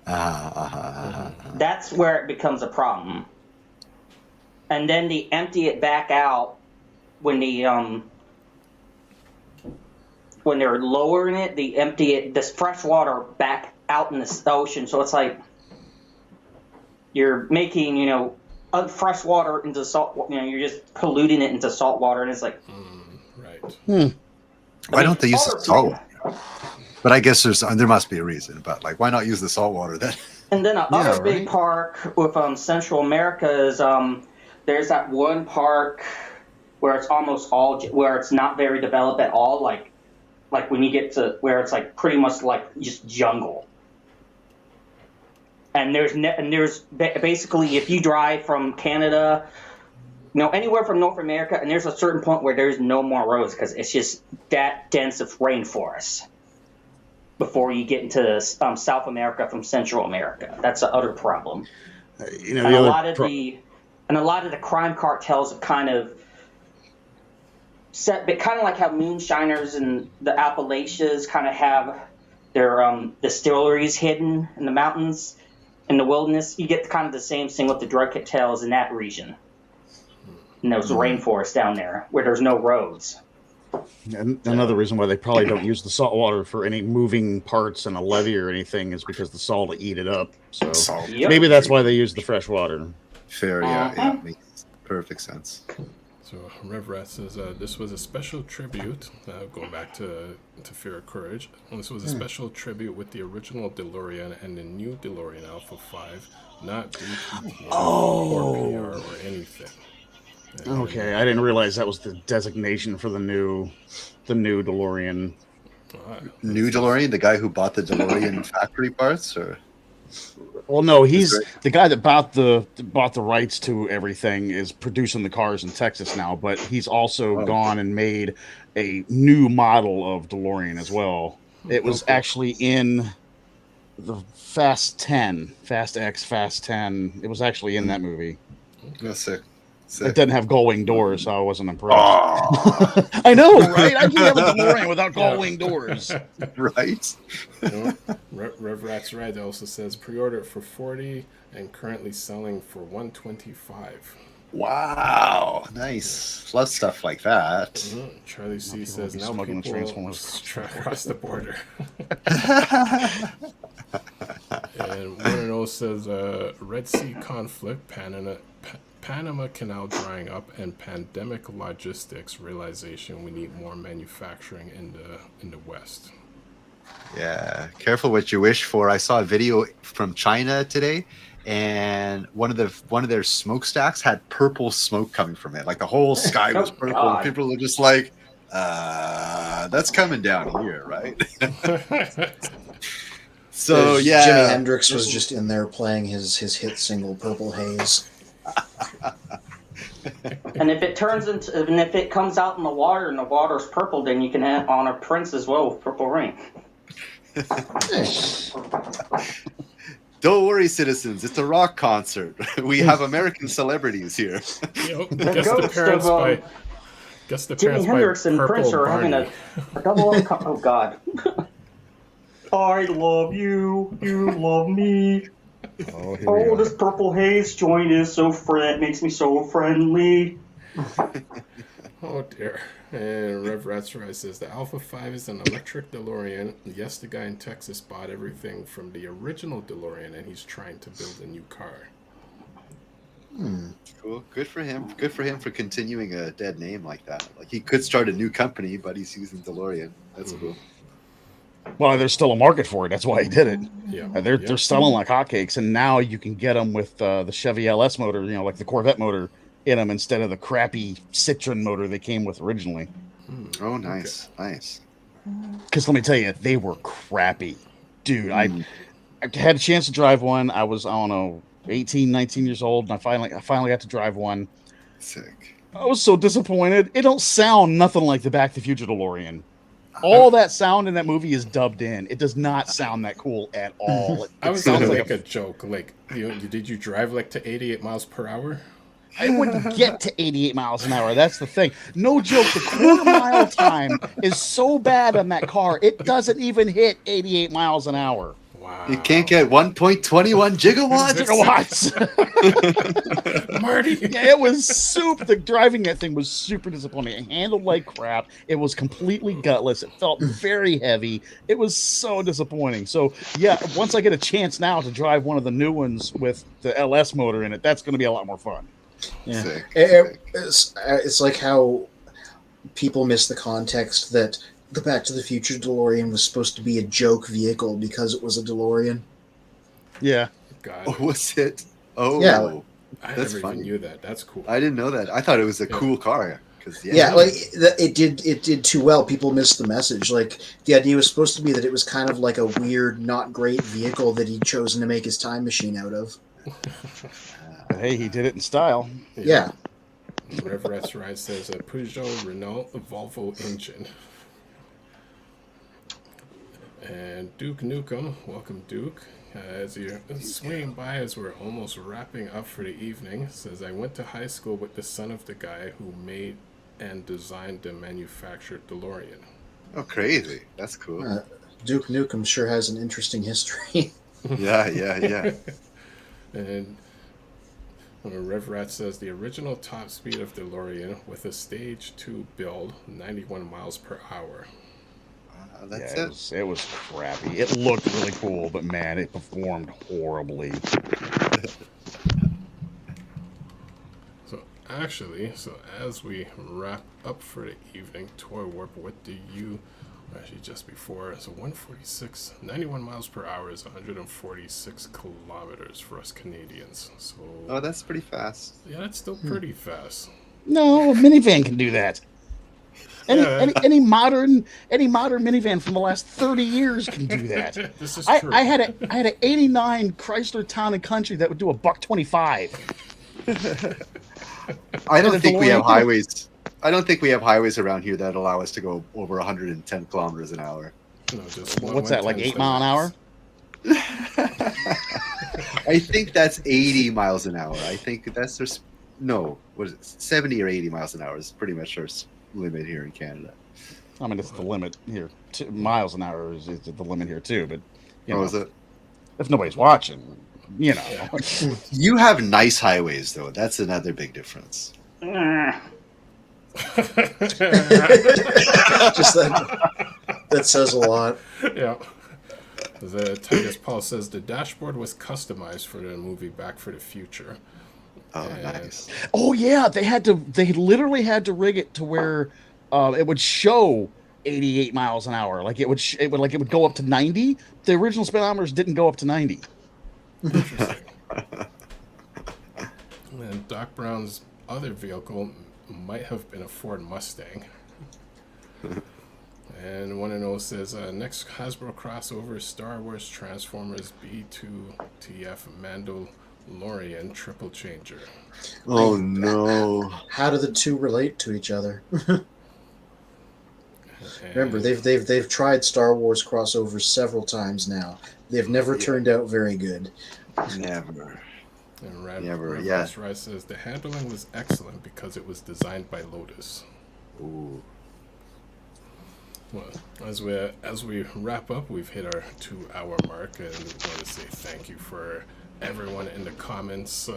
That's where it becomes a problem. And then they empty it back out when they're lowering it. They empty this fresh water back out in the ocean. So it's like you're making, you know, fresh water into salt. You know, you're just polluting it into salt water, and it's like, right. Why don't they use the salt water? But I guess there must be a reason. But like, why not use the salt water then? And then another big park with Central America is there's that one park where it's almost all where it's not very developed at all. Like when you get to where it's like pretty much like just jungle. And there's basically, if you drive from Canada, you know, anywhere from North America, and there's a certain point where there's no more roads because it's just that dense of rainforest. before you get into South America from Central America. That's the other problem. You know, And the a other lot of the crime cartels have kind of set, but kind of like how moonshiners and the Appalachians kind of have their distilleries hidden in the mountains, in the wilderness. You get kind of the same thing with the drug cartels in that region, in those rainforests down there where there's no roads. And another reason why they probably don't use the salt water for any moving parts in a levee or anything is because the salt will eat it up. So Salt. Yep. maybe that's why they use the fresh water. Fair, yeah, makes perfect sense. So Rev Rat says this was a special tribute, going back to Fear of Courage. This was a special tribute with the original DeLorean and the new DeLorean Alpha 5, not DPT or PR or anything. And Okay, I didn't realize that was the designation for the new DeLorean. New DeLorean, the guy who bought the DeLorean factory parts, or Well, no, he's the guy that bought the rights to everything is producing the cars in Texas now, but he's also gone and made a new model of DeLorean as well. It was actually in the Fast 10, Fast X, Fast 10. It was actually in that movie. no, sick. It doesn't have gull-wing doors, so I wasn't impressed. I know, right? I can't have a DeLorean without gull-wing doors. Right? You know, Rev Rat's Red also says pre-order for $40 and currently selling for $125. Wow, nice. Love stuff like that. Charlie C says be now smuggling people Transformers. try cross the border. And 1-0 says Red Sea conflict, Panama Canal drying up, and pandemic logistics realization we need more manufacturing in the West. Yeah, careful what you wish for. I saw a video from China today, and one of their smokestacks had purple smoke coming from it. Like the whole sky was purple. God. People were just like, that's coming down here, right? So yeah, Jimi Hendrix was just in there playing his hit single "Purple Haze." And if it comes out in the water and the water's purple, then you can add on a Prince as well with Purple Rain. Don't worry, citizens. It's a rock concert. We have American celebrities here. Jimi Hendrix and Prince are having a double oh God. I love you, you love me. Oh, this Purple Haze joint is makes me so friendly. Oh dear. And Rev Ratsrai says the Alpha 5 is an electric DeLorean. Yes, the guy in Texas bought everything from the original DeLorean and he's trying to build a new car. Cool. Good for him. Good for him for continuing a dead name like that. Like he could start a new company, but he's using DeLorean. That's cool. Well, there's still a market for it. That's why he did it. Yeah, they're selling like hotcakes, and now you can get them with the Chevy LS motor, like the Corvette motor in them instead of the crappy Citroen motor they came with originally. Oh, nice, nice. Because let me tell you, they were crappy, dude. I had a chance to drive one. I was, I don't know, 18, 19 years old, and I finally got to drive one. Sick. I was so disappointed. It don't sound nothing like the Back to the Future DeLorean. All that sound in that movie is dubbed in. It does not sound that cool at all. I was gonna make a joke. Like, did you drive like to 88 miles per hour? I wouldn't get to 88 miles an hour. That's the thing. No joke. The quarter-mile time is so bad on that car, it doesn't even hit 88 miles an hour. Wow. You can't get 1.21 gigawatts. Marty. Yeah, it was the driving that thing was super disappointing. It handled like crap. It was completely gutless. It felt very heavy. It was so disappointing. So yeah, once I get a chance now to drive one of the new ones with the LS motor in it, that's going to be a lot more fun. Yeah, Sick. it's like how people miss the context that the Back to the Future DeLorean was supposed to be a joke vehicle because it was a DeLorean. Yeah. God. Oh, was it? Oh, Yeah. I that's never funny. even knew that. That's cool. I didn't know that. I thought it was a cool car. Yeah, like it did too well. People missed the message. Like the idea was supposed to be that it was kind of like a weird, not great vehicle that he'd chosen to make his time machine out of. But hey, he did it in style. Yeah. Rev Rise says a Peugeot, Renault, Volvo engine. And Duke Nukem, welcome Duke. As you're swinging by as we're almost wrapping up for the evening, says, I went to high school with the son of the guy who made and designed the manufactured DeLorean. Oh, crazy. That's cool. Duke Nukem sure has an interesting history. Yeah. And Rev Rat says, the original top speed of DeLorean with a stage 2 build, 91 miles per hour. That's it was crappy. It looked really cool, but man, it performed horribly. So as we wrap up for the evening, Toy Warp, what do you, actually just before, so 146, 91 miles per hour is 146 kilometers for us Canadians. So Oh, that's pretty fast. yeah, that's still pretty fast. No, a minivan can do that. Any modern minivan from the last 30 years can do that. This is true. I had an '89 Chrysler Town and Country that would do $125. I don't think we have highways. I don't think we have highways around here that allow us to go over 110 kilometers an hour. No, just What's that, like 8 mile an hour? I think that's 80 miles an hour. I think that's just no. What is it? 70 or 80 miles an hour is pretty much our limit here in Canada. I mean, it's the limit here. Miles an hour is the limit here too. But Is it? If nobody's watching, Yeah. You have nice highways, though. That's another big difference. Just that says a lot. Yeah. The Titus Paul says the dashboard was customized for the movie Back for the Future. Oh, nice. Oh yeah, they literally had to rig it to where it would show 88 miles an hour. Like it would go up to 90. The original speedometers didn't go up to 90. Interesting. And Doc Brown's other vehicle might have been a Ford Mustang. And one of those says, next Hasbro crossover, Star Wars Transformers B2 TF Mandalorian Triple Changer. Oh no! How do the two relate to each other? Remember, they've tried Star Wars crossovers several times now. They've never turned out very good. Never. And Rise says the handling was excellent because it was designed by Lotus. Ooh. Well, as we wrap up, we've hit our 2-hour mark, and we want to say thank you for everyone in the comments.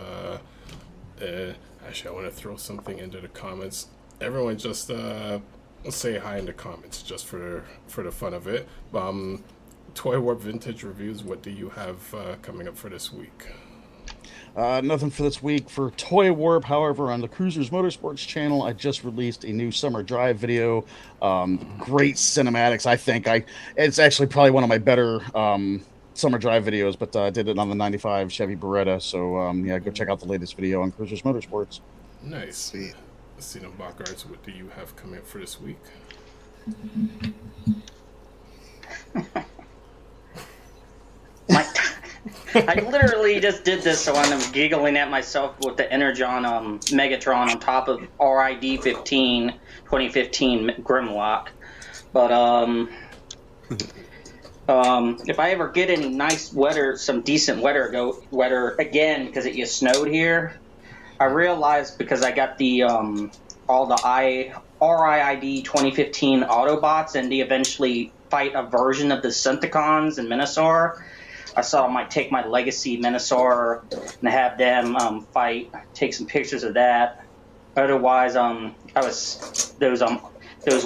Actually, I want to throw something into the comments. Everyone, just say hi in the comments, just for the fun of it. Toy Warp Vintage Reviews. What do you have coming up for this week? Nothing for this week for Toy Warp. However, on the Cruisers Motorsports channel, I just released a new summer drive video. Great cinematics, I think. It's actually probably one of my better summer drive videos, but I did it on the 95 Chevy Beretta. So, go check out the latest video on Cruisers Motorsports. Nice. Sweet. Cena Bockards, what do you have coming up for this week? I literally just did this, so I'm giggling at myself with the Energon Megatron on top of RID 2015 Grimlock. But if I ever get any nice weather, some decent weather again, because it just snowed here, I realized because I got the all the RID 2015 Autobots, and they eventually fight a version of the Decepticons and Minosaur. I thought I might take my legacy Minosaur and have them fight. Take some pictures of that. Otherwise, those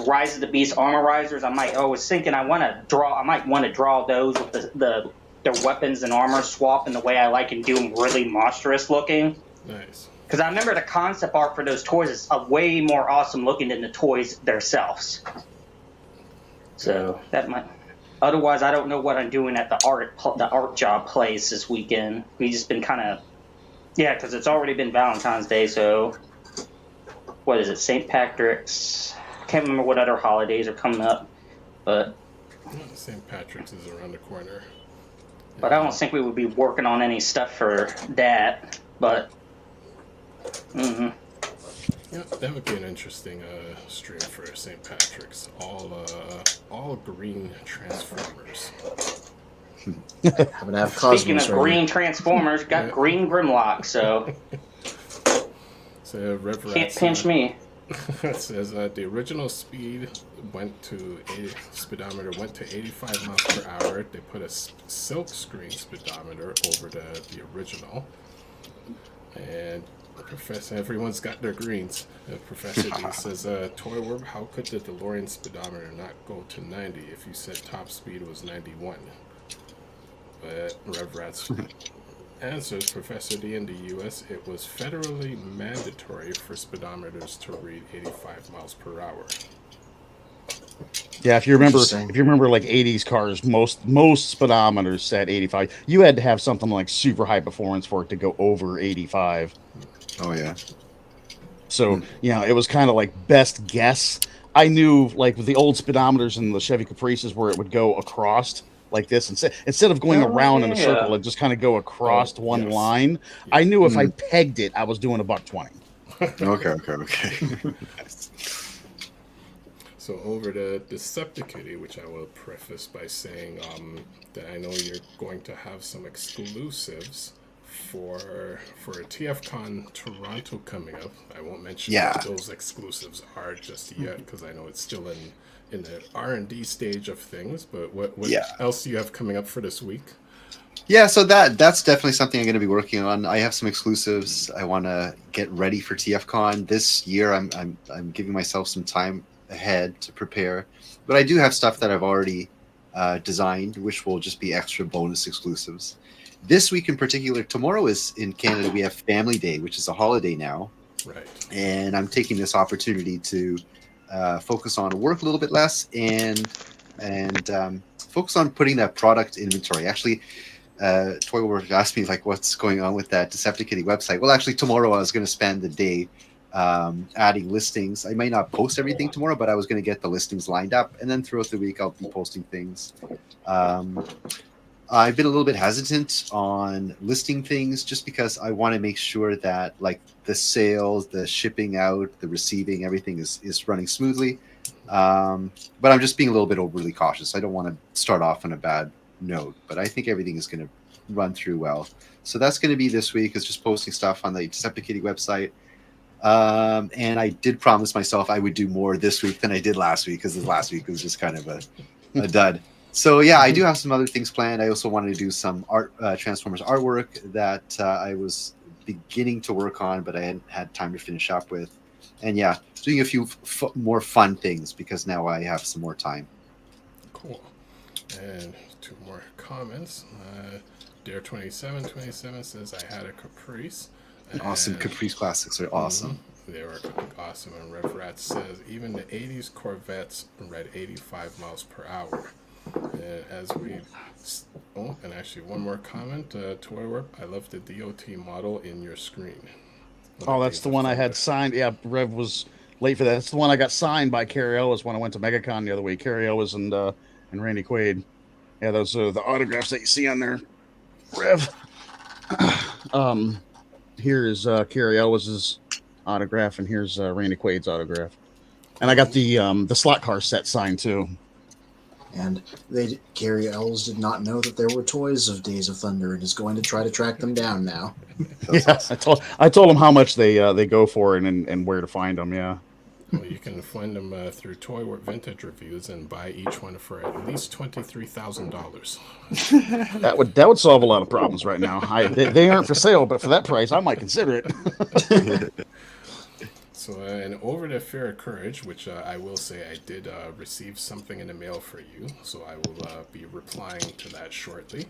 Rise of the Beast armorizers. I was thinking I might want to draw those with their weapons and armor swap in the way I like and do them really monstrous looking. Nice. Because I remember the concept art for those toys is way more awesome looking than the toys themselves. So that might. Otherwise, I don't know what I'm doing at the art job place this weekend. We just been kind of, because it's already been Valentine's Day. So, what is it? St. Patrick's. Can't remember what other holidays are coming up, but St. Patrick's is around the corner. But I don't think we would be working on any stuff for that. But, Yeah, that would be an interesting stream for St. Patrick's. All green Transformers. Happen to have Speaking Cosmos of right green Transformers, got green Grimlock, so So Rev can't Rats, pinch me. It says the original speedometer went to 85 miles per hour. They put a silk screen speedometer over the original. And Professor, everyone's got their greens. Professor D says, Toy Warp, how could the DeLorean speedometer not go to 90 if you said top speed was 91? But Rev Rats answers, Professor D, in the U.S., it was federally mandatory for speedometers to read 85 miles per hour. Yeah, if you remember like 80s cars, most speedometers said 85. You had to have something like super high performance for it to go over 85. Oh yeah. So, it was kind of like best guess. I knew, like, with the old speedometers and the Chevy Caprices, where it would go across like this, instead of going around in a circle, it'd just kind of go across one line. I knew if I pegged it, I was doing $1.20. Okay. So over to Decepticon, which I will preface by saying that I know you're going to have some exclusives for a TFCon Toronto coming up. I won't mention what those exclusives are just yet because I know it's still in the R&D stage of things. But what else do you have coming up for this week? Yeah, so that's definitely something I'm going to be working on. I have some exclusives. I want to get ready for TFCon this year. I'm giving myself some time ahead to prepare, but I do have stuff that I've already designed, which will just be extra bonus exclusives. This week in particular, tomorrow is in Canada. We have Family Day, which is a holiday now, right? And I'm taking this opportunity to focus on work a little bit less and focus on putting that product inventory. Actually, Toy World asked me like, what's going on with that Decepticon website? Well, actually, tomorrow I was going to spend the day adding listings. I may not post everything tomorrow, but I was going to get the listings lined up, and then throughout the week I'll be posting things. I've been a little bit hesitant on listing things just because I want to make sure that like the sales, the shipping out, the receiving, everything is running smoothly. But I'm just being a little bit overly cautious. I don't want to start off on a bad note, but I think everything is going to run through well. So that's going to be this week, is just posting stuff on the Decepticon website. And I did promise myself I would do more this week than I did last week, because last week was just kind of a dud. So yeah, I do have some other things planned. I also wanted to do some Transformers artwork that I was beginning to work on, but I hadn't had time to finish up with. And yeah, doing a few more fun things because now I have some more time. Cool. And two more comments. Dare2727 says, I had a Caprice. Awesome. Caprice classics are awesome. They were awesome. And Rev Rat says, even the 80s Corvettes read 85 miles per hour. And and actually one more comment. Toy Warp, I love the DOT model in your screen. That's the one I had signed. Yeah, Rev was late for that. That's the one I got signed by Carrie Ellis when I went to MegaCon the other week. Carrie Ellis and Randy Quaid. Yeah, those are the autographs that you see on there. Rev. Here is Carrie Ellis's autograph, and here's Randy Quaid's autograph. And I got the slot car set signed too. And Carrie Ells did not know that there were toys of Days of Thunder and is going to try to track them down now. Yeah, I told them how much they go for and where to find them. Yeah. Well, you can find them through Toy Warp Vintage Reviews and buy each one for at least $23,000. That would solve a lot of problems right now. They aren't for sale, but for that price, I might consider it. So, and over to Fear of Courage, which I will say I did receive something in the mail for you, so I will be replying to that shortly.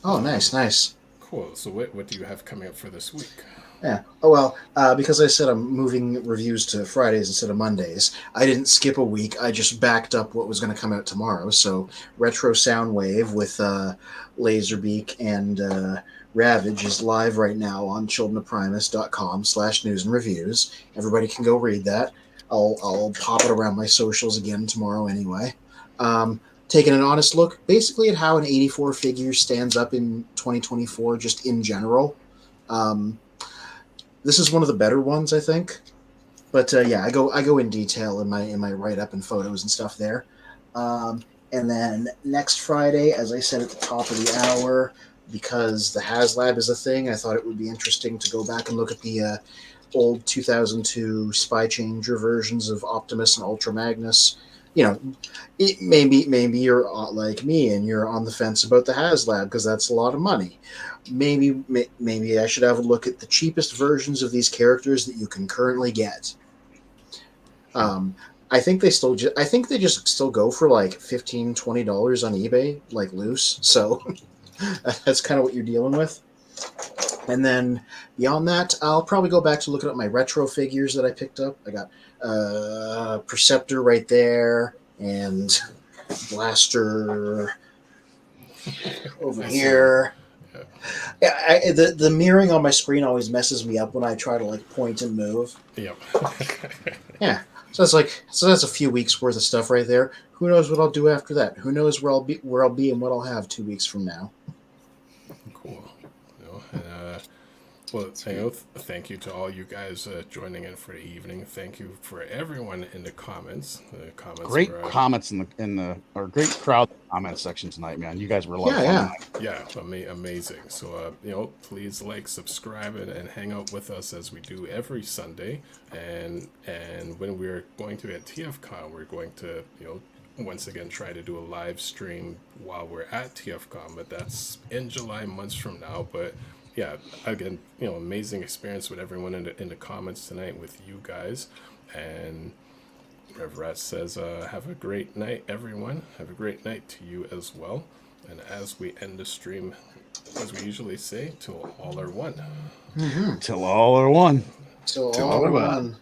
Oh, nice. Cool. So what do you have coming up for this week? Yeah. Oh, well, because I said I'm moving reviews to Fridays instead of Mondays, I didn't skip a week. I just backed up what was going to come out tomorrow. So Retro Soundwave with Laserbeak and Ravage is live right now on childreofprimus.com/news and reviews. Everybody can go read that. I'll pop it around my socials again tomorrow anyway. Taking an honest look, basically, at how an 84 figure stands up in 2024, just in general. This is one of the better ones, I think. But yeah, I go in detail in my write up and photos and stuff there. And then next Friday, as I said at the top of the hour, because the HasLab is a thing, I thought it would be interesting to go back and look at the old 2002 Spy Changer versions of Optimus and Ultra Magnus. You know, maybe you're like me and you're on the fence about the HasLab because that's a lot of money. Maybe I should have a look at the cheapest versions of these characters that you can currently get. I think they just still go for like $15, $20 on eBay, like loose. So that's kind of what you're dealing with. And then beyond that, I'll probably go back to looking at my retro figures that I picked up. I got Perceptor right there and Blaster over here. Yeah, the mirroring on my screen always messes me up when I try to like point and move. Yep. Yeah. So that's a few weeks worth of stuff right there. Who knows what I'll do after that? Who knows where I'll be and what I'll have 2 weeks from now. Cool. Well, thank you to all you guys joining in for the evening. Thank you for everyone in the comments. The comments Great were, comments or great crowd comment section tonight, man. You guys were a lot of fun. Yeah, amazing. So please like, subscribe, and hang out with us as we do every Sunday. And when we're going to at TFCon, we're going to once again try to do a live stream while we're at TFCon, but that's in July, months from now. But yeah, again, amazing experience with everyone in the comments tonight with you guys. And Rev Rat says, have a great night, everyone. Have a great night to you as well. And as we end the stream, as we usually say, till all are one. Till all are one. Till all are one.